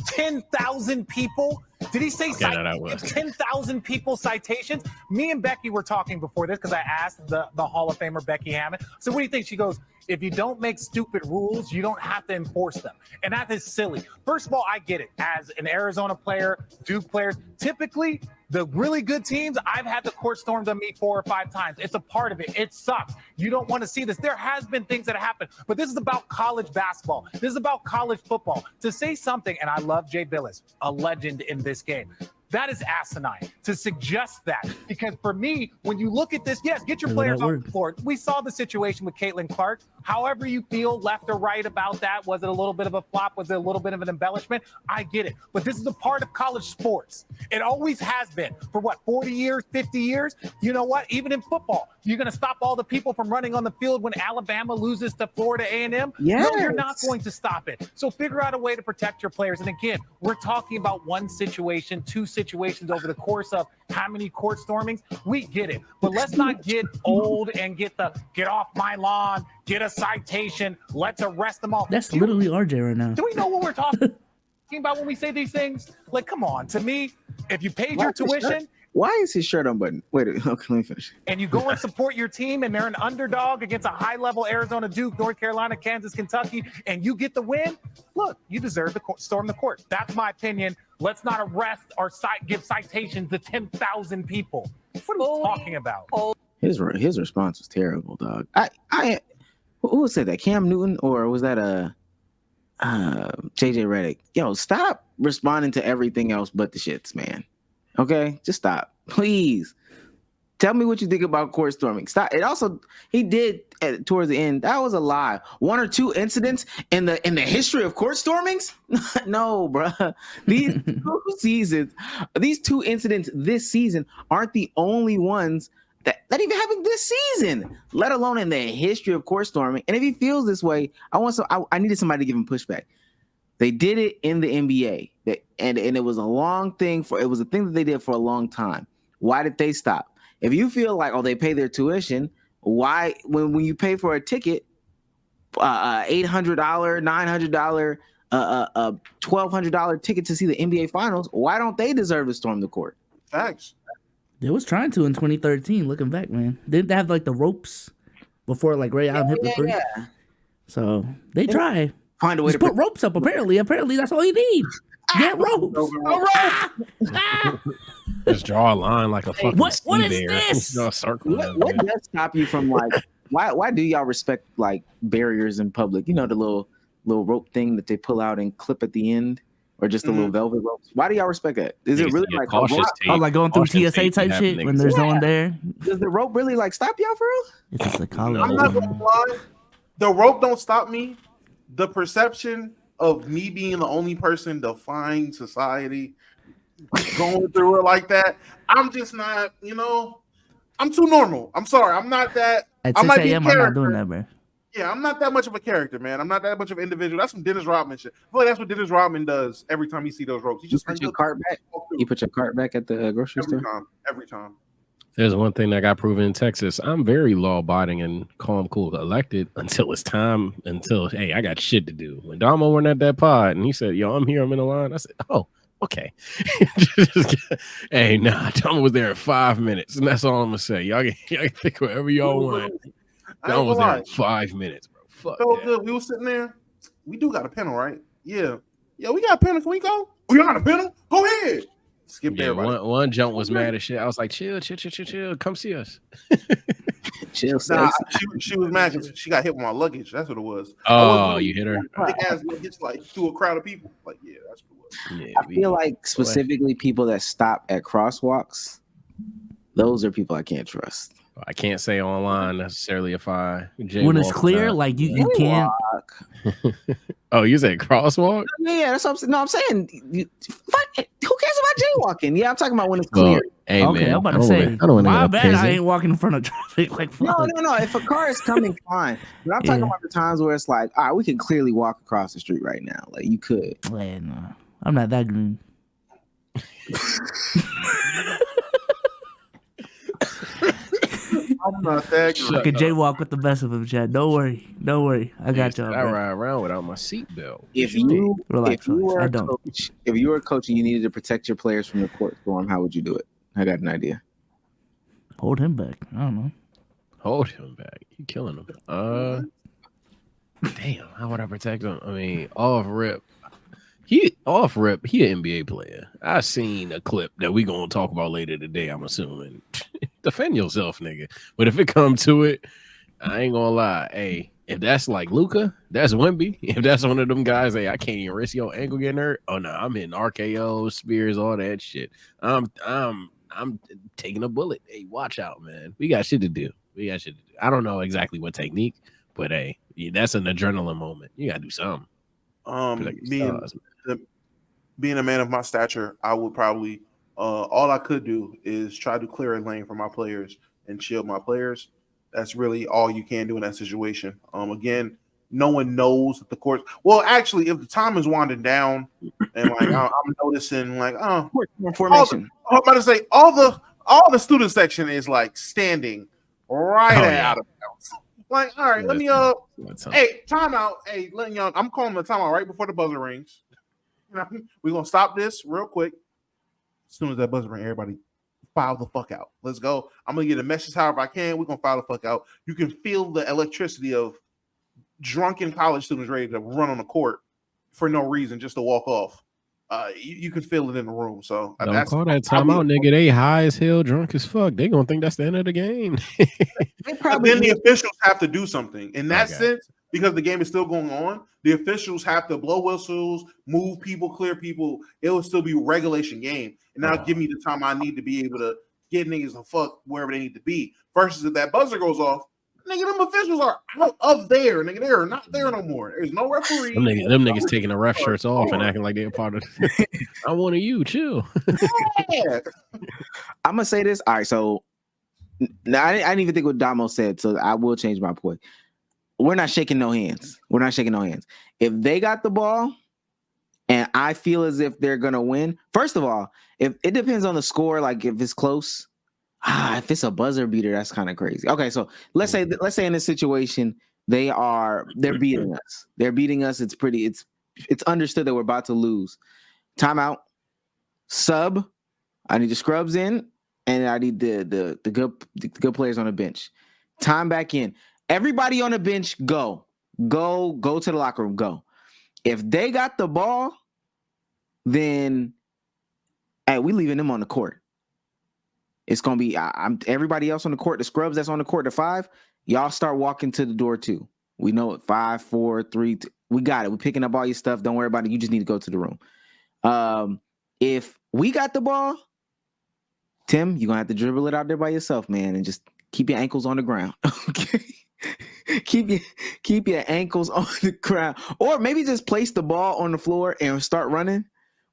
10,000 people? Did he say 10,000 people citations? Me and Becky were talking before this because I asked the Hall of Famer Becky Hammond. So what do you think? She goes, if you don't make stupid rules, you don't have to enforce them. And that is silly. First of all, I get it. As an Arizona player, Duke players, typically the really good teams, I've had the court stormed on me 4 or 5 times. It's a part of it. It sucks. You don't want to see this. There has been things that have happened, but this is about college basketball. This is about college football. To say something, and I love Jay Billis, a legend in this game. That is asinine to suggest that. Because for me, when you look at this, yes, get your players on the floor. We saw the situation with Caitlin Clark. However you feel, left or right about that, was it a little bit of a flop? Was it a little bit of an embellishment? I get it. But this is a part of college sports. It always has been. For what, 40 years, 50 years? You know what? Even in football, you're going to stop all the people from running on the field when Alabama loses to Florida A&M? Yes. No, you're not going to stop it. So figure out a way to protect your players. And again, we're talking about one situation, two situations over the course of how many court stormings. We get it. But let's not get old and get off my lawn, get a citation, let's arrest them all. That's literally RJ right now. Do we know what we're talking about when we say these things? Like, come on. To me, if you paid your tuition, why is his shirt unbuttoned? Wait, okay, let me finish. and you go and support your team and they're an underdog against a high-level Arizona, Duke, North Carolina, Kansas, Kentucky, and you get the win, look, you deserve to storm the court. That's my opinion. Let's not arrest or give citations to 10,000 people. What are you talking about? His response was terrible, dog. Who said that? Cam Newton, or was that JJ Redick? Yo, stop responding to everything else but the shits, man. Okay, just stop, please. Tell me what you think about court storming. Stop. It also, he did towards the end. That was a lie. One or two incidents in the history of court stormings? No, bruh. These two incidents this season aren't the only ones that even happened this season, let alone in the history of court storming. And if he feels this way, I needed somebody to give him pushback. They did it in the NBA, and it was a long thing it was a thing that they did for a long time. Why did they stop? If you feel like, they pay their tuition, why, when you pay for a ticket, $800, $900, $1,200 ticket to see the NBA Finals, why don't they deserve to storm the court? Facts. They was trying to in 2013. Looking back, man, didn't they have like the ropes before like Ray Allen hit the three? Yeah. So they try. Find a way Just to put ropes up. Apparently, that's all you need. Get ropes. Just draw a line like a fucking What is ski bear. this? Draw a circle. What does stop you from like? Why do y'all respect like barriers in public? You know, the little rope thing that they pull out and clip at the end, or just the little velvet ropes. Why do y'all respect that? Is it really like cautious tape? Oh, like going through Cautious TSA tape type shit happening. when there's no one there? Does the rope really like stop y'all for real? It's a psychology. I'm not gonna lie. The rope don't stop me. The perception of me being the only person defying society, going through it like that, I'm just not, I'm too normal. I'm sorry. I'm not that. At I 6 might be a a.m. I'm not character. doing that, bro. Yeah, I'm not that much of a character, man. I'm not that much of an individual. That's some Dennis Rodman shit. I feel like that's what Dennis Rodman does every time he see those ropes. He just put your cart back. You put your cart back at the grocery store every time. There's one thing that got proven in Texas. I'm very law-abiding and calm, cool, collected until it's time. Hey, I got shit to do. When Damo went at that pod and he said, "Yo, I'm here. I'm in the line." I said, "Oh, okay." Hey, nah, Damo was there 5 minutes, and that's all I'm gonna say. Y'all can think whatever y'all want. Damo was there 5 minutes, bro. Fuck So that. good. We were sitting there. We do got a panel, right? Yeah. Yeah, we got a panel. Can we go? We got a panel? Go ahead. Skip Yeah, everybody. one jump was mad as shit. I was like, chill. Come see us. Chill. Nah, she was mad because she got hit with my luggage. That's what it was. Oh, you hit her? Big ass luggage, like through a crowd of people. Like, yeah, that's what it was. Yeah, I feel like specifically people that stop at crosswalks, those are people I can't trust. I can't say online necessarily if I When it's clear, like you can't. Oh, you said crosswalk? Yeah, that's what I'm saying. No, I'm saying, who cares about jaywalking? Yeah, I'm talking about when it's clear. Well, hey, Okay, man, I'm about to say, my bad. I ain't walking in front of traffic. Like, fuck. No. If a car is coming, fine. But I'm talking about the times where it's like, all right, we can clearly walk across the street right now. Like, you could. Man, no, I'm not that green. I'm not that I can jaywalk with the best of them, Chad. Don't worry. I got y'all. I bro. ride around without my seatbelt. If you were I a don't. coach, if you were a coach and you needed to protect your players from the court storm, how would you do it? I got an idea. Hold him back. I don't know. Hold him back. You killing him. Damn, how would I protect him? I mean, off rip, he an NBA player. I seen a clip that we gonna talk about later today, I'm assuming. Defend yourself, nigga. But if it come to it, I ain't gonna lie. Hey, If that's like Luka, that's Wemby. If that's one of them guys, hey, I can't even risk your ankle getting hurt. Oh no, I'm hitting RKO, spears, all that shit. I'm taking a bullet. Hey, watch out, man. We got shit to do. I don't know exactly what technique, but hey, that's an adrenaline moment. You gotta do something. Being a man of my stature, I would probably all I could do is try to clear a lane for my players and shield my players. That's really all you can do in that situation. Again, no one knows that the court. Well, actually, if the time is winding down, and like I'm noticing, like formation. I'm about to say all the student section is like standing right out of bounds. Like, all right, let me hey, timeout. Hey, I'm calling the timeout right before the buzzer rings. We're gonna stop this real quick. As soon as that buzzer rings, everybody file the fuck out. Let's go. I'm gonna get a message however I can. We're gonna file the fuck out. You can feel the electricity of drunken college students ready to run on the court for no reason, just to walk off. You can feel it in the room. So don't call that timeout, nigga. They high as hell, drunk as fuck. They gonna think that's the end of the game. Then the officials have to do something in that sense, because the game is still going on. The officials have to blow whistles, move people, clear people. It will still be regulation game, and now give me the time I need to be able to get niggas the fuck wherever they need to be. Versus if that buzzer goes off, nigga, them officials are out of there. Nigga, they are not there no more. There's no referee. Them niggas taking the ref shirts off and acting like they're part of it. I want you, chill. Yeah. I'm gonna say this. All right, so now I didn't even think what Damo said, so I will change my point. We're not shaking no hands. If they got the ball and I feel as if they're gonna win, first of all, if it depends on the score, like if it's close. If it's a buzzer beater, that's kind of crazy. Okay, so let's say in this situation they're beating us. They're beating us. It's understood that we're about to lose. Timeout. Sub. I need the scrubs in, and I need the good players on the bench. Time back in. Everybody on the bench, go to the locker room. Go. If they got the ball, then hey, we leaving them on the court. It's gonna be everybody else on the court, the scrubs that's on the court, the 5, y'all start walking to the door too. We know it. 5, 4, 3, 2, we got it. We're picking up all your stuff. Don't worry about it. You just need to go to the room. If we got the ball, Tim, you're gonna have to dribble it out there by yourself, man, and just keep your ankles on the ground. Okay. keep your ankles on the ground. Or maybe just place the ball on the floor and start running.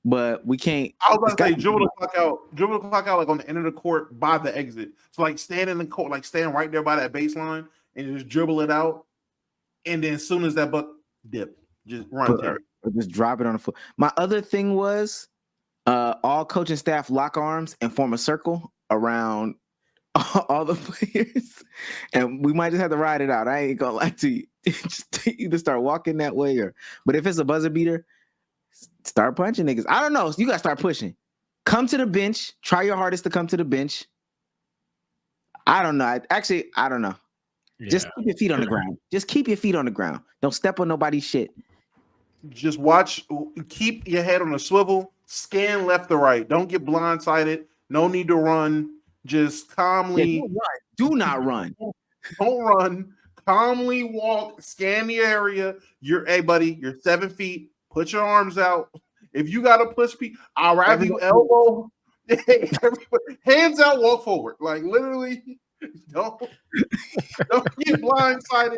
But we can't. I was about to say dribble the clock out like on the end of the court by the exit. So like stand in the court, like stand right there by that baseline and just dribble it out. And then as soon as that buck dip, just run there. Or just drop it on the floor. My other thing was all coaching staff lock arms and form a circle around all the players. And we might just have to ride it out. I ain't gonna lie to you. Just either start walking that way but if it's a buzzer beater, start punching niggas. I don't know. You gotta start pushing. Come to the bench. Try your hardest to come to the bench. I don't know. I don't know. Yeah. Just keep your feet on the ground. Don't step on nobody's shit. Just watch. Keep your head on a swivel. Scan left to right. Don't get blindsided. No need to run. Just calmly. Do not run. Don't run. Calmly walk. Scan the area. Hey, buddy. You're 7 feet. Put your arms out. If you got to push people, I'll rather you elbow. Hands out, walk forward. Like literally, don't get blindsided.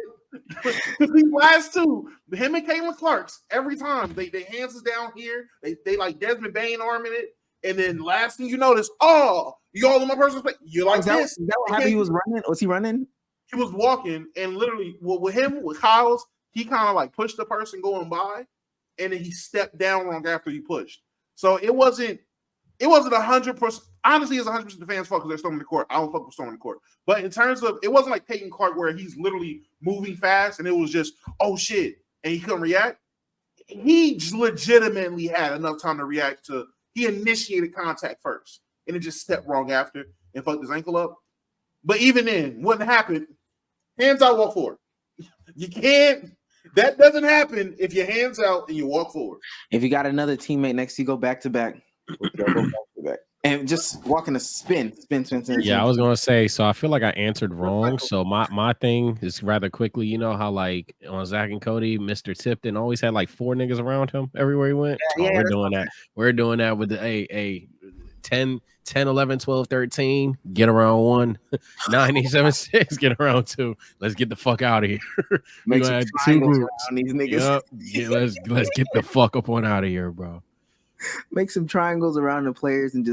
Because these last two, him and Caitlin Clark's, every time they hands is down here. They like Desmond Bain arming it. And then last thing you notice, you all in my personal space. You like this. Is that what happened? He was running? Was he running? He was walking, and literally with Kyle's, he kind of like pushed the person going by. And then he stepped down wrong after he pushed. So it wasn't 100%. Honestly, it's 100% the fans' fault because they're storming the court. I don't fuck with storming the court. But in terms of, it wasn't like Peyton Clark where he's literally moving fast and it was just, oh shit, and he couldn't react. He just legitimately had enough time to react to, he initiated contact first and it just stepped wrong after and fucked his ankle up. But even then, what happened? Hands out, walk forward. You can't. That doesn't happen if your hands out and you walk forward. If you got another teammate next to you, go back to back. and just walking a spin. Yeah, I was gonna say. So I feel like I answered wrong. So my thing is rather quickly. You know how like on Zach and Cody, Mr. Tipton always had like 4 niggas around him everywhere he went. Yeah, We're doing that. We're doing that with the 10, 11, 12, 13. Get around 1. 9, 8, 7, 6. Get around 2. Let's get the fuck out of here. Make some triangles around these niggas. Yeah, let's get the fuck up on out of here, bro. Make some triangles around the players and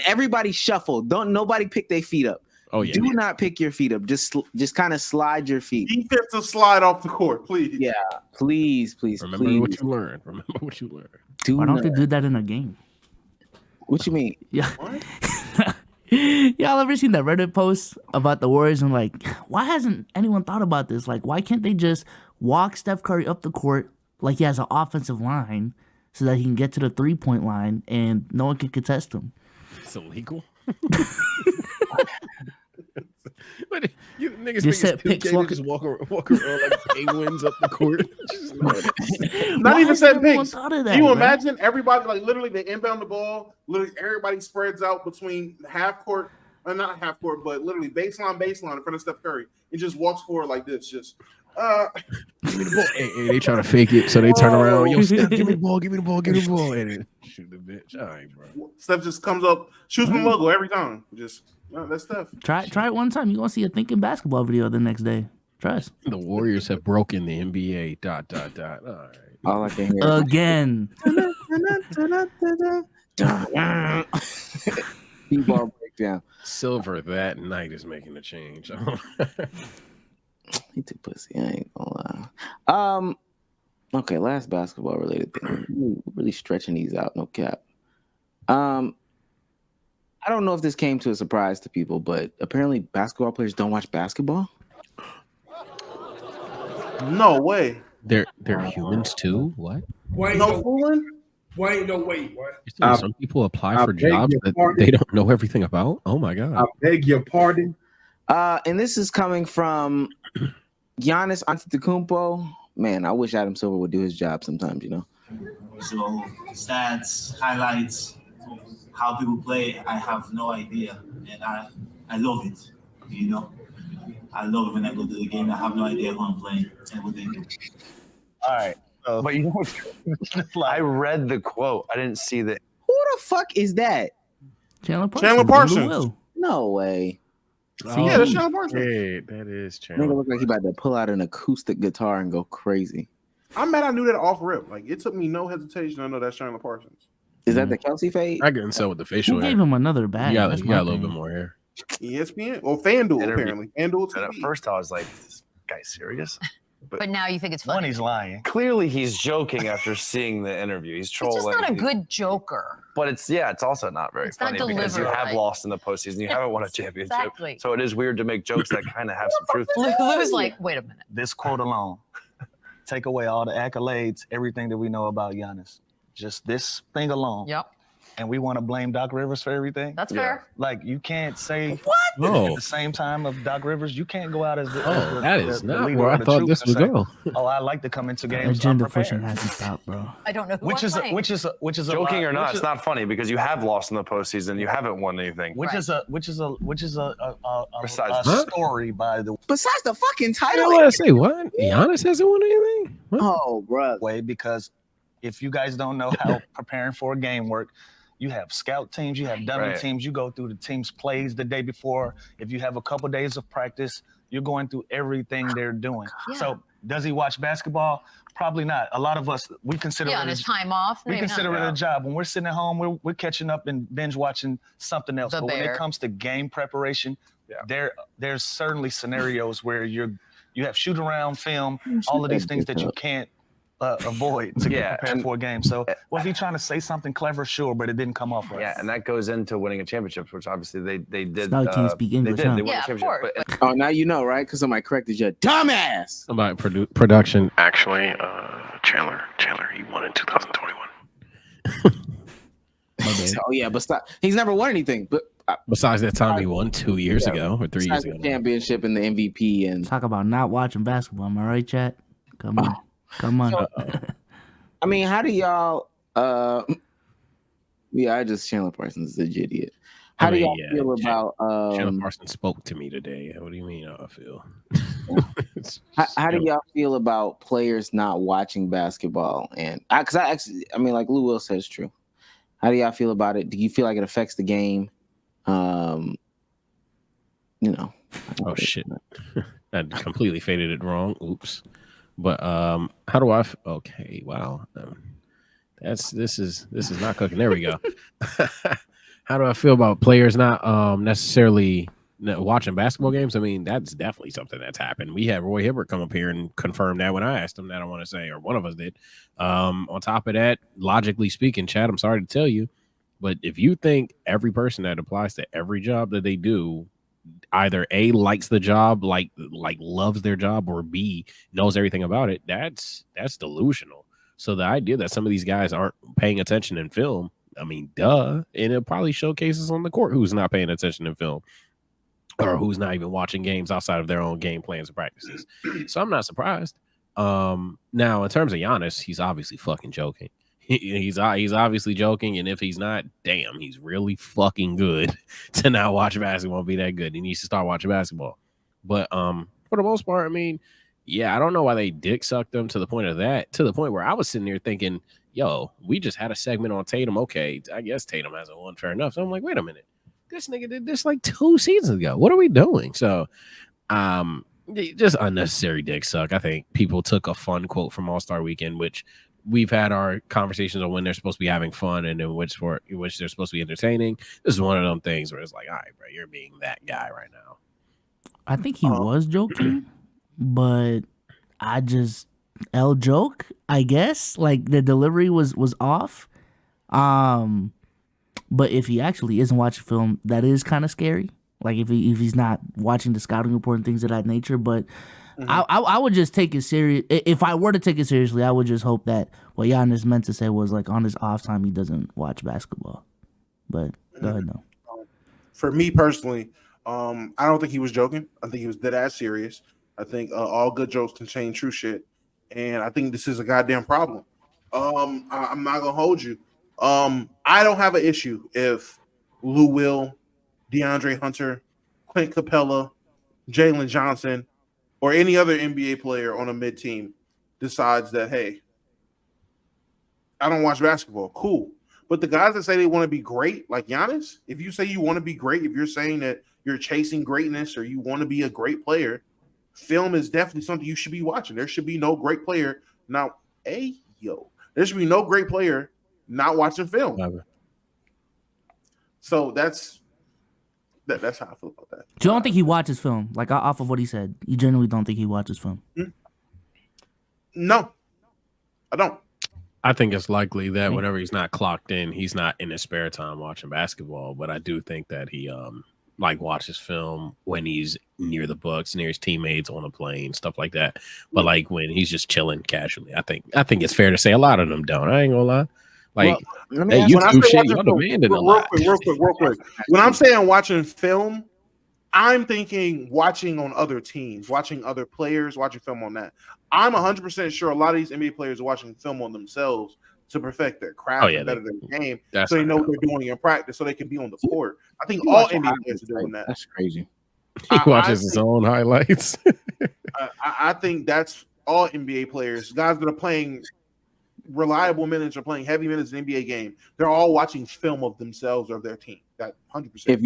everybody shuffle. Don't nobody pick their feet up. Oh yeah. Do not pick your feet up. Just kind of slide your feet. Defensive slide off the court, please. Yeah, please. Remember what you learned. Why don't they do that in a game? What you mean? Yeah. Y'all ever seen that Reddit post about the Warriors and like, why hasn't anyone thought about this? Like, why can't they just walk Steph Curry up the court like he has an offensive line so that he can get to the 3-point line and no one can contest him? It's illegal. What, you niggas Just think set it's picks, 2K to just walk around like penguins up the court. Not even set picks. Can you imagine everybody like literally they inbound the ball, literally everybody spreads out between half court, not half court, but literally baseline in front of Steph Curry. He just walks forward like this, just give me the ball. Hey, they try to fake it, so they turn around. Yo, Steph, give me the ball, and then shoot the bitch. All right, bro. Steph just comes up, shoots the logo every time. Just that's Steph. Try it one time. You're gonna see a thinking basketball video the next day. Trust. The Warriors have broken the NBA. ... All right. All I can hear Again. B-ball breakdown. Silver that night is making a change. He took pussy. I ain't gonna lie. Okay, last basketball related thing. We're really stretching these out, no cap. I don't know if this came to a surprise to people, but apparently basketball players don't watch basketball. No way. They're humans too. What? Wait, no fooling. Wait, no, wait. What? Some people apply for jobs that they don't know everything about. Oh my god. I beg your pardon. And this is coming from Giannis Antetokounmpo. Man, I wish Adam Silver would do his job sometimes, you know. So stats, highlights, how people play, I have no idea, and I love it. You know, I love it when I go to the game. I have no idea who I'm playing and what they do. All right, but you know, I read the quote. I didn't see the. Who the fuck is that? Chandler Parsons. No way. Yeah, that's Chandler Parsons. Hey, that is Chandler. Nigga look like he about to pull out an acoustic guitar and go crazy. I'm mad I knew that off rip. Like it took me no hesitation. I know that's Chandler Parsons. Is that the Kelsey fade? I couldn't tell with the facial Who hair. gave him another bag? He got a little bit more hair. ESPN or FanDuel apparently. FanDuel. And at first I was like, "This guy's serious." But now you think it's funny. One, he's lying. Clearly, he's joking after seeing the interview. He's trolling. He's just not a good joker. But it's also not very funny because you have lost in the postseason. You haven't won a championship. Exactly. So it is weird to make jokes that kind of have some truth. Lou's like, wait a minute. This quote alone, take away all the accolades, everything that we know about Giannis. Just this thing alone. Yep. And we want to blame Doc Rivers for everything. That's fair. Like you can't say what? No. At the same time of Doc Rivers, you can't go out as the that is the not leader where I of the thought troops this and would say, go. Oh, I like to come into games Agenda unprepared. pushing hasn't stopped, bro. I don't know who Which is a Joking lot, or not, which it's not funny because you have lost in the postseason. You haven't won anything. Which is a Besides story by the Besides the fucking title. I say what? Giannis hasn't won anything. What? Oh, bro. way because if you guys don't know how preparing for a game work, you have scout teams, you have dummy teams, you go through the team's plays the day before. If you have a couple days of practice, you're going through everything they're doing. Yeah. So does he watch basketball? Probably not. A lot of us, we consider Yeah, on his time off. we maybe consider not. it a job. When we're sitting at home, we're catching up and binge watching something else. The But when Bear. it comes to game preparation, there's certainly scenarios where you have shoot around film, all of these things that you can't avoid to get prepared for a game. So was he trying to say something clever? Sure, but it didn't come off right. Yeah, and that goes into winning a championship, which obviously they did. Now he can't speak English, They did. huh? They won Yeah, a of championship. course. Oh, now you know, right? Because somebody corrected you. Dumbass. About production. Actually, Chandler, he won in 2021. Oh yeah, but stop. He's never won anything. But Besides that time he won 2 years ago or 3 years besides ago. the championship and the MVP and Talk about not watching basketball. Am I right, chat? Come on. Come on. So, I mean, how do y'all Yeah, I just Chandler Parsons is an idiot. How do y'all feel about Chandler Parsons spoke to me today. What do you mean how I feel? how do y'all feel about players not watching basketball? And because I mean, like Lou Will says, true. How do y'all feel about it? Do you feel like it affects the game? You know. Oh shit! I completely faded it wrong. Oops. But how do I? Okay, wow. This is not cooking. There we go. How do I feel about players not necessarily watching basketball games? I mean, that's definitely something that's happened. We had Roy Hibbert come up here and confirm that when I asked him that. I want to say, or one of us did. On top of that, logically speaking, Chad, I'm sorry to tell you, but if you think every person that applies to every job that they do either A, likes the job, like loves their job, or B, knows everything about it, that's delusional. So the idea that some of these guys aren't paying attention in film, I mean, duh. And it probably showcases on the court who's not paying attention in film or who's not even watching games outside of their own game plans and practices. So I'm not surprised. Now, in terms of Giannis, he's obviously fucking joking. He's obviously joking, and if he's not, damn, he's really fucking good to not watch basketball and be that good. He needs to start watching basketball. But for the most part, I mean, yeah, I don't know why they dick sucked them to the point where I was sitting there thinking, yo, we just had a segment on Tatum. Okay, I guess Tatum hasn't won, fair enough. So I'm like, wait a minute, this nigga did this like 2 seasons ago. What are we doing? So just unnecessary dick suck. I think people took a fun quote from All-Star Weekend, which we've had our conversations on when they're supposed to be having fun and in which they're supposed to be entertaining. This is one of them things where it's like, all right, bro, you're being that guy right now. I think he was joking, but I just joke, I guess. Like the delivery was off. But if he actually isn't watching film, that is kind of scary. Like if he's not watching the scouting report and things of that nature. But I would just take it serious. If I were to take it seriously, I would just hope that what Giannis meant to say was like on his off time he doesn't watch basketball. But go ahead now. For me personally, I don't think he was joking. I think he was dead ass serious. I think all good jokes contain true shit, and I think this is a goddamn problem. I'm not gonna hold you. I don't have an issue if Lou Will, DeAndre Hunter, Clint Capella, Jalen Johnson, or any other NBA player on a mid team decides that, hey, I don't watch basketball. Cool. But the guys that say they want to be great, like Giannis, if you say you want to be great, if you're saying that you're chasing greatness or you want to be a great player, film is definitely something you should be watching. There should be no great player now. There should be no great player not watching film. Never. So that's how I feel about that. You don't think he watches film? Like off of what he said, you generally don't think he watches film? No, I don't. I think it's likely that whenever he's not clocked in, he's not in his spare time watching basketball. But I do think that he watches film when he's near the Bucks, near his teammates on a plane, stuff like that. But like when he's just chilling casually, I think it's fair to say a lot of them don't. I ain't gonna lie. Like hey, you do shit, y'all demanding a lot. Real quick. When I'm saying watching film, I'm thinking watching on other teams, watching other players, watching film on that. I'm 100% sure a lot of these NBA players are watching film on themselves to perfect their craft and better their game, so they know what they're doing in practice, so they can be on the court. I think all NBA players are doing that. That's crazy. He watches his own highlights. I think that's all NBA players, guys that are playing reliable minutes or playing heavy minutes in an NBA game. They're all watching film of themselves or their team. That 100%.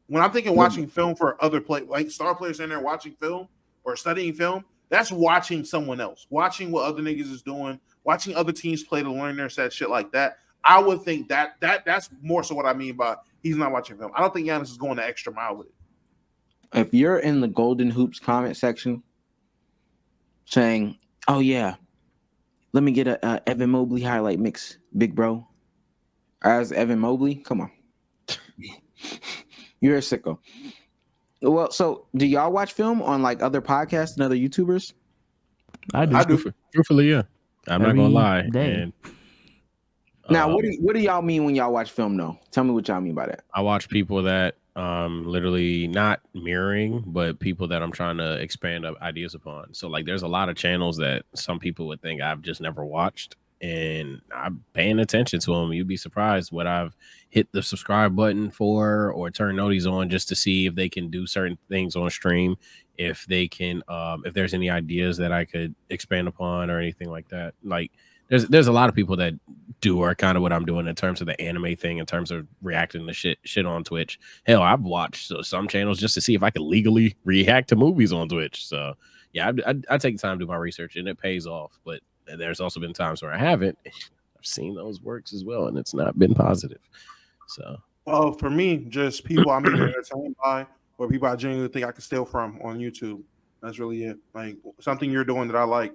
When I'm thinking watching film for other players, like star players in there watching film or studying film, that's watching someone else, watching what other niggas is doing, watching other teams play to learn their set, shit like that. I would think that's more so what I mean by he's not watching film. I don't think Giannis is going the extra mile with it. If you're in the Golden Hoops comment section saying, "Oh yeah, let me get a Evan Mobley highlight mix, big bro," as Evan Mobley, come on. You're a sicko. Well, so do y'all watch film on like other podcasts and other YouTubers? I do. Truthfully, yeah. I'm not gonna lie. And, now, what do y'all mean when y'all watch film? Though, tell me what y'all mean by that. I watch people that literally not mirroring, but people that I'm trying to expand ideas upon. So like, there's a lot of channels that some people would think I've just never watched, and I'm paying attention to them. You'd be surprised what I've hit the subscribe button for or turn noties on just to see if they can do certain things on stream, if they can, if there's any ideas that I could expand upon or anything like that. Like there's a lot of people that do or kind of what I'm doing in terms of the anime thing, in terms of reacting to shit on Twitch. Hell, I've watched some channels just to see if I could legally react to movies on Twitch. So yeah, I take the time to do my research and it pays off. But there's also been times where I haven't. I've seen those works as well, and it's not been positive. So for me, just people I'm either entertained by or people I genuinely think I can steal from on YouTube. That's really it. Like something you're doing that I like.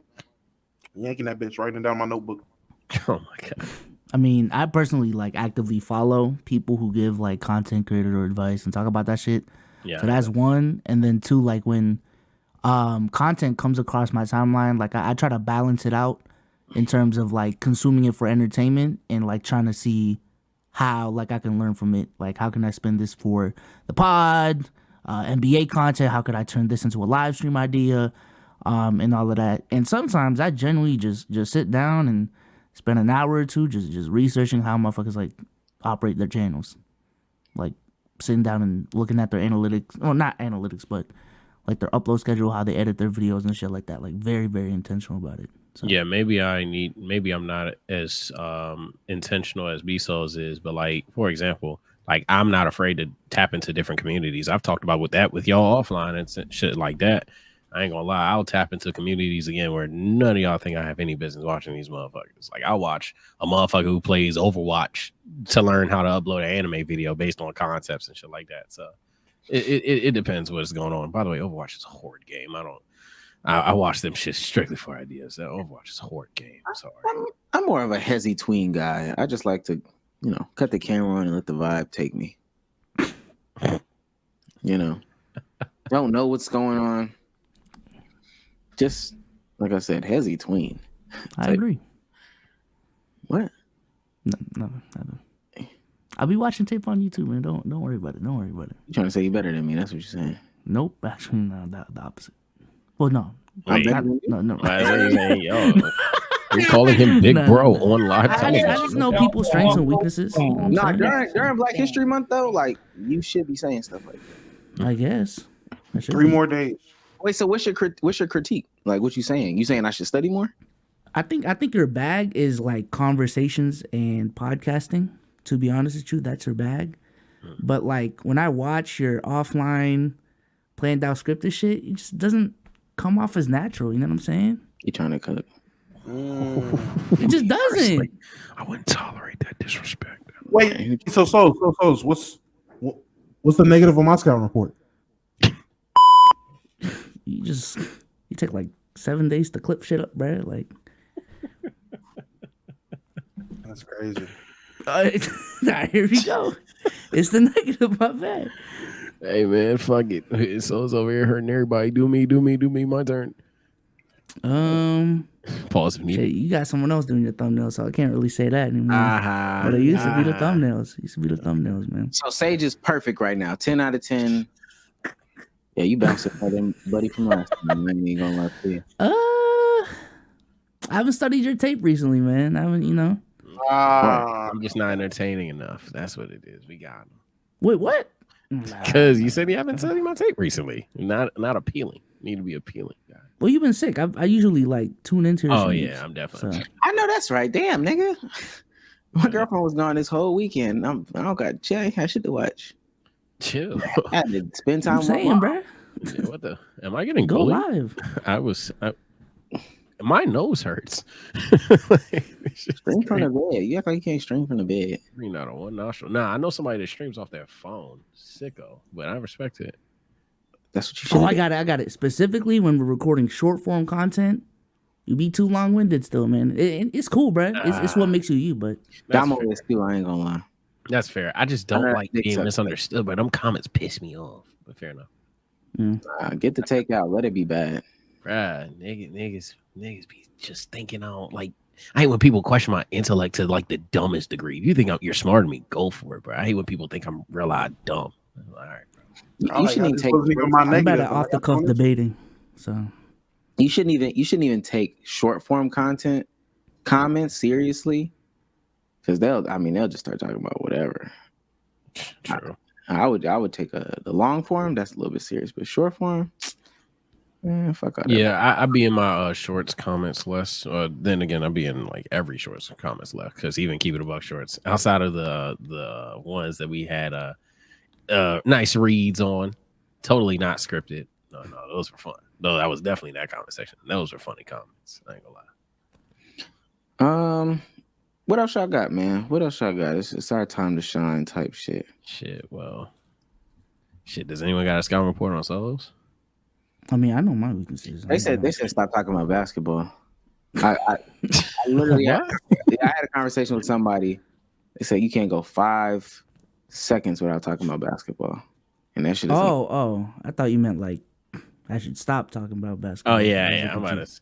Yanking that bitch, writing it down my notebook. Oh my god. I mean, I personally like actively follow people who give like content creator advice and talk about that shit. Yeah. So that's one. And then two, like when content comes across my timeline, like I try to balance it out in terms of like consuming it for entertainment and like trying to see how like I can learn from it. Like how can I spend this for the pod, NBA content? How could I turn this into a live stream idea? And all of that. And sometimes I generally just sit down and spend an hour or two just researching how motherfuckers like operate their channels. Like sitting down and looking at their analytics. Well, not analytics, but like their upload schedule, how they edit their videos and shit like that. Like very, very intentional about it. So. Yeah, maybe I'm not as intentional as Bezos is, but like, for example, like I'm not afraid to tap into different communities. I've talked about with y'all offline and shit like that. I ain't gonna lie, I'll tap into communities again where none of y'all think I have any business watching these motherfuckers. Like I'll watch a motherfucker who plays Overwatch to learn how to upload an anime video based on concepts and shit like that. So it depends what's going on. By the way, Overwatch is a horde game. I watch them shit strictly for ideas. That Overwatch is a horde game. Sorry. I'm more of a hezzy tween guy. I just like to, cut the camera on and let the vibe take me. Don't know what's going on. Just like I said, hezzy tween. I agree. What? No. I'll be watching tape on YouTube, man. Don't worry about it. Don't worry about it. You trying to say you better than me? That's what you're saying. Nope. Actually, no. The opposite. Well, no. Wait. No. You're calling him Big Bro on live television. I just know people's strengths and weaknesses. You know Nah, during Black History Month though, like you should be saying stuff like that. I guess. 3 more days. Wait, so what's your critique? Like, what you saying? You saying I should study more? I think your bag is like conversations and podcasting. To be honest with you, that's your bag. But like when I watch your offline planned out scripted shit, it just doesn't come off as natural. You know what I'm saying? You trying to cut? It just doesn't. I wouldn't tolerate that disrespect. Wait, so what's the negative on my scouting report? You take like 7 days to clip shit up, bro. Like that's crazy. Here we go. It's the negative, my bad. Hey man, fuck it. So's over here hurting everybody. Do me. My turn. Pause if needed. Shit, you got someone else doing your thumbnails, so I can't really say that anymore. But it used to be the thumbnails. Man. So Sage is perfect right now. 10 out of 10. Yeah, you bounced by them buddy from last time. I ain't gonna lie to you. I haven't studied your tape recently, man. I haven't, I'm just not entertaining enough. That's what it is. We got him. Wait, what? Because you said you haven't studied my tape recently. Not appealing. Need to be appealing. Well, you've been sick. I usually like tune into your streams, yeah, I'm definitely. so. I know that's right. Damn, nigga. My girlfriend was gone this whole weekend. I don't got shit. I should to watch. Chill. I had to spend time I'm saying, bro. Yeah, what the? Am I getting Go bullied? live. My nose hurts. Stream from the bed. You act like you can't stream from the bed. Stream out of one nostril. Nah, I know somebody that streams off their phone. Sicko. But I respect it. That's what you should. Oh, I got it. Specifically when we're recording short form content, you be too long winded still, man. It's cool, bro. It's what makes you, but I'm always too. I ain't gonna lie. That's fair. I just don't like being misunderstood, but them comments piss me off. But fair enough. Get the take out. Let it be bad. Bruh, niggas be just thinking on like. I hate when people question my intellect to like the dumbest degree. If you think you're smarter than me, go for it, bro. I hate when people think I'm real dumb. All right, bro. You shouldn't even take. I'm bad at off the cuff debating. So you shouldn't even take short form content comments seriously, because they'll just start talking about whatever. True. I would take the long form. That's a little bit serious, but short form, fuck out. Yeah, I'd be in my shorts comments less. Then again, I'd be in like every shorts comments left, because even keep it above shorts outside of the ones that we had nice reads on, totally not scripted. No, those were fun. No, that was definitely that comment section. Those were funny comments. I ain't gonna lie. What else y'all got, man? What else y'all got? It's our time to shine type shit. Well, does anyone got a scouting report on solos? I mean, I know my weaknesses. They said stop talking about basketball. I literally I had a conversation with somebody. They said you can't go 5 seconds without talking about basketball, and that shit is. Oh, I thought you meant like I should stop talking about basketball. Oh yeah. I'm about to.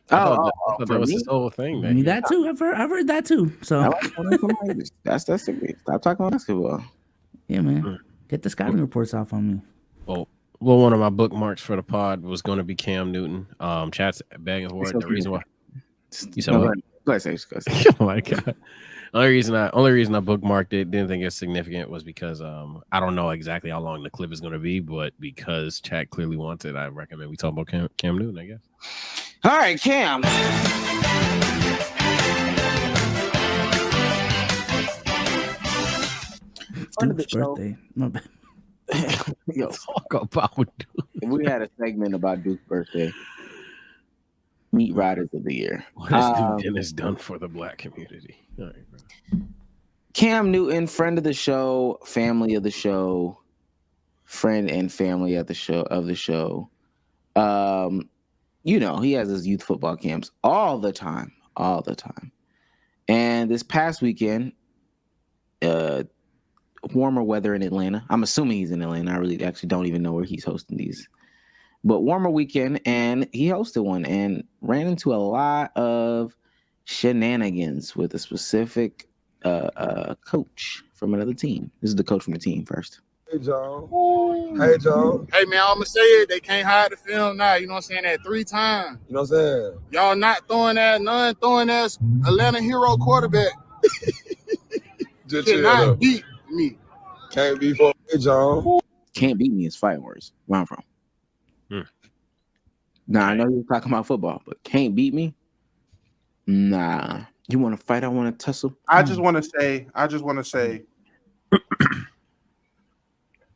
I thought that was his whole thing. I mean, that too. I've heard that too. So that's stop talking about basketball. Yeah, man. Get the scouting reports off on me. Well, one of my bookmarks for the pod was going to be Cam Newton. Chat's begging for it. The reason why you said what? Go ahead. Oh my god. Only reason I bookmarked it, didn't think it's significant, was because I don't know exactly how long the clip is going to be, but because Chat clearly wants it, I recommend we talk about Cam Newton, I guess. All right, Cam. Duke's birthday. No, Yo, talk about Duke. We had a segment about Duke's birthday. Meet Riders of the Year. What has Duke Dennis done for the black community? All right, bro. Cam Newton, friend of the show, family of the show, friend and family of the show. He has his youth football camps all the time. And this past weekend, warmer weather in Atlanta. I'm assuming he's in Atlanta. I really actually don't even know where he's hosting these. But warmer weekend, and he hosted one and ran into a lot of shenanigans with a specific coach from another team. This is the coach from the team first. Hey, Joe. Hey, man, I'm going to say it. They can't hide the film now. You know what I'm saying? That 3 times. You know what I'm saying? Y'all not throwing that Atlanta hero quarterback. Just cannot beat me. Can't be for Hey, John. Can't beat me is fighting words. Where I'm from. Nah, I know you're talking about football, but can't beat me? Nah. You want to fight? I want to tussle? I just want to say,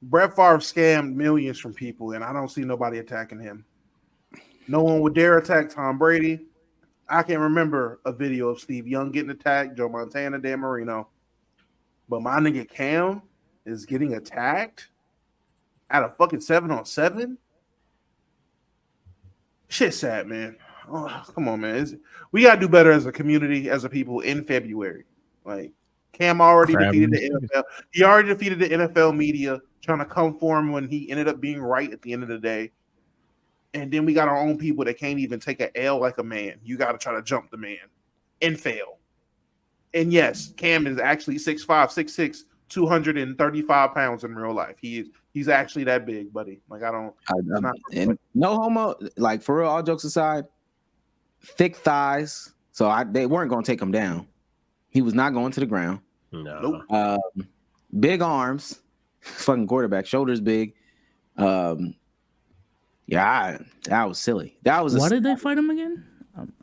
Brett Favre scammed millions from people, and I don't see nobody attacking him. No one would dare attack Tom Brady. I can remember a video of Steve Young getting attacked, Joe Montana, Dan Marino. But my nigga Cam is getting attacked at a fucking 7-on-7? Shit sad, man. Oh, come on, man. We got to do better as a community, as a people in February. Like, Cam already defeated the NFL. He already defeated the NFL media trying to come for him when he ended up being right at the end of the day. And then we got our own people that can't even take an L like a man. You got to try to jump the man and fail. And yes, Cam is actually 6'5", 6'6", 235 pounds in real life. He's actually that big, buddy. Like, and no homo, like, for real, all jokes aside, thick thighs. So they weren't going to take him down. He was not going to the ground. No. Big arms, fucking quarterback, shoulders big. That was silly. Why did they fight him again?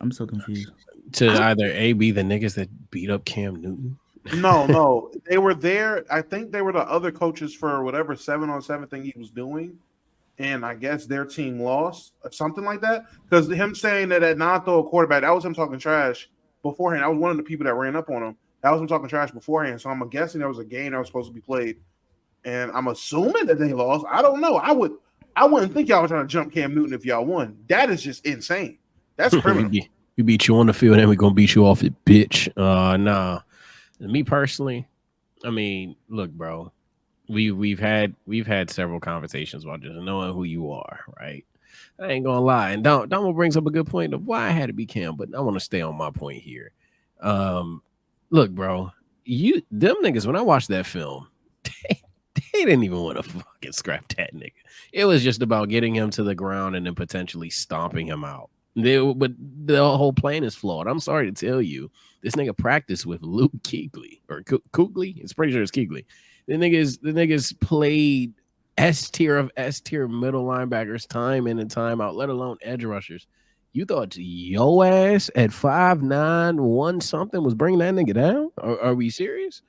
I'm so confused. To either be the niggas that beat up Cam Newton. No, they were there. I think they were the other coaches for whatever 7-on-7 thing he was doing, and I guess their team lost or something like that. Because him saying that at non-throw quarterback, that was him talking trash beforehand. I was one of the people that ran up on him. That was him talking trash beforehand. So I'm guessing there was a game that was supposed to be played, and I'm assuming that they lost. I don't know. I wouldn't think y'all were trying to jump Cam Newton if y'all won. That is just insane. That's criminal. We beat you on the field, and we're gonna beat you off it, bitch. Nah. Me personally, I mean, look, bro. We've had several conversations about just knowing who you are, right? I ain't gonna lie, and Donald brings up a good point of why I had to be Cam, but I want to stay on my point here. Look, bro, them niggas, when I watched that film, they didn't even want to fucking scrap that nigga. It was just about getting him to the ground and then potentially stomping him out. But the whole plan is flawed. I'm sorry to tell you, this nigga practiced with Luke Kuechly or Kuechly. It's pretty sure it's Kuechly. The niggas played S tier of S tier middle linebackers time in and time out, let alone edge rushers. You thought yo ass at 5'9", 1 something was bringing that nigga down? Are we serious?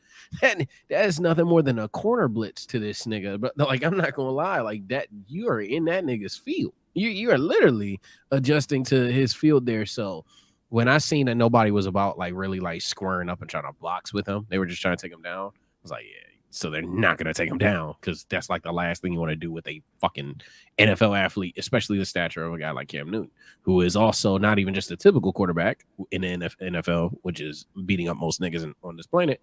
That's nothing more than a corner blitz to this nigga. But like, I'm not gonna lie, like that, you are in that nigga's field. You are literally adjusting to his field there. So when I seen that nobody was about like really like squaring up and trying to blocks with him, they were just trying to take him down. I was like, yeah. So they're not gonna take him down because that's like the last thing you want to do with a fucking NFL athlete, especially the stature of a guy like Cam Newton, who is also not even just a typical quarterback in the NFL, which is beating up most niggas on this planet.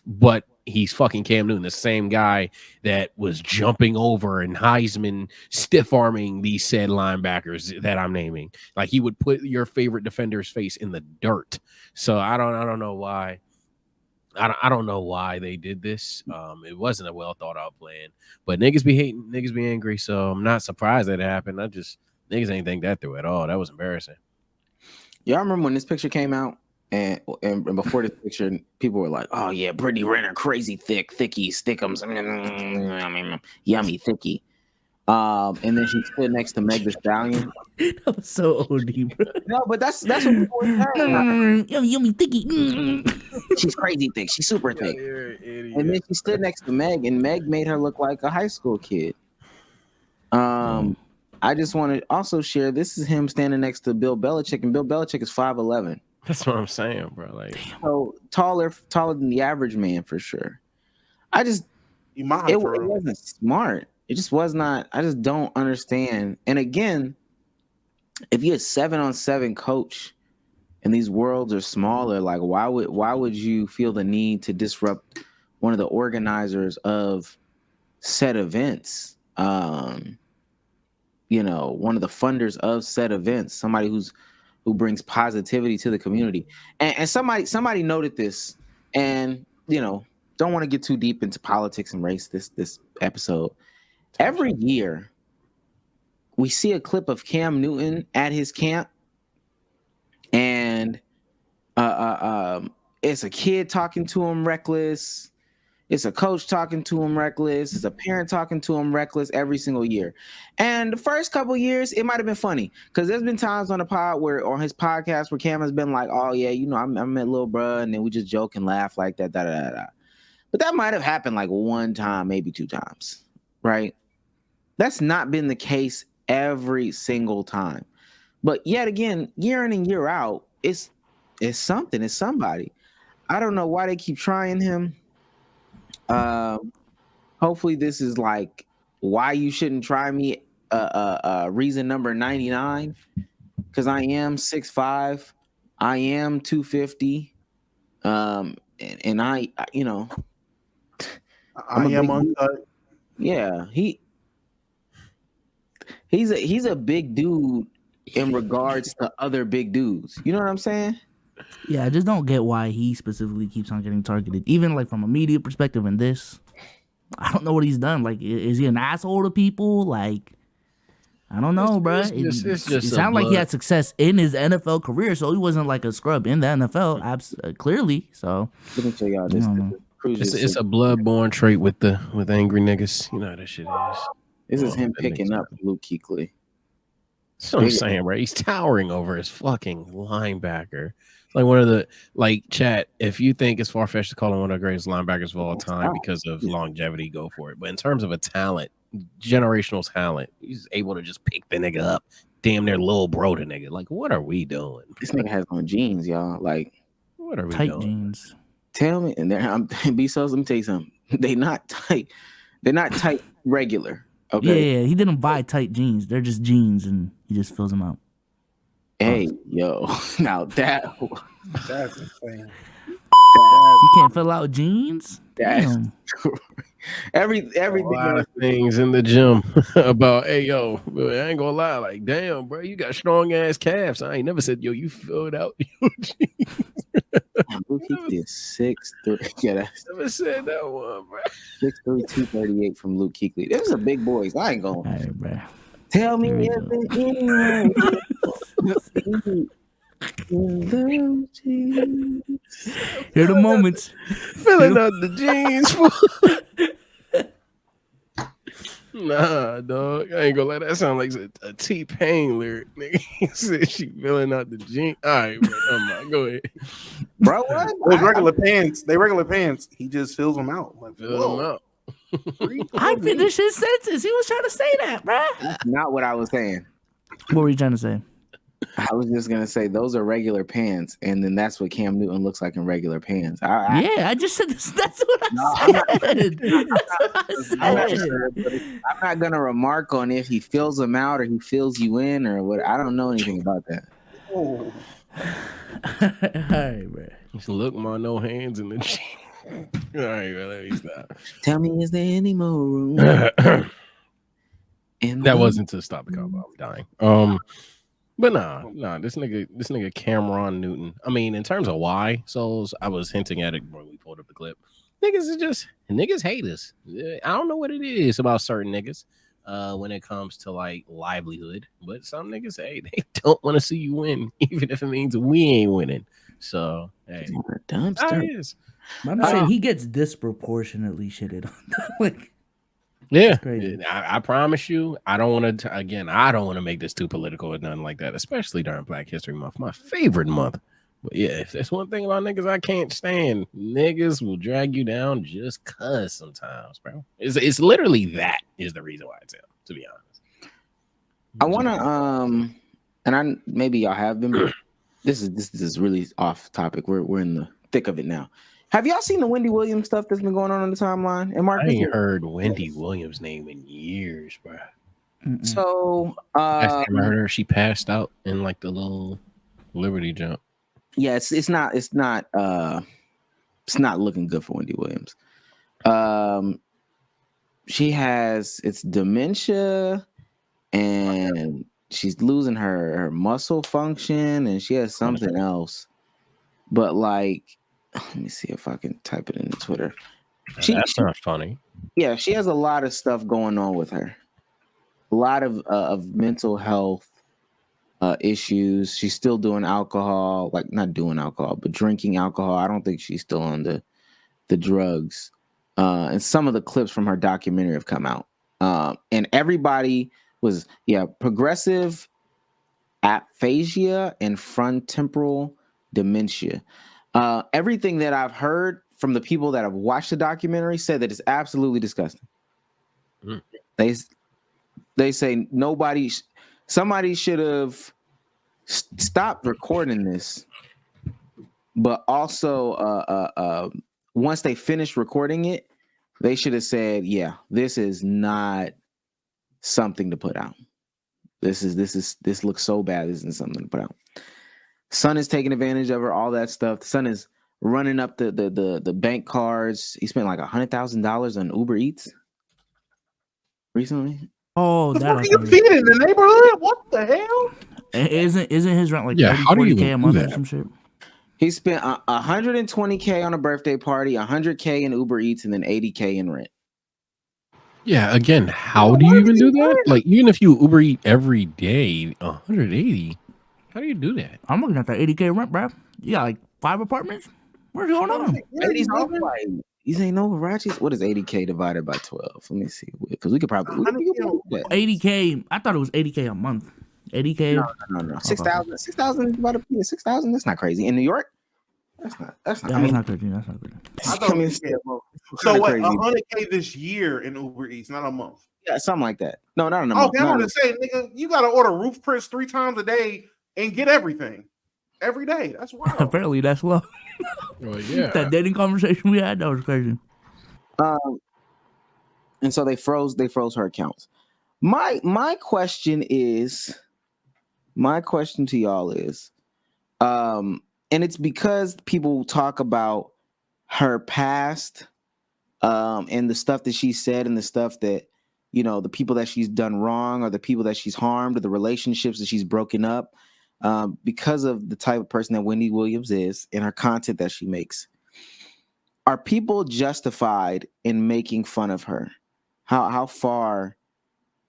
But he's fucking Cam Newton, the same guy that was jumping over and Heisman stiff arming these said linebackers that I'm naming. Like he would put your favorite defender's face in the dirt. So I don't know why. I don't know why they did this. It wasn't a well thought out plan. But niggas be hating, niggas be angry. So I'm not surprised that it happened. Niggas ain't think that through at all. That was embarrassing. Y'all remember when this picture came out? And before this picture, people were like, "Oh yeah, Brittany Renner, crazy thickies, thickums, yummy thicky." And then she stood next to Meg Thee Stallion. That was so OD, bro. No, but that's what people were saying. Yummy thicky. She's crazy thick. She's super thick. And then she stood next to Meg, and Meg made her look like a high school kid. I just want to also share. This is him standing next to Bill Belichick, and Bill Belichick is 5'11". That's what I'm saying, bro. Like, so taller than the average man for sure. It wasn't smart. It just was not. I just don't understand. And again, if you're a 7-on-7 coach and these worlds are smaller, like why would you feel the need to disrupt one of the organizers of said events? One of the funders of said events, somebody who brings positivity to the community. And somebody noted this, and don't want to get too deep into politics and race this episode. Every year we see a clip of Cam Newton at his camp, and it's a kid talking to him reckless. It's a coach talking to him reckless. It's a parent talking to him reckless every single year. And the first couple of years, it might have been funny because there's been times on his podcast where Cam has been like, "Oh yeah, I met little bruh," and then we just joke and laugh like that, da. But that might have happened like one time, maybe 2 times, right? That's not been the case every single time. But yet again, year in and year out, it's something. It's somebody. I don't know why they keep trying him. Hopefully this is like why you shouldn't try me. Reason number 99, because I am 6'5", I am 250, and I am uncut. Yeah, he's a big dude in regards to other big dudes. You know what I'm saying? Yeah, I just don't get why he specifically keeps on getting targeted. Even like from a media perspective in this, I don't know what he's done. Like, is he an asshole to people? Like, I don't know, bro. It sounded like he had success in his NFL career, so he wasn't like a scrub in the NFL, clearly. So let me tell y'all this. It's a bloodborne trait with angry niggas. You know how that shit is. This is him picking up Luke Kuechly. That's what I'm saying, right? He's towering over his fucking linebacker. Like one of the chat. If you think it's far fetched to call him one of the greatest linebackers of all time because of longevity, go for it. But in terms of a talent, generational talent, he's able to just pick the nigga up, damn near little bro to nigga. Like, what are we doing? This nigga has on jeans, y'all. Like, what are we tight doing? Jeans. Tell me, and B-Sos, let me tell you something. They not tight. They're not tight regular. Okay. Yeah, he didn't buy tight jeans. They're just jeans, and he just fills them out. Hey, yo, now that's insane. You can't fill out jeans. Damn. Everything. A lot of things in the gym about, hey, yo, I ain't gonna lie, like, damn, bro, you got strong ass calves. I ain't never said, yo, you filled out your jeans. Luke did 6'3". Yeah, that's never said that one, bro. 6'3", 238 from Luke Kuechly. This is a big boys. I ain't going. All right, bro. Tell me everything. Here are the moments. Filling out the jeans. Nah, dog. I ain't gonna let that sound like a T-Pain lyric, nigga. He said she filling out the jeans. All right, bro. Go ahead. Bro, what? Those regular pants. They regular pants. He just fills them out. Like, Fill them out. I finished his sentence. He was trying to say that, bro. That's not what I was saying. What were you trying to say? I was just gonna say those are regular pants, and then that's what Cam Newton looks like in regular pants. Yeah, I just said this. That's what I said. I'm not gonna remark on if he fills them out or he fills you in or what. I don't know anything about that. Oh. All right, bro. Just look, my no hands in the jeans. All right, bro. Let me stop. Tell me, is there any more room? That wasn't to stop the combo. I'm dying. But nah, this nigga Cameron Newton. I mean, in terms of why, so I was hinting at it when we pulled up the clip. Niggas hate us. I don't know what it is about certain niggas when it comes to like livelihood, but some niggas they don't want to see you win, even if it means we ain't winning. So hey, dumpster. I'm saying he gets disproportionately shitted on. Like, yeah, I promise you, I don't want to. Again, I don't want to make this too political or nothing like that, especially during Black History Month, my favorite month. But yeah, if there's one thing about niggas I can't stand, niggas will drag you down just cause sometimes, bro. It's literally that is the reason why I tell, to be honest. I wanna and maybe y'all have been, but this is really off topic. We're in the thick of it now. Have y'all seen the Wendy Williams stuff that's been going on the timeline? And Mark, I ain't heard Wendy Williams' name in years, bro. So last time I heard her, she passed out in like the little Liberty jump. Yeah, it's not looking good for Wendy Williams. She has dementia, and she's losing her muscle function, and she has something else. But like, let me see if I can type it into Twitter. That's not funny. Yeah, she has a lot of stuff going on with her. A lot of mental health issues. She's still doing alcohol, like not doing alcohol, but drinking alcohol. I don't think she's still on the drugs. And some of the clips from her documentary have come out. And everybody was, progressive aphasia and frontotemporal dementia. Everything that I've heard from the people that have watched the documentary said that it's absolutely disgusting. They say somebody should have stopped recording this, but also once they finished recording it, they should have said, yeah, this is not something to put out. This looks so bad. This isn't something to put out. Son is taking advantage of her, all that stuff. The son is running up the bank cards. He spent like $100,000 on Uber Eats recently. Oh, the fuck are you feeding in the neighborhood? What the hell? Isn't his rent like 30, how do you 40K a month or some shit? He spent $120K on a birthday party, $100K in Uber Eats, and then $80K in rent. Yeah, again, how do you even do that? Like, even if you Uber Eat every day, 180. How do you do that? I'm looking at that 80K rent, bro. You got like 5 apartments? What's going on? These ain't no garages. What is 80K divided by 12? Let me see. Because we could probably 80K. I thought it was 80K a month. 80K. No. 6,000 divided by 6,000. That's not crazy. In New York, that's not. That's not crazy. That's not crazy. I thought it was so what? 100K this year in Uber Eats, not a month. Yeah, something like that. No, not in a month. Okay, I'm gonna say, nigga, you gotta order roof Chris 3 times a day and get everything every day. That's wild. Apparently, that's low. Well, yeah. That dating conversation we had, that was crazy. And so they froze her accounts. My question to y'all is, and it's because people talk about her past, and the stuff that she said and the stuff that, the people that she's done wrong or the people that she's harmed or the relationships that she's broken up, because of the type of person that Wendy Williams is and her content that she makes. Are people justified in making fun of her? How far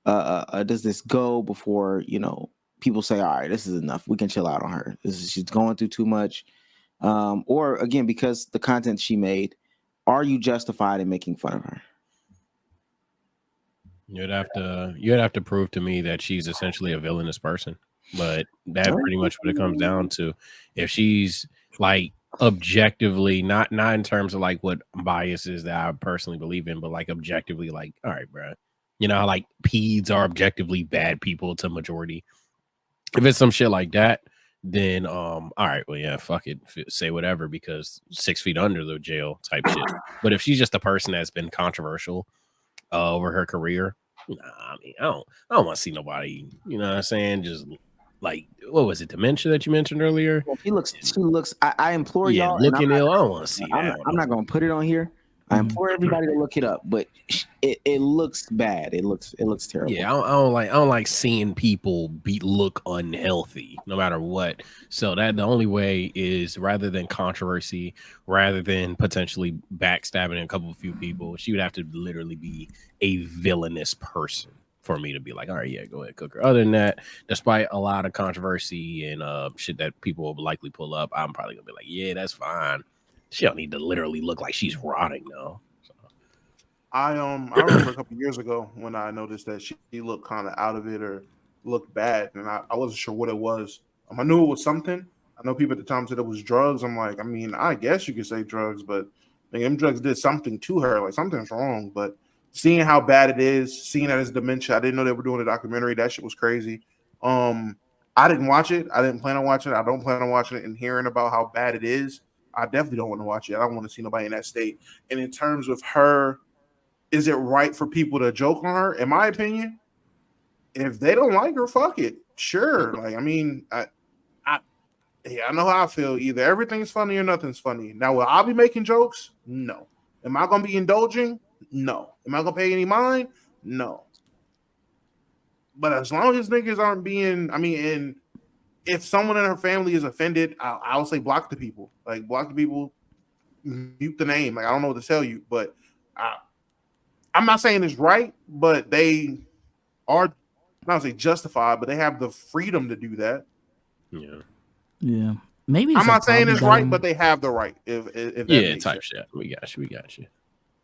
does this go before, people say, all right, this is enough. We can chill out on her. She's going through too much. Or again, because the content she made, are you justified in making fun of her? You'd have to prove to me that she's essentially a villainous person. But that's pretty much what it comes down to. If she's like objectively, not in terms of like what biases that I personally believe in, but like objectively, like, all right, bro. You know how like peds are objectively bad people to majority. If it's some shit like that, then all right, well, yeah, fuck it, say whatever, because 6 feet under the jail type shit. But if she's just a person that's been controversial over her career, nah, I mean, I don't want to see nobody, you know what I'm saying, just like, what was it, dementia that you mentioned earlier? Well, she looks. I implore y'all. Looking ill. I don't want to see that. I'm not gonna put it on here. I implore everybody to look it up, but it looks bad. It looks terrible. Yeah, I don't like seeing people look unhealthy, no matter what. So that the only way is, rather than controversy, rather than potentially backstabbing a few people, she would have to literally be a villainous person for me to be like, all right, yeah, go ahead, cook her. Other than that, despite a lot of controversy and shit that people will likely pull up, I'm probably gonna be like, yeah, that's fine. She don't need to literally look like she's rotting though. So. I remember a couple years ago when I noticed that she looked kind of out of it or looked bad, and I wasn't sure what it was. I knew it was something. I know people at the time said it was drugs. I'm like, I mean, I guess you could say drugs, but them drugs did something to her. Like something's wrong. But seeing how bad it is, seeing that it's dementia, I didn't know they were doing a documentary. That shit was crazy. I didn't watch it. I didn't plan on watching it. I don't plan on watching it. And hearing about how bad it is, I definitely don't want to watch it. I don't want to see nobody in that state. And in terms of her, is it right for people to joke on her? In my opinion, if they don't like her, fuck it. Sure. Like, I mean, I know how I feel. Either everything's funny or nothing's funny. Now, will I be making jokes? No. Am I going to be indulging? No. Am I going to pay any mind? No. But as long as niggas aren't being, I mean, and if someone in her family is offended, I'll say block the people. Like, block the people, mute the name. Like, I don't know what to tell you, but I'm not saying it's right, but they are, not say justified, but they have the freedom to do that. Yeah. Yeah. Maybe I'm not saying it's right, but they have the right. If that yeah, type shit. We got you.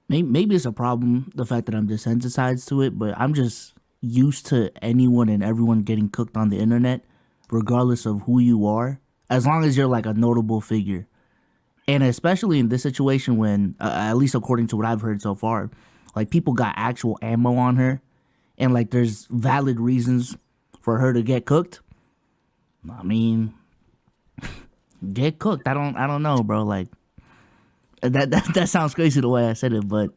Maybe it's a problem, the fact that I'm desensitized to it, but I'm just used to anyone and everyone getting cooked on the internet, regardless of who you are, as long as you're like a notable figure. And especially in this situation when, at least according to what I've heard so far, like people got actual ammo on her and like there's valid reasons for her to get cooked. I mean, get cooked. I don't know, bro. Like that sounds crazy the way I said it, but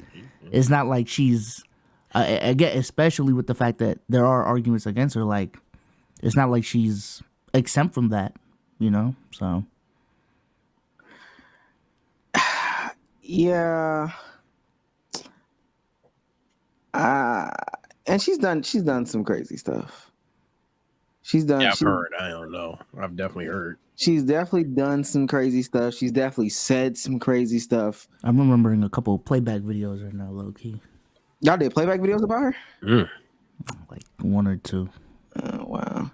it's not like she's, again, especially with the fact that there are arguments against her, like it's not like she's exempt from that, you know? So yeah. And she's done some crazy stuff. I've heard. I don't know. I've definitely heard. She's definitely done some crazy stuff. She's definitely said some crazy stuff. I'm remembering a couple of playback videos right now, low key. Y'all did playback videos about her? Like one or two. Oh wow.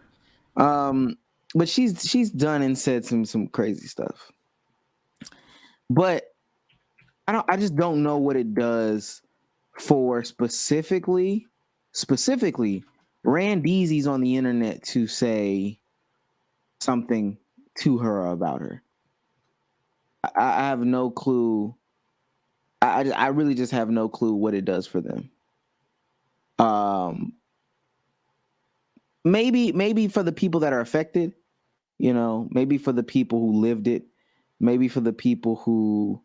But she's done and said some crazy stuff. But I just don't know what it does for specifically Randeezy's on the internet to say something to her about her. I have no clue. I really just have no clue what it does for them. Maybe for the people that are affected, you know, maybe for the people who lived it, maybe for the people who,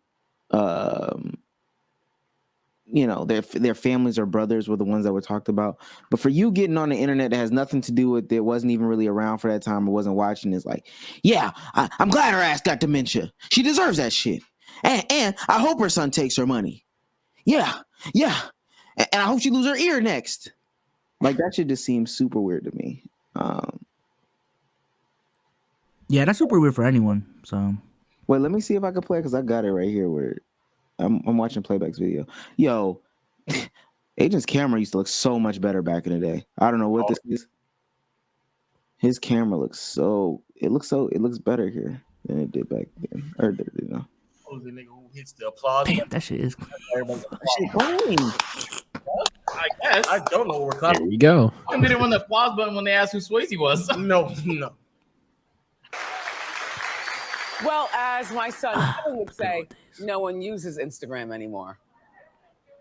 you know, their families or brothers were the ones that were talked about. But for you getting on the internet that has nothing to do with it, wasn't even really around for that time or wasn't watching, it's like, yeah, I'm glad her ass got dementia. She deserves that shit. And I hope her son takes her money. Yeah. And I hope she loses her ear next. Like, that shit just seems super weird to me. Yeah, that's super weird for anyone. So, wait, let me see if I can play it because I got it right here. Where I'm watching playback's video. Yo, Agent's camera used to look so much better back in the day. I don't know what this is. His camera looks it looks better here than it did back then. Or you know. Oh, the nigga who hits the applause. Damn, that shit is. Shit clean. I guess. I don't know what we're There clapping. you go. They didn't want the applause button when they asked who Swayze was. No. Well, as my son Kevin would say, no one uses Instagram anymore.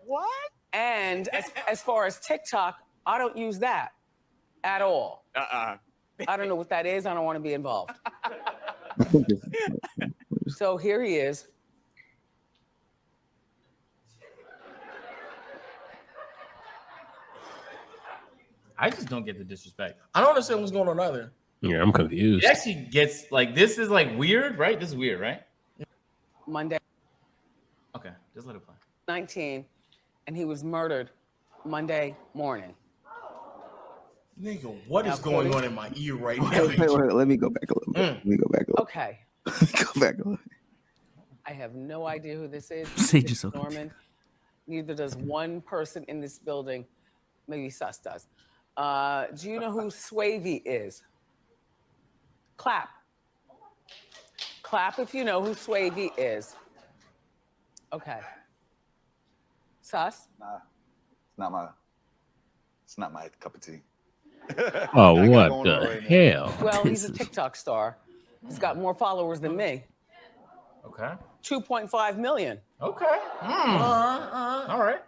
What? And as far as TikTok, I don't use that at all. I don't know what that is. I don't want to be involved. So here he is. I just don't get the disrespect. I don't understand what's going on either. Yeah, I'm confused. It actually gets like this is like weird, right? This is weird, right? Monday. Okay, just let it play. 19, and he was murdered Monday morning. Nigga, what is going on in my ear right now? Wait, let me go back a little bit. Let me go back a little. Okay. Go back a little. I have no idea who this is. Sage is so Norman. Neither does one person in this building. Maybe Sus does. Do you know who Swavey is? Clap. Clap if you know who Swavey is. Okay. Sus? Nah, it's not my cup of tea. Oh, what the hell? Well, he's a TikTok star. He's got more followers than me. Okay. 2.5 million. Okay. All right.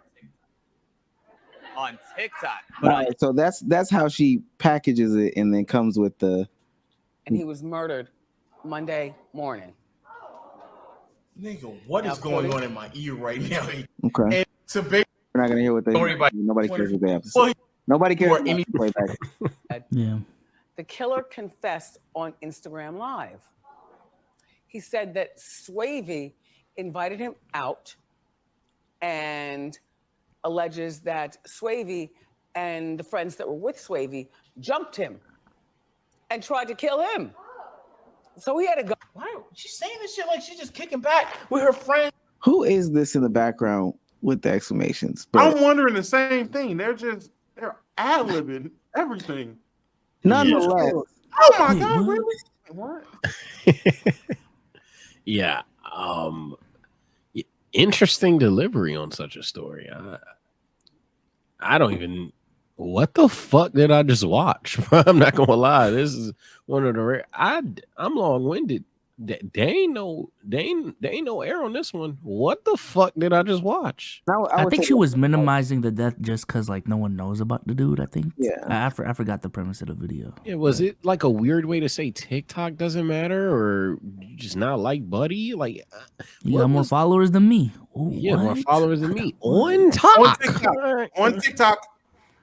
On TikTok. All right, so that's how she packages it and then comes with the. And he was murdered Monday morning. Nigga, what is going on in my ear right now? Okay. And it's a big We're not gonna hear what they. story by Nobody cares what they have to say. Nobody cares. What they play back. Yeah. The killer confessed on Instagram Live. He said that Swavey invited him out and alleges that Swavey and the friends that were with Swavey jumped him and tried to kill him. So he had to go. Why she's saying this shit like she's just kicking back with her friend? Who is this in the background with the exclamations? I'm wondering the same thing. They're ad-libbing everything. Nonetheless. Oh my God, really? What? Yeah. Interesting delivery on such a story. I don't even. What the fuck did I just watch? I'm not gonna lie. This is one of the rare. I'm long-winded. They ain't no air on this one. What the fuck did I just watch? I think she was minimizing the death just because like no one knows about the dude. I think. Yeah. I forgot the premise of the video. Yeah, was it like a weird way to say TikTok doesn't matter, or you just not like Buddy? Like, You got more followers than me. Ooh, yeah, more what? followers than me on TikTok. On TikTok.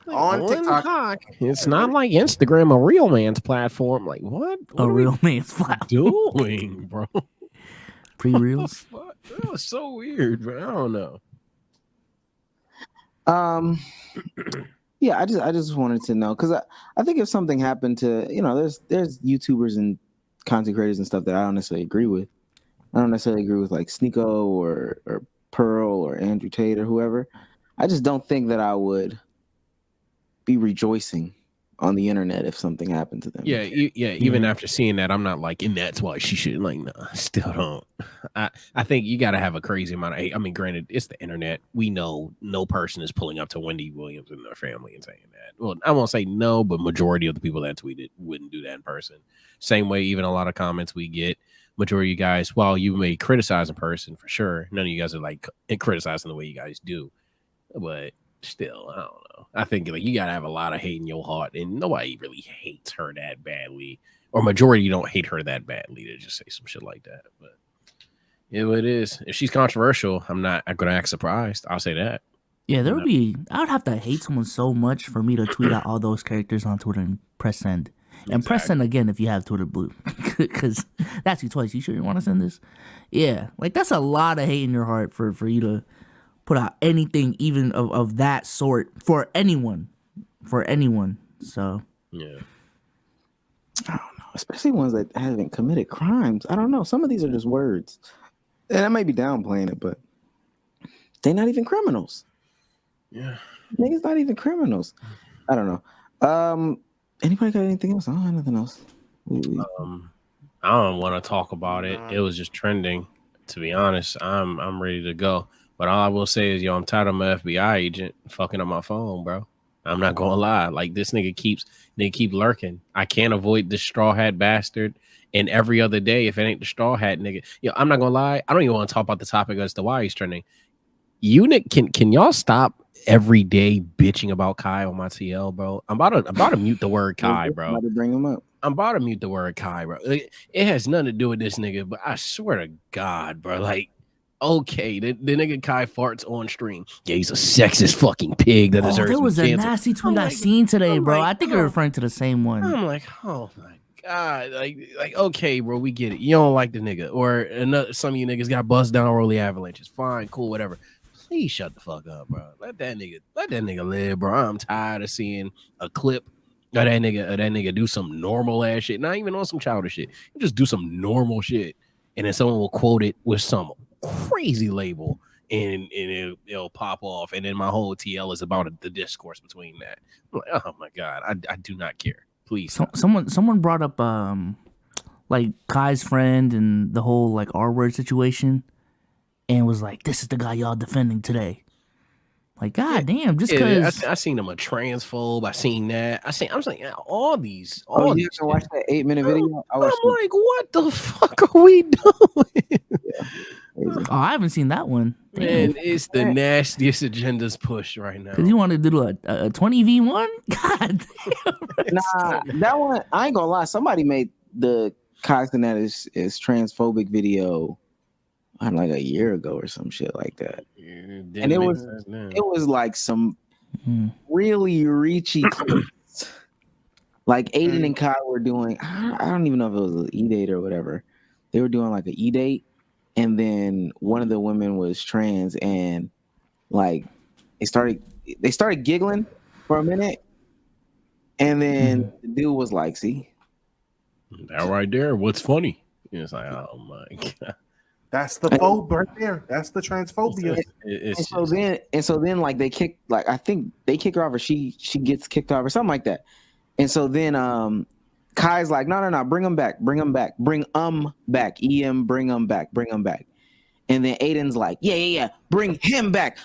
On TikTok. It's not like Instagram, a real man's platform. Like, what? A real man's platform. Doing, bro? Pre-reels. That was so weird, bro. I don't know. Yeah, I just wanted to know because I think if something happened to there's YouTubers and content creators and stuff that I don't necessarily agree with. I don't necessarily agree with like Sneeko or Pearl or Andrew Tate or whoever. I just don't think that I would be rejoicing on the internet if something happened to them. Yeah, even after seeing that, I'm not like, and that's why she shouldn't. Like, no, I still don't. I think you got to have a crazy amount of hate. I mean, granted, it's the internet. We know no person is pulling up to Wendy Williams and their family and saying that. Well, I won't say no, but majority of the people that tweeted wouldn't do that in person. Same way, even a lot of comments we get, majority of you guys, while you may criticize in person for sure, none of you guys are like criticizing the way you guys do. But still, I don't know. I think like you gotta have a lot of hate in your heart, and nobody really hates her that badly, or majority don't hate her that badly to just say some shit like that. But yeah, it is. If she's controversial, I'm gonna act surprised. I'll say that. Yeah, there would be. I would have to hate someone so much for me to tweet out all those characters on Twitter and press send. And press send again if you have Twitter Blue, because that's you twice. You sure you want to send this? Yeah, like that's a lot of hate in your heart for you to put out anything even of that sort for anyone. So yeah, I don't know, especially ones that haven't committed crimes. I don't know. Some of these are just words, and I might be downplaying it, but they're not even criminals. Yeah, niggas not even criminals. I don't know. Anybody got anything else? I don't have nothing else. I don't want to talk about it. It was just trending. To be honest, I'm ready to go. But all I will say is, yo, I'm tired of my FBI agent fucking up my phone, bro. I'm not gonna lie. Like this nigga keep lurking. I can't avoid this straw hat bastard. And every other day, if it ain't the straw hat nigga, yo, I'm not gonna lie. I don't even want to talk about the topic as to why he's trending. You can y'all stop every day bitching about Kai on my TL, bro? I'm about to mute the word Kai, bro. About to bring him up. I'm about to mute the word Kai, bro. It has nothing to do with this nigga, but I swear to God, bro, like, okay, the nigga Kai farts on stream. Yeah, he's a sexist fucking pig that deserves there was a canceled. nasty tweet I seen today, bro. I think you're referring to the same one. I'm like, oh my God, like, okay, bro, we get it. You don't like the nigga, or another, some of you niggas got bust down Rolly Avalanches. Fine, cool, whatever. Please shut the fuck up, bro. Let that nigga live, bro. I'm tired of seeing a clip of that nigga do some normal ass shit. Not even on some childish shit. You just do some normal shit, and then someone will quote it with some crazy label, and it'll pop off, and then my whole TL is about the discourse between that. I'm like, oh my God, I do not care. Please. Someone brought up like Kai's friend and the whole like R-word situation, and was like, "This is the guy y'all defending today." Like, God damn, just because I seen him a transphobe, I seen that. I'm saying all these. Oh, you can watch that 8-minute video. I'm like, what the fuck are we doing? Oh, I haven't seen that one. Man, it's the nastiest agendas push right now. Because you wanted to do a 20v1? God damn. Nah, that one, I ain't gonna lie. Somebody made the Cenat is transphobic video like a year ago or some shit like that. And it was like some really reachy clips. Like Aiden and Kai were doing, I don't even know if it was an E-date or whatever. They were doing like an E-date, and then one of the women was trans, and like they started giggling for a minute, and then the dude was like, "See, that right there, what's funny?" It's like, oh my God. That's the phobe right there. That's the transphobia. And so then like they kick, like I think they kick her off, or she gets kicked off or something like that. And so then Kai's like, no, bring him back, bring him back, bring back, bring him back. And then Aiden's like, yeah, bring him back.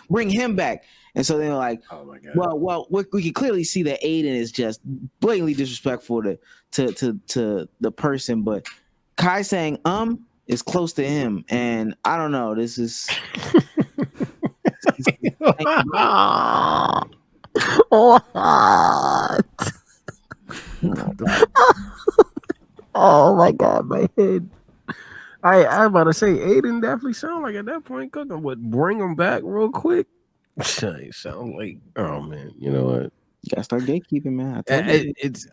And so they're like, oh my God. Well, we can clearly see that Aiden is just blatantly disrespectful to the person, but Kai saying is close to him, and I don't know. This is what? Oh my God, my head. I'm about to say Aiden definitely sound like at that point cooking. What, bring him back real quick? Sound like, oh man, you know what? You gotta start gatekeeping, man. It's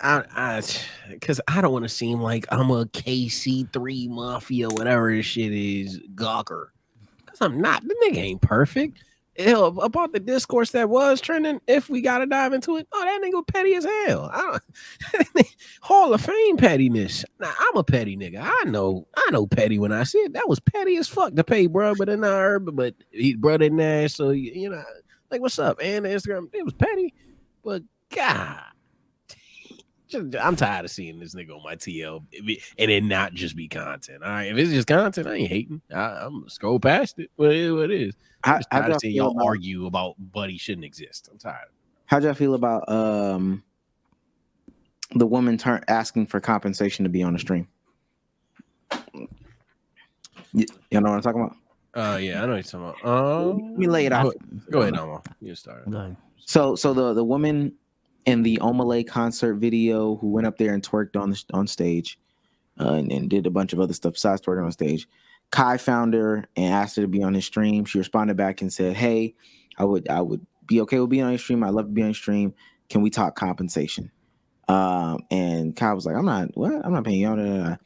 because I don't want to seem like I'm a KC3 mafia, whatever this shit is, gawker. Because I'm not. The nigga ain't perfect. Hell, about the discourse that was trending, if we gotta dive into it, that nigga petty as hell. Hall of Fame pettiness. Now I'm a petty nigga. I know petty when I see it. That was petty as fuck to pay bro, but then I heard, but he brother in there, so you know, like what's up? And Instagram, it was petty, but God, I'm tired of seeing this nigga on my TL and it not just be content. All right, if it's just content, I ain't hating. I'm gonna scroll past it. But it is what it is. I'm just tired of seeing y'all argue about Buddy shouldn't exist. I'm tired. How'd y'all feel about the woman asking for compensation to be on the stream? You know what I'm talking about? Yeah, I know what you're talking about. Let me lay it out. Go ahead, Nomo. You start. So the woman in the Omalay concert video who went up there and twerked on stage and did a bunch of other stuff besides twerking on stage. Kai found her and asked her to be on his stream. She responded back and said, "Hey, I would be okay with being on your stream. I'd love to be on your stream. Can we talk compensation?" And Kai was like, I'm not paying you on.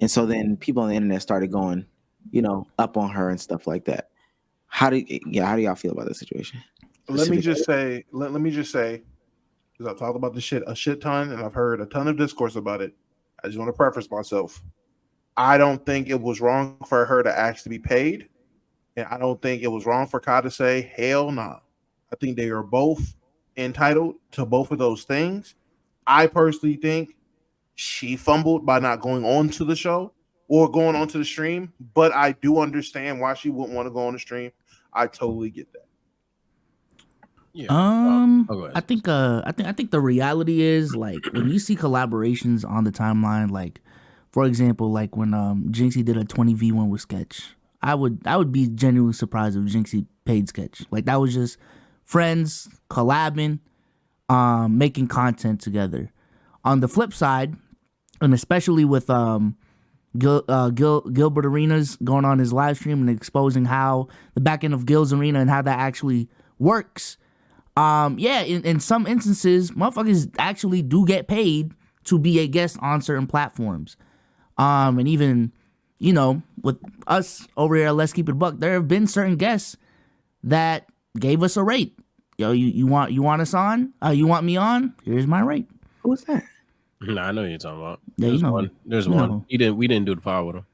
And so then people on the internet started going, up on her and stuff like that. How do y'all feel about this situation? Let me just say, because I've talked about this shit a shit ton, and I've heard a ton of discourse about it. I just want to preface myself. I don't think it was wrong for her to ask to be paid, and I don't think it was wrong for Kai to say, hell nah. I think they are both entitled to both of those things. I personally think she fumbled by not going on to the show or going on to the stream, but I do understand why she wouldn't want to go on the stream. I totally get that. Yeah. I think the reality is like when you see collaborations on the timeline, like for example, like when Jinxie did a 20v1 with Sketch, I would be genuinely surprised if Jinxie paid Sketch. Like that was just friends collabing, making content together. On the flip side, and especially with Gilbert Arenas going on his live stream and exposing how the back end of Gil's Arena and how that actually works. In some instances, motherfuckers actually do get paid to be a guest on certain platforms. And even, you know, with us over here at Let's Keep It Buck, there have been certain guests that gave us a rate. Yo, you want us on? You want me on? Here's my rate. Who's that? Nah, I know who you're talking about. Yeah, There's you know. one. There's You one. know. We didn't do the pod with him.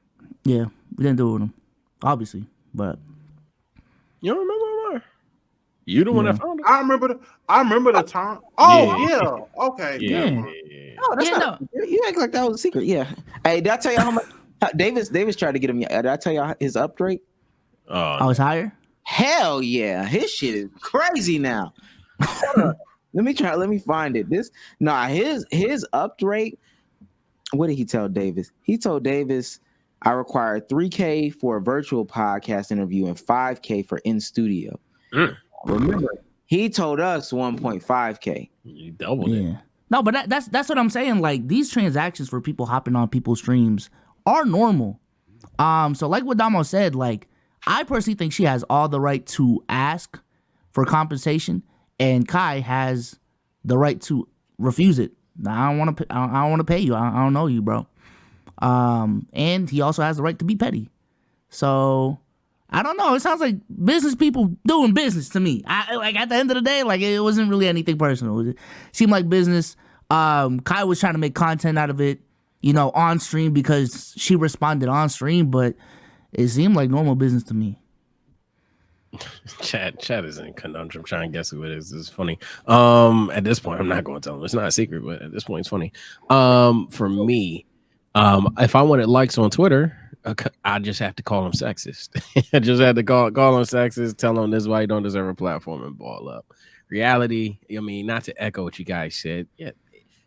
Yeah, we didn't do it with him, obviously, but you don't remember Omar? You the one that found him? I remember the time. Oh yeah. Okay. Yeah. No, that's not. You act like that was a secret. Yeah. Hey, did I tell you how much Davis tried to get him? Did I tell you his up rate? I was higher. Hell yeah, his shit is crazy now. Let me find it. His up rate. What did he tell Davis? He told Davis, I require $3K for a virtual podcast interview and $5K for in studio. Remember, he told us 1.5K. You doubled it. No, but that's what I'm saying. Like these transactions for people hopping on people's streams are normal. So like what Damo said, like I personally think she has all the right to ask for compensation, and Kai has the right to refuse it. I don't want to pay you. I don't know you, bro. And he also has the right to be petty. So I don't know. It sounds like business people doing business to me. Like at the end of the day, like it wasn't really anything personal. It seemed like business. Kai was trying to make content out of it, you know, on stream because she responded on stream, but it seemed like normal business to me. Chat is in a conundrum trying to guess who it is. It's funny. At this point, I'm not going to tell them. It's not a secret, but at this point, it's funny. For me, if I wanted likes on Twitter, I just have to call them sexist. I just had to call them sexist, tell them this is why you don't deserve a platform and ball up. Reality, I mean, not to echo what you guys said. Yeah,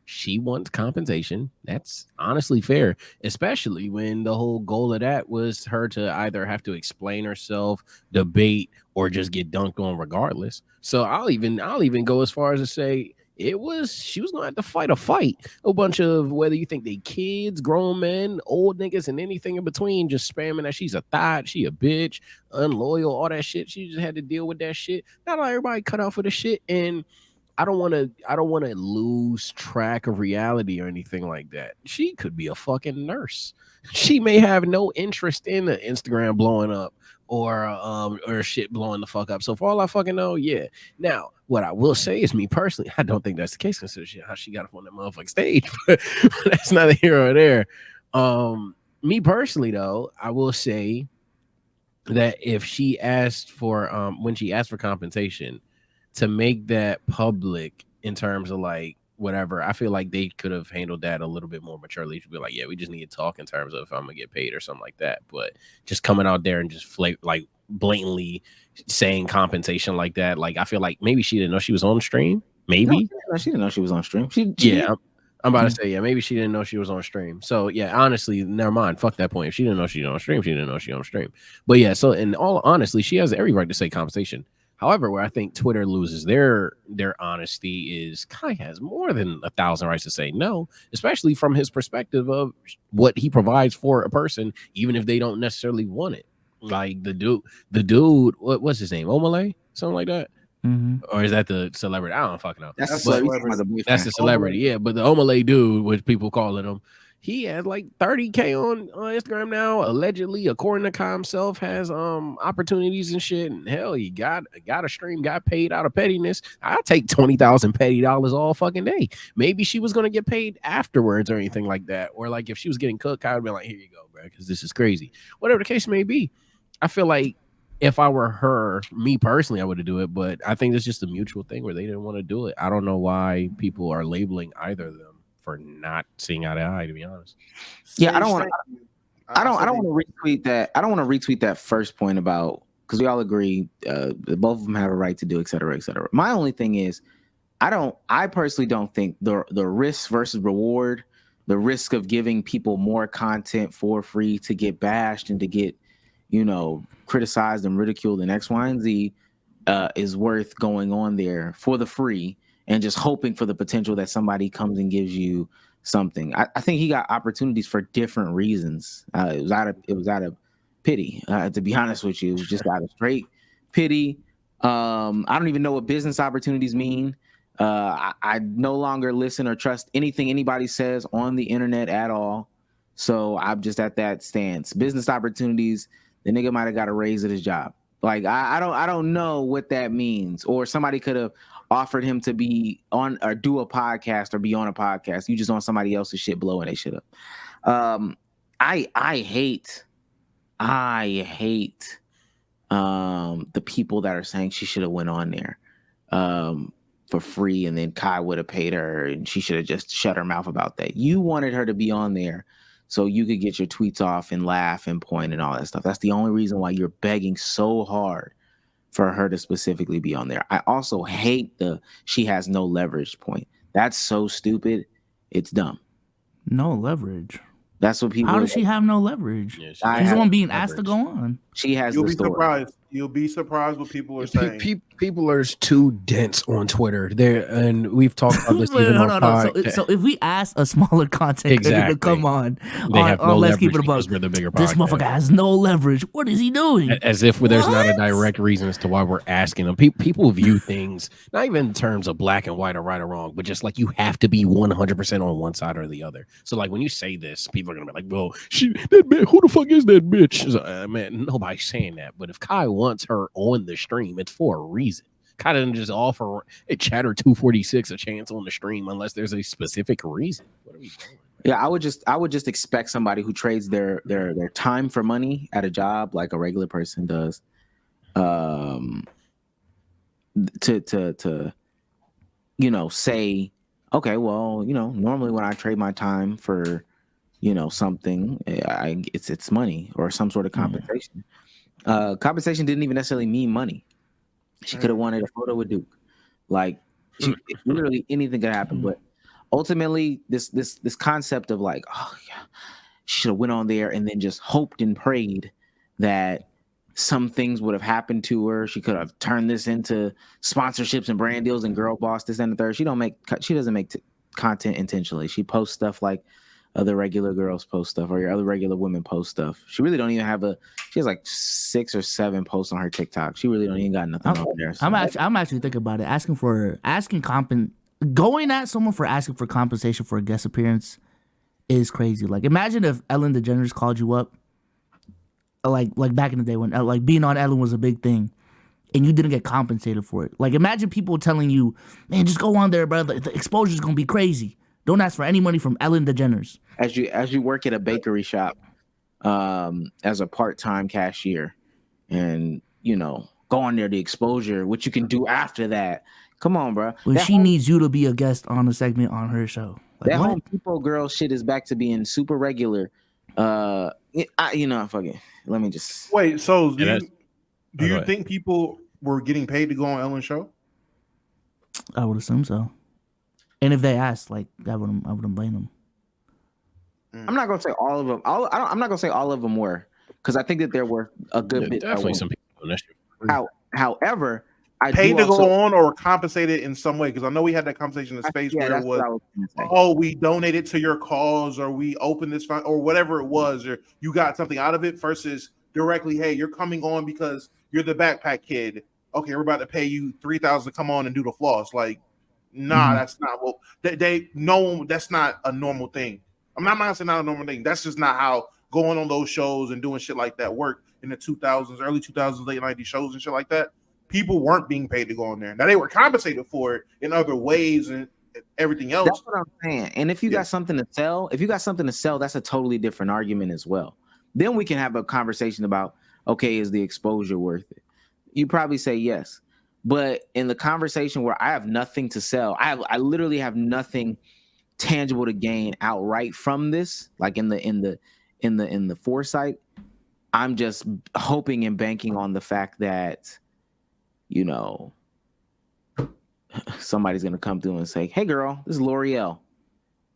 she wants compensation. That's honestly fair, especially when the whole goal of that was her to either have to explain herself, debate, or just get dunked on regardless. So I'll even go as far as to say she was gonna have to fight a fight. A bunch of whether you think they kids, grown men, old niggas, and anything in between, just spamming that she's a thot, she a bitch, unloyal, all that shit. She just had to deal with that shit. Not everybody cut off with the shit, and I don't want to lose track of reality or anything like that. She could be a fucking nurse. She may have no interest in the Instagram blowing up or shit blowing the fuck up. So for all I fucking know, yeah. Now, what I will say is, me personally, I don't think that's the case considering how she got up on that motherfucking stage. But that's neither here or there. Me personally, though, I will say that if she asked for when she asked for compensation, to make that public in terms of like whatever, I feel like they could have handled that a little bit more maturely. To be like, yeah, we just need to talk in terms of if I'm gonna get paid or something like that. But just coming out there and just blatantly saying compensation like that, like I feel like maybe she didn't know she was on stream. Maybe she didn't know she was on stream. I'm about to say, yeah, maybe she didn't know she was on stream. So yeah, honestly, never mind. Fuck that point. If she didn't know she was on stream, she didn't know she was on stream. But yeah, so in all honestly, she has every right to say compensation. However, where I think Twitter loses their honesty is Kai has more than 1,000 rights to say no, especially from his perspective of what he provides for a person, even if they don't necessarily want it. Like the dude, what's his name? Omale? Something like that? Mm-hmm. Or is that the celebrity? I don't fucking know. That's the celebrity, yeah. But the Omale dude, which people calling him, he has like 30K on Instagram now. Allegedly, according to Kai himself, has opportunities and shit. And hell, he got a stream, got paid out of pettiness. I'll take $20,000 petty dollars all fucking day. Maybe she was gonna get paid afterwards or anything like that. Or like if she was getting cooked, I would be like, here you go, bro, because this is crazy. Whatever the case may be, I feel like if I were her, me personally, I would do it. But I think it's just a mutual thing where they didn't want to do it. I don't know why people are labeling either of them for not seeing eye to eye. To be honest. Yeah, I don't want to retweet that. I don't want to retweet that first point about, because we all agree that both of them have a right to do, et cetera, et cetera. My only thing is, I personally don't think the risk versus reward, the risk of giving people more content for free to get bashed and to get, criticized and ridiculed and X, Y, and Z is worth going on there for the free and just hoping for the potential that somebody comes and gives you something. I think he got opportunities for different reasons. It was out of pity, to be honest with you. It was just out of straight pity. I don't even know what business opportunities mean. I no longer listen or trust anything anybody says on the internet at all. So I'm just at that stance. Business opportunities, the nigga might have got a raise at his job. Like I don't know what that means. Or somebody could have offered him to be on or do a podcast or be on a podcast. You just on somebody else's shit blowing they shit up. I hate the people that are saying she should have went on there for free, and then Kai would have paid her and she should have just shut her mouth about that. You wanted her to be on there so you could get your tweets off and laugh and point and all that stuff. That's the only reason why you're begging so hard for her to specifically be on there. I also hate the she has no leverage point. That's so stupid. It's dumb. No leverage. That's what people. How does she have no leverage? Yeah, she's the one being asked to go on. She has. You'll be surprised. You'll be surprised what people are saying. People are too dense on Twitter. And we've talked about this. Even on podcast. So if we ask a smaller content creator to come on, they have no Let's Keep It leverage Above, the bigger this podcast. motherfucker has no leverage. What is he doing? As if there's not a direct reason as to why we're asking them. People view things not even in terms of black and white or right or wrong, but just like you have to be 100% on one side or the other. So like when you say this, people are gonna be like, "Well, that bitch, who the fuck is that bitch?" So, man, nobody's saying that. But if Kai wants her on the stream, it's for a reason. Kai doesn't just offer a Chatter 246 a chance on the stream unless there's a specific reason. What are we doing? Yeah, I would just expect somebody who trades their time for money at a job like a regular person does, to say, okay, well, normally when I trade my time for something, it's money or some sort of compensation. Compensation didn't even necessarily mean money. She could have wanted a photo with Duke. Like, literally anything could happen. But ultimately, this concept of like, oh yeah, she should have went on there and then just hoped and prayed that some things would have happened to her. She could have turned this into sponsorships and brand deals and girl boss this and the third. She doesn't make content intentionally. She posts stuff like other regular girls post stuff or your other regular women post stuff. She really don't even have she has like 6 or 7 posts on her TikTok. She really don't even got nothing on there. So. I'm actually thinking about it. Going at someone for asking for compensation for a guest appearance is crazy. Like imagine if Ellen DeGeneres called you up, like back in the day when like being on Ellen was a big thing, and you didn't get compensated for it. Like imagine people telling you, "Man, just go on there, bro. The exposure is gonna be crazy. Don't ask for any money from Ellen DeGeneres." As you work at a bakery shop, as a part-time cashier, and go on there, the exposure, what you can do after that. Come on, bro. Well, she needs you to be a guest on a segment on her show. Like, that what? Home Depot girl shit is back to being super regular. Fuck it. Let me just wait. So do you think people were getting paid to go on Ellen's show? I would assume so. And if they asked, like, I wouldn't blame them. I'm not gonna say all of them. I'm not gonna say all of them were, because I think that there were a good bit. Definitely some people on that show. However, I paid to go on or compensated in some way, because I know we had that conversation in space where it was, we donated to your cause, or we opened this fund, or whatever it was, or you got something out of it, versus directly, hey, you're coming on because you're the backpack kid. Okay, we're about to pay you $3,000 to come on and do the floss. Like, nah, that's not what that's not a normal thing. I'm not saying not a normal thing. That's just not how going on those shows and doing shit like that worked in the 2000s, early 2000s, late 90s shows and shit like that. People weren't being paid to go on there. Now they were compensated for it in other ways and everything else. That's what I'm saying. And if you got something to sell, that's a totally different argument as well. Then we can have a conversation about, okay, is the exposure worth it? You probably say yes. But in the conversation where I have nothing to sell, I literally have nothing tangible to gain outright from this, like in the foresight, I'm just hoping and banking on the fact that, you know, somebody's gonna come through and say, "Hey, girl, this is L'Oreal.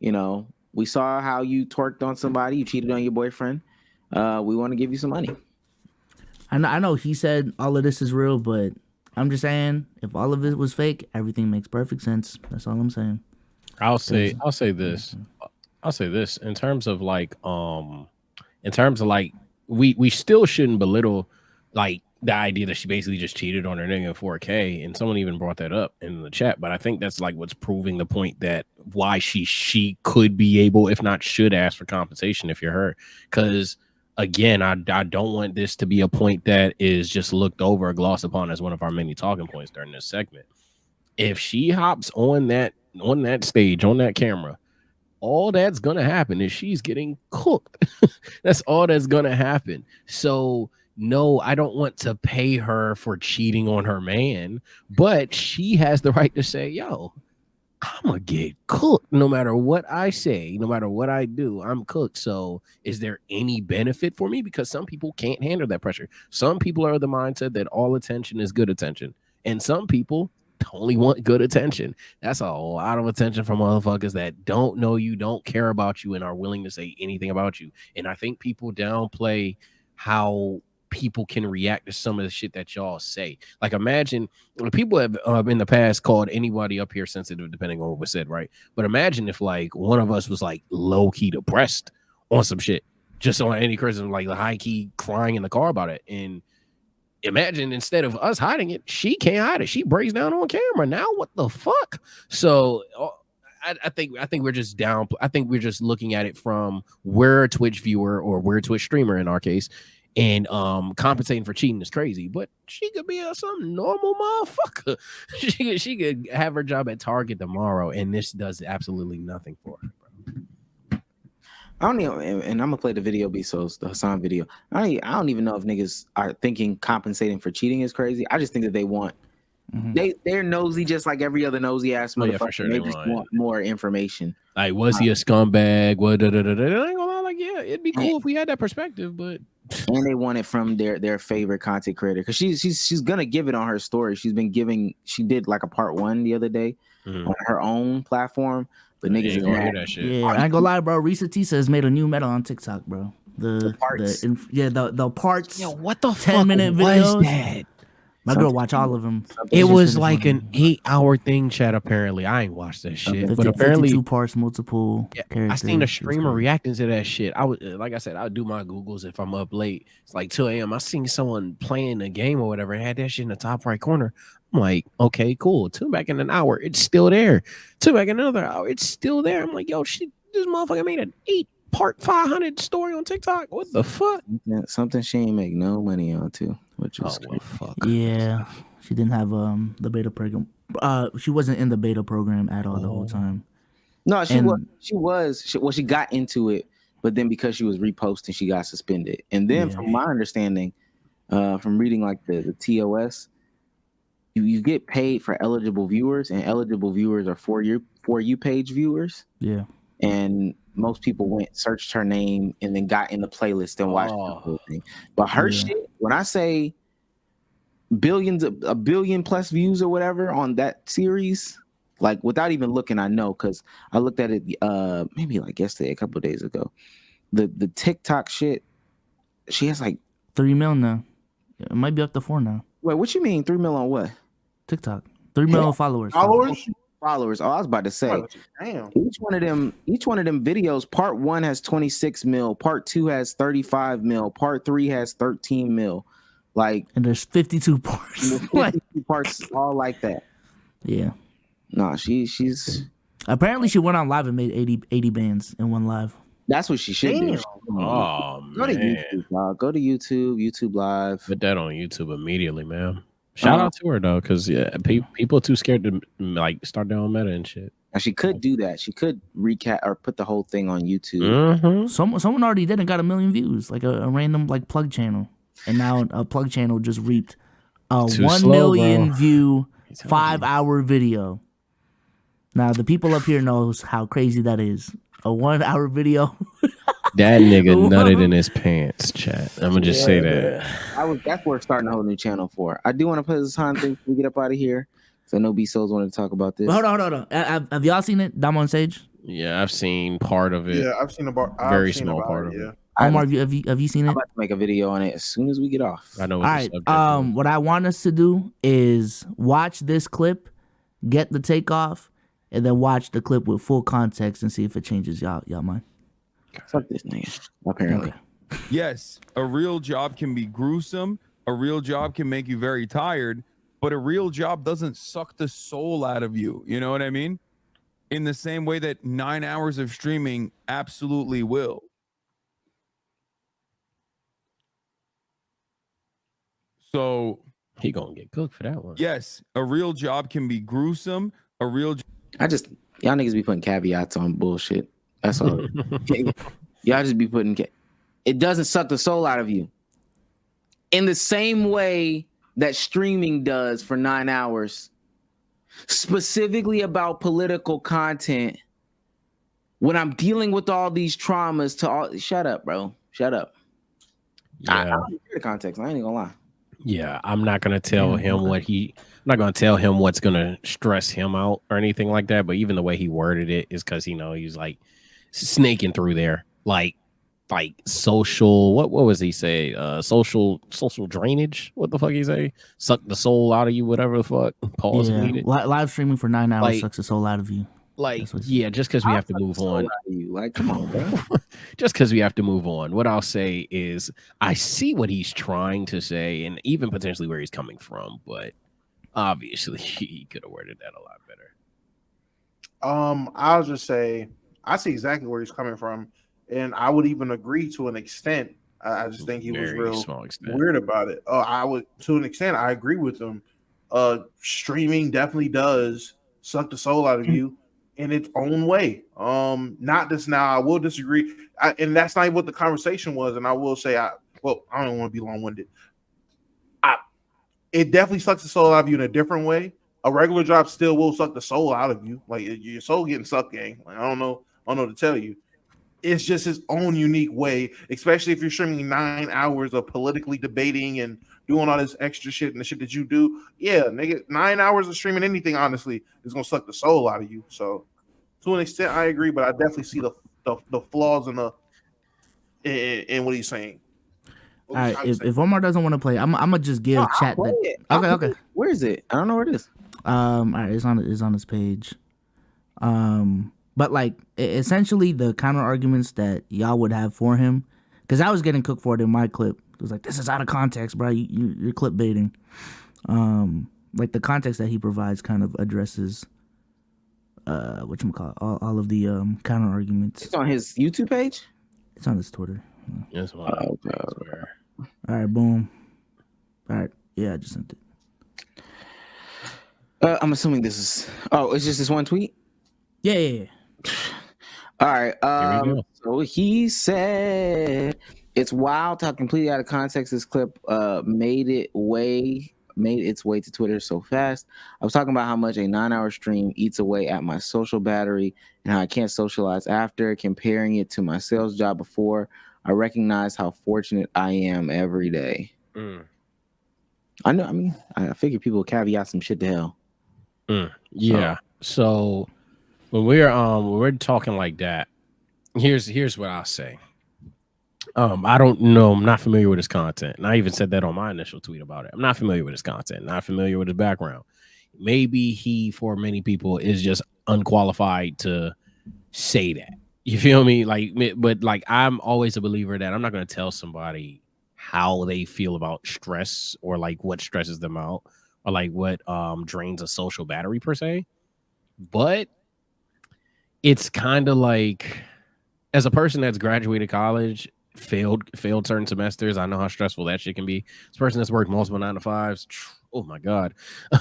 You know, we saw how you twerked on somebody, you cheated on your boyfriend. We want to give you some money." I know he said all of this is real, but I'm just saying, if all of it was fake, everything makes perfect sense. That's all I'm saying. I'll say this in terms of like we still shouldn't belittle like the idea that she basically just cheated on her nigga in 4K, and someone even brought that up in the chat. But I think that's like what's proving the point that why she could be able, if not should, ask for compensation if you're her. Because again, I don't want this to be a point that is just looked over or glossed upon as one of our many talking points during this segment. If she hops on that stage, on that camera, all that's gonna happen is she's getting cooked. That's all that's gonna happen. So no, I don't want to pay her for cheating on her man, but she has the right to say, yo, I'm gonna get cooked no matter what I say, no matter what I do, I'm cooked. So is there any benefit for me? Because some people can't handle that pressure. Some people are of the mindset that all attention is good attention, and some people only want good attention. That's a lot of attention from motherfuckers that don't know you, don't care about you, and are willing to say anything about you. And I think people downplay how people can react to some of the shit that y'all say. Like, imagine people have in the past called anybody up here sensitive, depending on what was said, right? But imagine if like one of us was like low key depressed on some shit, just on any criticism, like high key crying in the car about it. And imagine instead of us hiding it, she can't hide it. She breaks down on camera. Now what the fuck? So I think we're just down. I think we're just looking at it from we're a Twitch viewer or we're a Twitch streamer in our case, and compensating for cheating is crazy. But she could be some normal motherfucker. She could have her job at Target tomorrow, and this does absolutely nothing for her. I don't even, and I'm gonna play the video the Hassan video. I don't even know if niggas are thinking compensating for cheating is crazy. I just think that they want they're nosy just like every other nosy ass motherfucker. Yeah, for sure they just want more information. Like, was he a scumbag? What? I ain't gonna lie, like, yeah, it'd be cool if we had that perspective, but and they want it from their favorite content creator because she's gonna give it on her story. She did like a part 1 the other day on her own platform. But niggas ain't gonna hear that shit. Yeah, I ain't gonna lie, bro. Risa Tisa has made a new meta on TikTok, bro. The parts. The parts. Yo, what the 10-minute fuck videos. was that? My girl watch all of them. It was like an 8-hour thing, chat. Apparently, I ain't watched that shit, but apparently 52 parts, multiple. I seen a streamer reacting to that shit. I would, like I said, I'll do my Googles if I'm up late. It's like 2 a.m. I seen someone playing a game or whatever and had that shit in the top right corner. I'm like, okay, cool. Tune back in an hour, it's still there. Tune back in another hour, it's still there. I'm like, yo, this motherfucker made an 8-part 500 story on TikTok. What the fuck? Something she ain't make no money on too, which is fuck. Yeah, she didn't have the beta program. She wasn't in the beta program at all the whole time. No, she got into it, but then because she was reposting, she got suspended. And then from my understanding, from reading like the TOS, you get paid for eligible viewers, and eligible viewers are for you page viewers. Yeah. And most people searched her name and then got in the playlist and watched the whole thing. But her shit, when I say a billion plus views or whatever on that series, like without even looking, I know because I looked at it maybe like yesterday, a couple of days ago. The TikTok shit, she has like 3 mil now. It might be up to 4 now. Wait, what you mean 3 mil on what? TikTok. 3 million followers. Followers. Oh, I was about to say. Damn. Each one of them videos, part 1 has 26 mil, part 2 has 35 mil, part 3 has 13 mil. Like, and there's 52 parts. 52 parts all like that. Yeah. No, she's apparently she went on live and made 80 bands in one live. That's what she should do. Oh, Go to YouTube, dog. Go to YouTube Live. Put that on YouTube immediately, man. Shout out to her though, because people are too scared to like start their own meta and shit. And she could do that. She could recap or put the whole thing on YouTube. Someone already did and got 1 million views, like a random like plug channel. and now a Plug channel just reaped a Too 1 slow, million bro. view 5-hour video. Now the people up here knows how crazy that is. A 1 hour video. That nigga nutted in his pants, chat. I'm gonna just say that. That's worth starting a whole new channel for. I do want to play this time thing before we get up out of here. So no B Souls wanted to talk about this. Hold on. Have y'all seen it? Dom on Sage? Yeah, I've seen part of it. Yeah, I've seen about very small part of it. Omar, have you seen it? I'm about to make a video on it as soon as we get off. I know. All right. What I want us to do is watch this clip, get the takeoff, and then watch the clip with full context and see if it changes y'all mind. Fuck this nigga. Apparently. Okay. Yes, a real job can be gruesome. A real job can make you very tired, but a real job doesn't suck the soul out of you. You know what I mean? In the same way that 9 hours of streaming absolutely will. So he gonna get cooked for that one. Yes, a real job can be gruesome. A real. Y'all niggas be putting caveats on bullshit. That's all. Y'all just be putting. It doesn't suck the soul out of you. In the same way that streaming does for 9 hours, specifically about political content. When I'm dealing with all these traumas, shut up, bro. Shut up. Yeah. I don't hear the context. I ain't even gonna lie. Yeah, I'm not gonna tell him I'm not gonna tell him what's gonna stress him out or anything like that. But even the way he worded it is because he's like snaking through there, like social. What was he say? Social drainage. What the fuck he say? Suck the soul out of you. Whatever the fuck. Pause. Yeah. Live streaming for 9 hours sucks the soul out of you. Yeah, just because we have to move on. Like, come on, bro. Just because we have to move on. What I'll say is I see what he's trying to say and even potentially where he's coming from, but obviously he could have worded that a lot better. I'll just say I see exactly where he's coming from, and I would even agree to an extent. I just think he was real weird about it. I would, to an extent, I agree with him. Streaming definitely does suck the soul out of you in its own way. Not this now. I will disagree, and that's not even what the conversation was. And I will say, I don't want to be long-winded. It definitely sucks the soul out of you in a different way. A regular job still will suck the soul out of you. Like your soul getting sucked, gang. Like, I don't know to tell you. It's just his own unique way, especially if you're streaming 9 hours of politically debating and doing all this extra shit and the shit that you do. Yeah, nigga, 9 hours of streaming anything, honestly, is gonna suck the soul out of you. So, to an extent, I agree, but I definitely see the flaws in what he's saying. All right, if Omar doesn't want to play, I'm gonna just give chat that. Okay. Where is it? I don't know where it is. All right, it's on his page. But like essentially the counter arguments that y'all would have for him, because I was getting cooked for it in my clip. It was like, this is out of context, bro. You're clip baiting. Like the context that he provides kind of addresses whatchamacallit, all of the counter arguments. It's on his YouTube page. It's on his Twitter. Yes, All right, boom. All right, yeah, I just sent it. I'm assuming this is. Oh, it's just this one tweet. Yeah. All right. Here we go. So he said, "It's wild how completely out of context this clip made its way to Twitter so fast. I was talking about how much a 9-hour stream eats away at my social battery and how I can't socialize after. Comparing it to my sales job before, I recognize how fortunate I am every day." I know. I mean, I figure people caveat some shit to hell. Yeah. So when we're talking like that, here's what I'll say. I don't know. I'm not familiar with his content. And I even said that on my initial tweet about it. I'm not familiar with his content, not familiar with his background. Maybe he, for many people, is just unqualified to say that. You feel me? But I'm always a believer that I'm not going to tell somebody how they feel about stress or like what stresses them out or like what drains a social battery per se. But it's kind of like, as a person that's graduated college, failed certain semesters, I know how stressful that shit can be. This person that's worked multiple 9-to-5s, oh my god,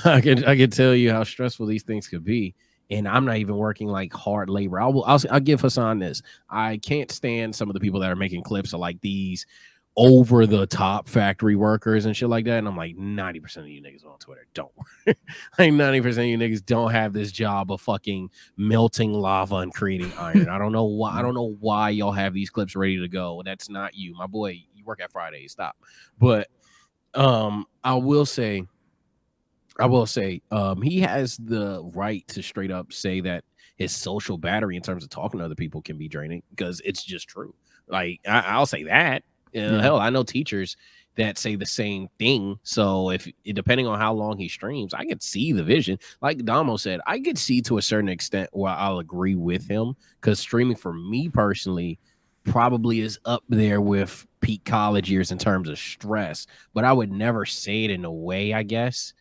I can tell you how stressful these things could be. And I'm not even working like hard labor. I'll give Hassan this. I can't stand some of the people that are making clips of like these over the top factory workers and shit like that. And I'm like, 90% of you niggas on Twitter don't work. Like 90% of you niggas don't have this job of fucking melting lava and creating iron. I don't know why. I don't know why y'all have these clips ready to go. That's not you, my boy. You work at Friday. Stop. But I will say, he has the right to straight up say that his social battery in terms of talking to other people can be draining, because it's just true. Like I'll say that. Hell, I know teachers that say the same thing. So if depending on how long he streams, I could see the vision. Like Damo said, I could see to a certain extent where I'll agree with him, because streaming for me personally probably is up there with peak college years in terms of stress. But I would never say it in a way, I guess,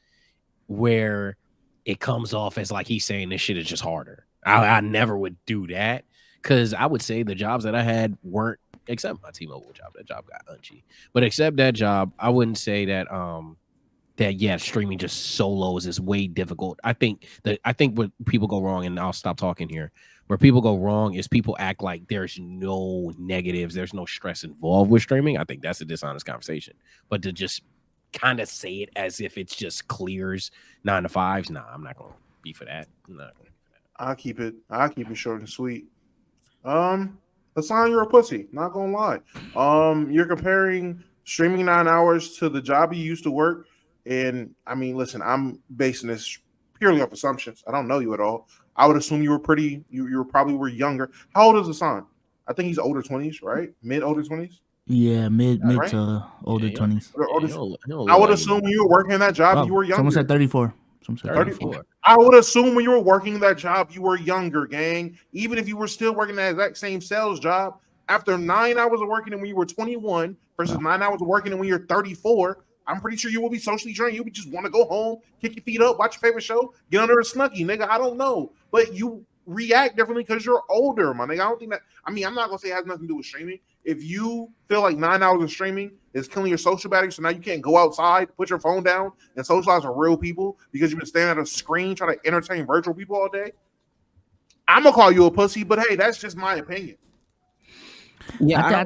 where it comes off as like he's saying this shit is just harder. I never would do that, because I would say the jobs that I had weren't, except my T-Mobile job. That job got unchy. But except that job, I wouldn't say that streaming just solos is way difficult. I think what people go wrong, and I'll stop talking here, where people go wrong is people act like there's no negatives, there's no stress involved with streaming. I think that's a dishonest conversation. But to just kind of say it as if it's just clears 9 to 5s, nah, I'm not gonna be for that. I'm not gonna. I'll keep it short and sweet. Hassan, you're a pussy. Not gonna lie. You're comparing streaming 9 hours to the job you used to work, and I mean, listen, I'm basing this purely off assumptions. I don't know you at all. I would assume you were pretty. You probably were younger. How old is Hassan? I think he's older 20s, right? Mid older 20s. Yeah, mid right? to older 20s. I would assume when you were working that job, you were younger. Someone said 34. Someone said 34. I would assume when you were working that job, you were younger, gang. Even if you were still working that exact same sales job, after 9 hours of working when you were 21 versus 9 hours of working when you're 34, I'm pretty sure you will be socially drained. You would just want to go home, kick your feet up, watch your favorite show, get under a Snuggie, nigga. I don't know. But you react differently because you're older, my nigga. I don't think that, I mean, I'm not going to say it has nothing to do with streaming. If you feel like 9 hours of streaming is killing your social battery, so now you can't go outside, put your phone down, and socialize with real people because you've been staring at a screen trying to entertain virtual people all day, I'm going to call you a pussy, but hey, that's just my opinion. Yeah,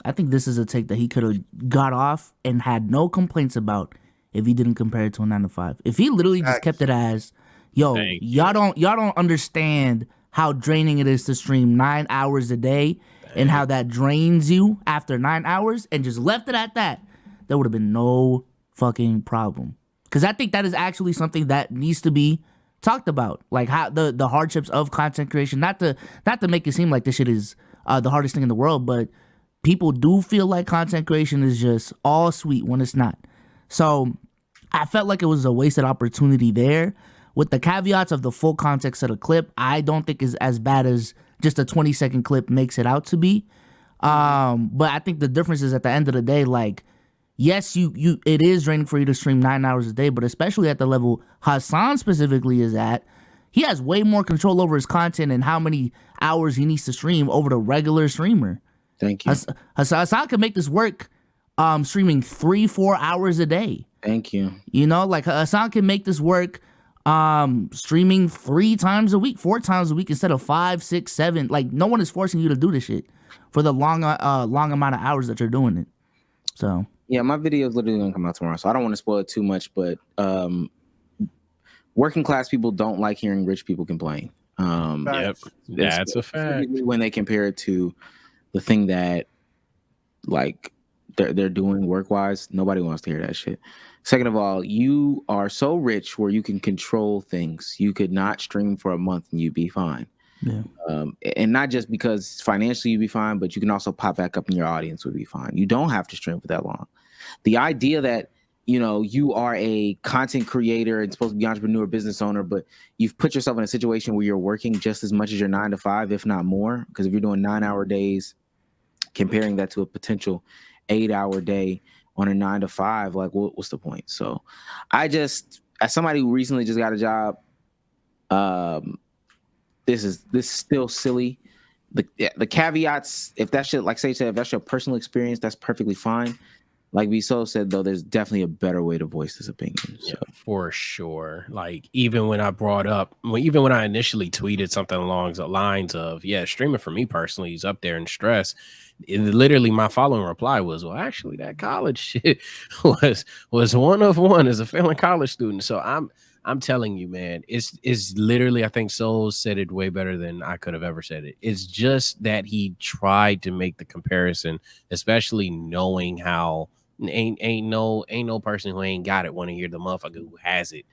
I think this is a take that he could have got off and had no complaints about if he didn't compare it to a 9 to 5. If he literally just kept it as, yo, y'all don't understand how draining it is to stream 9 hours a day and how that drains you after 9 hours, and just left it at that, there would have been no fucking problem. Because I think that is actually something that needs to be talked about, like how the hardships of content creation. Not to make it seem like this shit is the hardest thing in the world, but people do feel like content creation is just all sweet when it's not. So I felt like it was a wasted opportunity there. With the caveats of the full context of the clip, I don't think is as bad as just a 20-second clip makes it out to be. But I think the difference is at the end of the day, like, yes, it is draining for you to stream 9 hours a day, but especially at the level Hassan specifically is at, he has way more control over his content and how many hours he needs to stream over the regular streamer. Thank you. Hassan can make this work streaming 3-4 hours a day. Thank you. You know, like Hassan can make this work streaming 3 times a week, 4 times a week instead of 5, 6, 7. Like, no one is forcing you to do this shit for the long amount of hours that you're doing it. So yeah, my video is literally gonna come out tomorrow, so I don't want to spoil it too much. But working class people don't like hearing rich people complain. Yep, that's a fact. When they compare it to the thing that like they're doing work wise, nobody wants to hear that shit. Second of all, you are so rich where you can control things. You could not stream for a month and you'd be fine. Yeah. And not just because financially you'd be fine, but you can also pop back up and your audience would be fine. You don't have to stream for that long. The idea that, you know, you are a content creator and supposed to be entrepreneur, business owner, but you've put yourself in a situation where you're working just as much as your 9 to 5, if not more. Because if you're doing 9-hour days, comparing that to a potential 8-hour day on a 9 to 5, like what's the point? So I just, as somebody who recently just got a job, this is still silly. The caveats, if that shit, like Sage said, if that's your personal experience, that's perfectly fine. Like Biso said, though, there's definitely a better way to voice this opinion. So. Yeah, for sure. Like even when I brought up, even when I initially tweeted something along the lines of, yeah, streaming for me personally is up there in stress. Literally, my following reply was, well, actually, that college shit was one of one as a failing college student. So I'm telling you, man, it's literally, I think Soul said it way better than I could have ever said it. It's just that he tried to make the comparison, especially knowing how ain't no person who ain't got it want to hear the motherfucker who has it.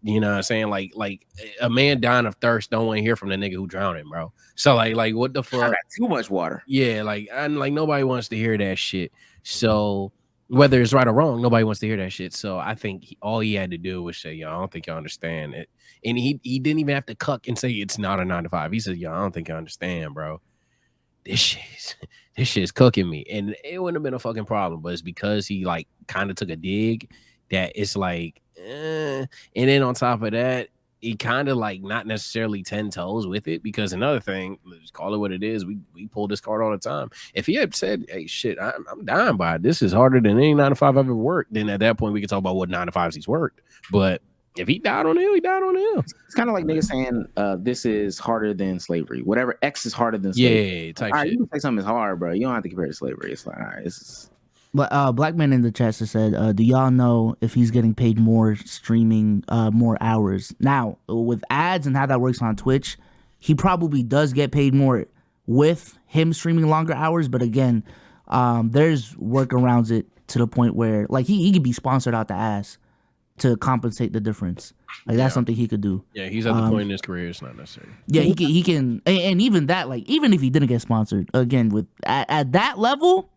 You know what I'm saying? Like a man dying of thirst don't want to hear from the nigga who drowning, bro. So like what the fuck? I got too much water. Yeah, like nobody wants to hear that shit. So whether it's right or wrong, nobody wants to hear that shit. So I think all he had to do was say, yo, I don't think y'all understand it. And he didn't even have to cuck and say it's not a 9 to 5. He said, yo, I don't think you understand, bro. This shit's cooking me. And it wouldn't have been a fucking problem, but it's because he like kind of took a dig that it's like, and then on top of that, he kind of like not necessarily 10 toes with it, because another thing, let's call it what it is, we pull this card all the time. If he had said, hey shit, I'm dying by it, this is harder than any 9 to 5 I've ever worked, then at that point we could talk about what 9 to 5s he's worked. But if he died on the hill, he died on the hill. It's kind of like niggas saying this is harder than slavery. Whatever X is harder than slavery. Yeah, type all right, shit. you can say something is hard, bro. You don't have to compare it to slavery. It's like, all right, this is. But Black Man in the chat said, do y'all know if he's getting paid more streaming more hours? Now, with ads and how that works on Twitch, he probably does get paid more with him streaming longer hours. But again, there's workarounds it to the point where like he could be sponsored out the ass to compensate the difference. Like that's something he could do. Yeah, he's at the point in his career it's not necessary. Yeah, he can, and even that, like even if he didn't get sponsored, again with at that level,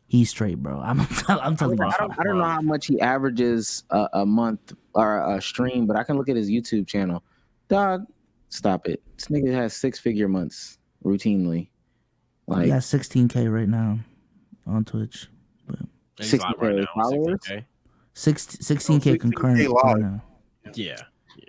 he's straight, bro. I'm telling you. I don't know how much he averages a month or a stream, but I can look at his YouTube channel. Dog, stop it. This nigga has 6-figure months routinely. Like, he got 16K right now on Twitch. But 60K followers. 16K concurrent right now. Yeah.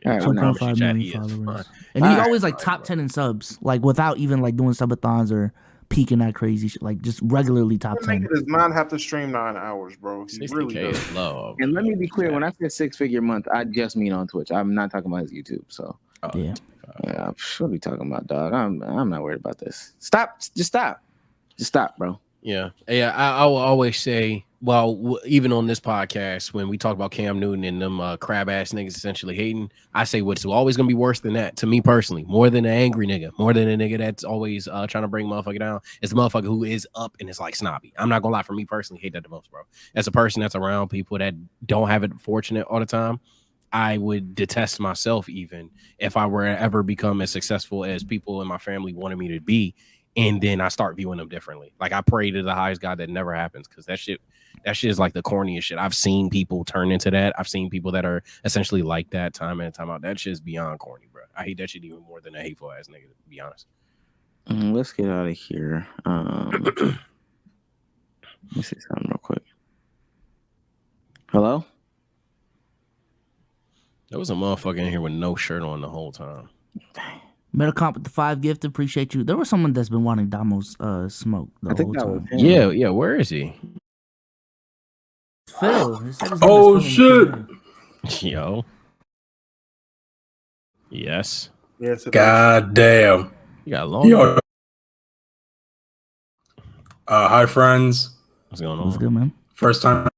All right, well, now 2.5 million followers. And he's always like top 10 in subs, like without even like doing subathons or peaking that crazy shit, like just regularly top 10. He does not have to stream 9 hours, bro. He really does. Low. And let me be clear, when I say 6-figure month, I just mean on Twitch. I'm not talking about his YouTube. So yeah, what are we talking about, dog? I'm not worried about this. Stop. Just stop, bro. Yeah. I will always say, well, even on this podcast, when we talk about Cam Newton and them crab ass niggas essentially hating, I say what's always gonna be worse than that to me personally, more than an angry nigga, more than a nigga that's always trying to bring motherfucker down. It's a motherfucker who is up and it's like snobby. I'm not gonna lie, for me personally, hate that the most, bro. As a person that's around people that don't have it fortunate all the time, I would detest myself even if I were to ever become as successful as people in my family wanted me to be. And then I start viewing them differently. Like I pray to the highest God that never happens, because that shit is like the corniest shit. I've seen people turn into that. I've seen people that are essentially like that time in and time out. That shit's beyond corny, bro. I hate that shit even more than a hateful ass nigga, to be honest. Let's get out of here. Let me see something real quick. Hello? There was a motherfucker in here with no shirt on the whole time. Metal Comp with the 5 gift, appreciate you. There was someone that's been wanting Damo's smoke the whole time. Yeah, where is he? Phil. Oh shit. Yo. Yes. Yes. God damn. You got long. Yo. Hi friends. What's going on? What's good, man? First time.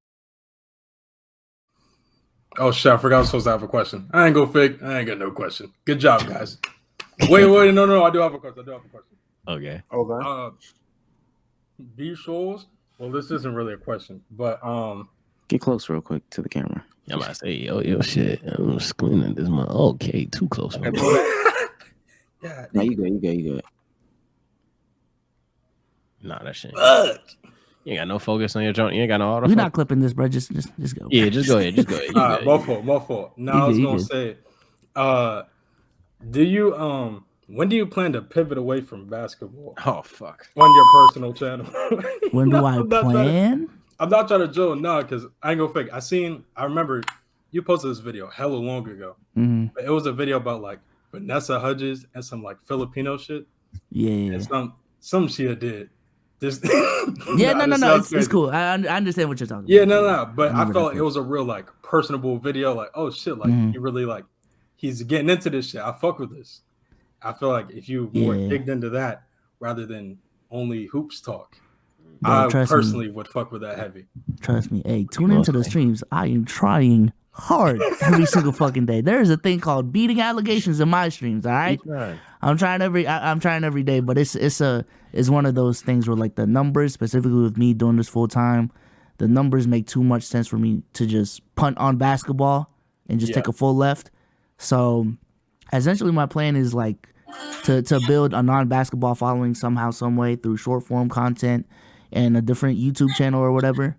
Oh shit, I forgot I was supposed to have a question. I ain't go fake. I ain't got no question. Good job, guys. Wait, no, I do have a question. Okay. B Shoals. Well, this isn't really a question, but get close real quick to the camera. I'm about to say, yo, shit. I'm squinting at this one. Okay, too close. Man. Yeah. No, you good. Nah, that shit. You ain't got no focus on your joint. You ain't got no auto. We're not clipping this, bro. Just go. Yeah, just go ahead. My fault. No, I was gonna say, do you when do you plan to pivot away from basketball? Oh fuck. On your personal channel. When do I plan? I'm not trying to joke, because I ain't gonna fake. I remember you posted this video hella long ago. Mm-hmm. It was a video about like Vanessa Hudgens and some like Filipino shit. Yeah. And some shit did. This, Yeah, nah, no. this sounds It's crazy. cool. I understand what you're talking Yeah, about. no. But I remember felt that like it clip. was a real like personable video. Like, oh shit, like Mhm. he really like he's getting into this shit. I fuck with this. I feel like if you more Yeah. digged into that rather than only hoops talk, Bro, I trust me. personally would fuck with that heavy. Trust me. Hey, tune into the streams. I am trying hard every single fucking day. There is a thing called beating allegations in my streams. All right, I'm trying every day, but it's one of those things where like the numbers, specifically with me doing this full time, the numbers make too much sense for me to just punt on basketball and just take a full left. So essentially, my plan is like to build a non-basketball following somehow, some way through short form content and a different YouTube channel or whatever.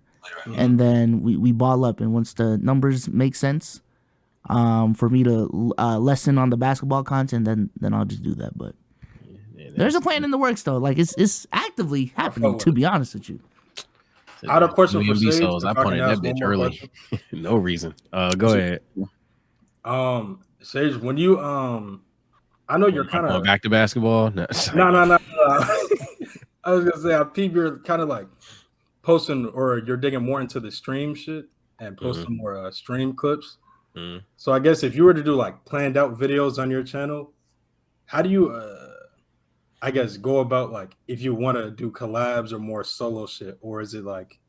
And then we ball up, and once the numbers make sense, for me to lessen on the basketball content, then I'll just do that. But there's a plan in the works though. Like it's actively happening. To be honest with you. I had a question for WMB Sage. Souls. if I I can punted that ask one bitch more early. question. No reason. Go ahead. Sage, when you I know you're I'm kind going of back to basketball. No. no. I was gonna say I peep you're kind of like posting or you're digging more into the stream shit and posting more stream clips. So I guess if you were to do like planned out videos on your channel, how do you I guess go about like if you want to do collabs or more solo shit, or is it like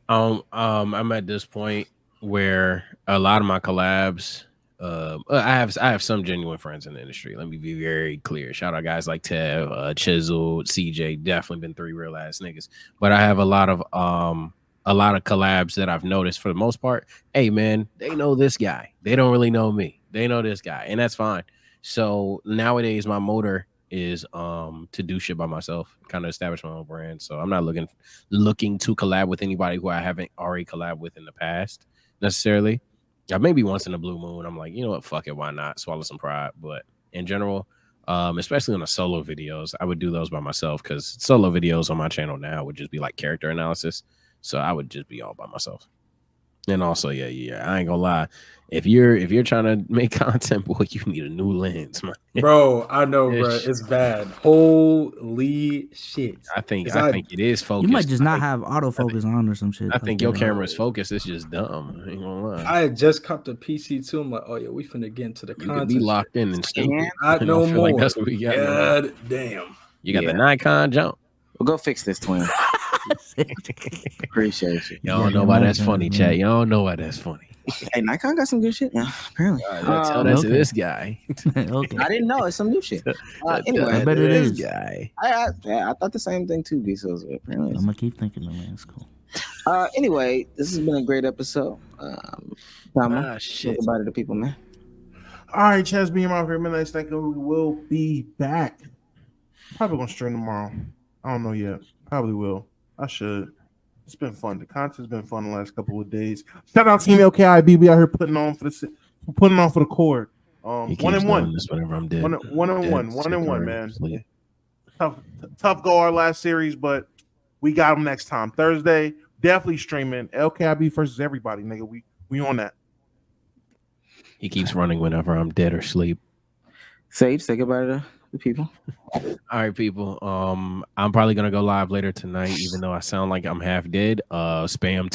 I'm at this point where a lot of my collabs, I have some genuine friends in the industry. Let me be very clear. Shout out guys like Tev, Chisel, CJ. Definitely been 3 real ass niggas. But I have a lot of collabs that I've noticed for the most part. Hey man, they know this guy. They don't really know me. They know this guy, and that's fine. So nowadays my motor is to do shit by myself, kind of establish my own brand. So I'm not looking to collab with anybody who I haven't already collabed with in the past necessarily. Maybe once in a blue moon, I'm like, you know what, fuck it, why not? Swallow some pride. But in general, especially on the solo videos, I would do those by myself because solo videos on my channel now would just be like character analysis. So I would just be all by myself. And also, yeah, I ain't gonna lie. If you're trying to make content, boy, you need a new lens, man. bro? I know, bro. It's bad. Holy shit! I think it is focused. You might just not have autofocus on or some shit. I think your camera is focused. It's just dumb. I ain't gonna lie. I had just copped a PC too. I'm like, oh yeah, we finna get into the You content. could be locked in and stupid. Not no I feel more. like that's what we got. God damn. You got the Nikon jump. Well, go fix this, twin. Appreciate you. Y'all don't know why that's funny, chat. Y'all don't know why that's funny. Hey, Nikon got some good shit now, apparently. Tell that to this guy. Okay. I didn't know. It's some new shit. Anyway, I bet it is. Guy. I thought the same thing too, B. So apparently. I'm gonna keep thinking, man. It's cool. Anyway, this has been a great episode. Shit. Talk about it to people, man. All right, Chaz, being my favorite minutes. Thank you. We will be back. Probably gonna stream tomorrow. I don't know yet. Probably will. I should. It's been fun. The content's been fun the last couple of days. Shout out Team LKIB. We out here putting on for the cord. 1-1. This whenever I'm dead. 1-1, man. Tough go our last series, but we got them next time. Thursday, definitely streaming. LKIB versus everybody, nigga. We on that. He keeps running whenever I'm dead or sleep. Sage, say goodbye to the people. All right, people. I'm probably gonna go live later tonight, even though I sound like I'm half dead. Spam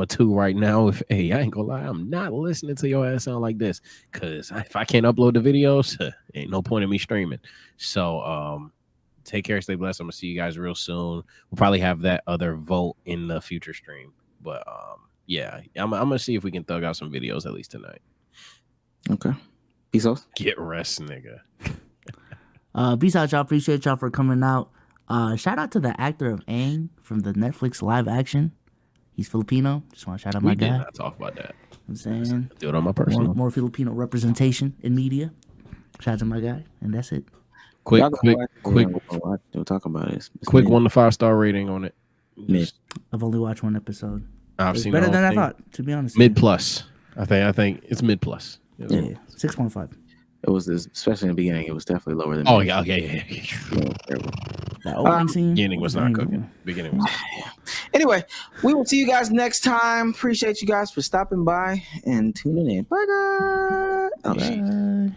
a 2 right now. I ain't gonna lie, I'm not listening to your ass sound like this. Cause if I can't upload the videos, ain't no point in me streaming. So take care, stay blessed. I'm gonna see you guys real soon. We'll probably have that other vote in the future stream. But yeah, I'm gonna see if we can thug out some videos at least tonight. Okay. Peace out. Get rest, nigga. Peace out, y'all. Appreciate y'all for coming out. Shout out to the actor of Aang from the Netflix live action. He's Filipino. Just want to shout out my guy. We did not talk about that. I'm saying Do it on my personal. more Filipino representation in media. Shout out to my guy, and that's it. Quick. We'll talk about it. Quick 1 to 5 star rating on it. Mid. I've only watched 1 episode. I've seen better the than whole I thing. thought, to be honest. Mid plus. I think it's mid plus. Yeah, 6.5. It was this, especially in the beginning. It was definitely lower than. Oh mid. yeah. That opening scene. Beginning was not cooking. Beginning was. Anyway, we will see you guys next time. Appreciate you guys for stopping by and tuning in. Bye, guys. Oh, shit.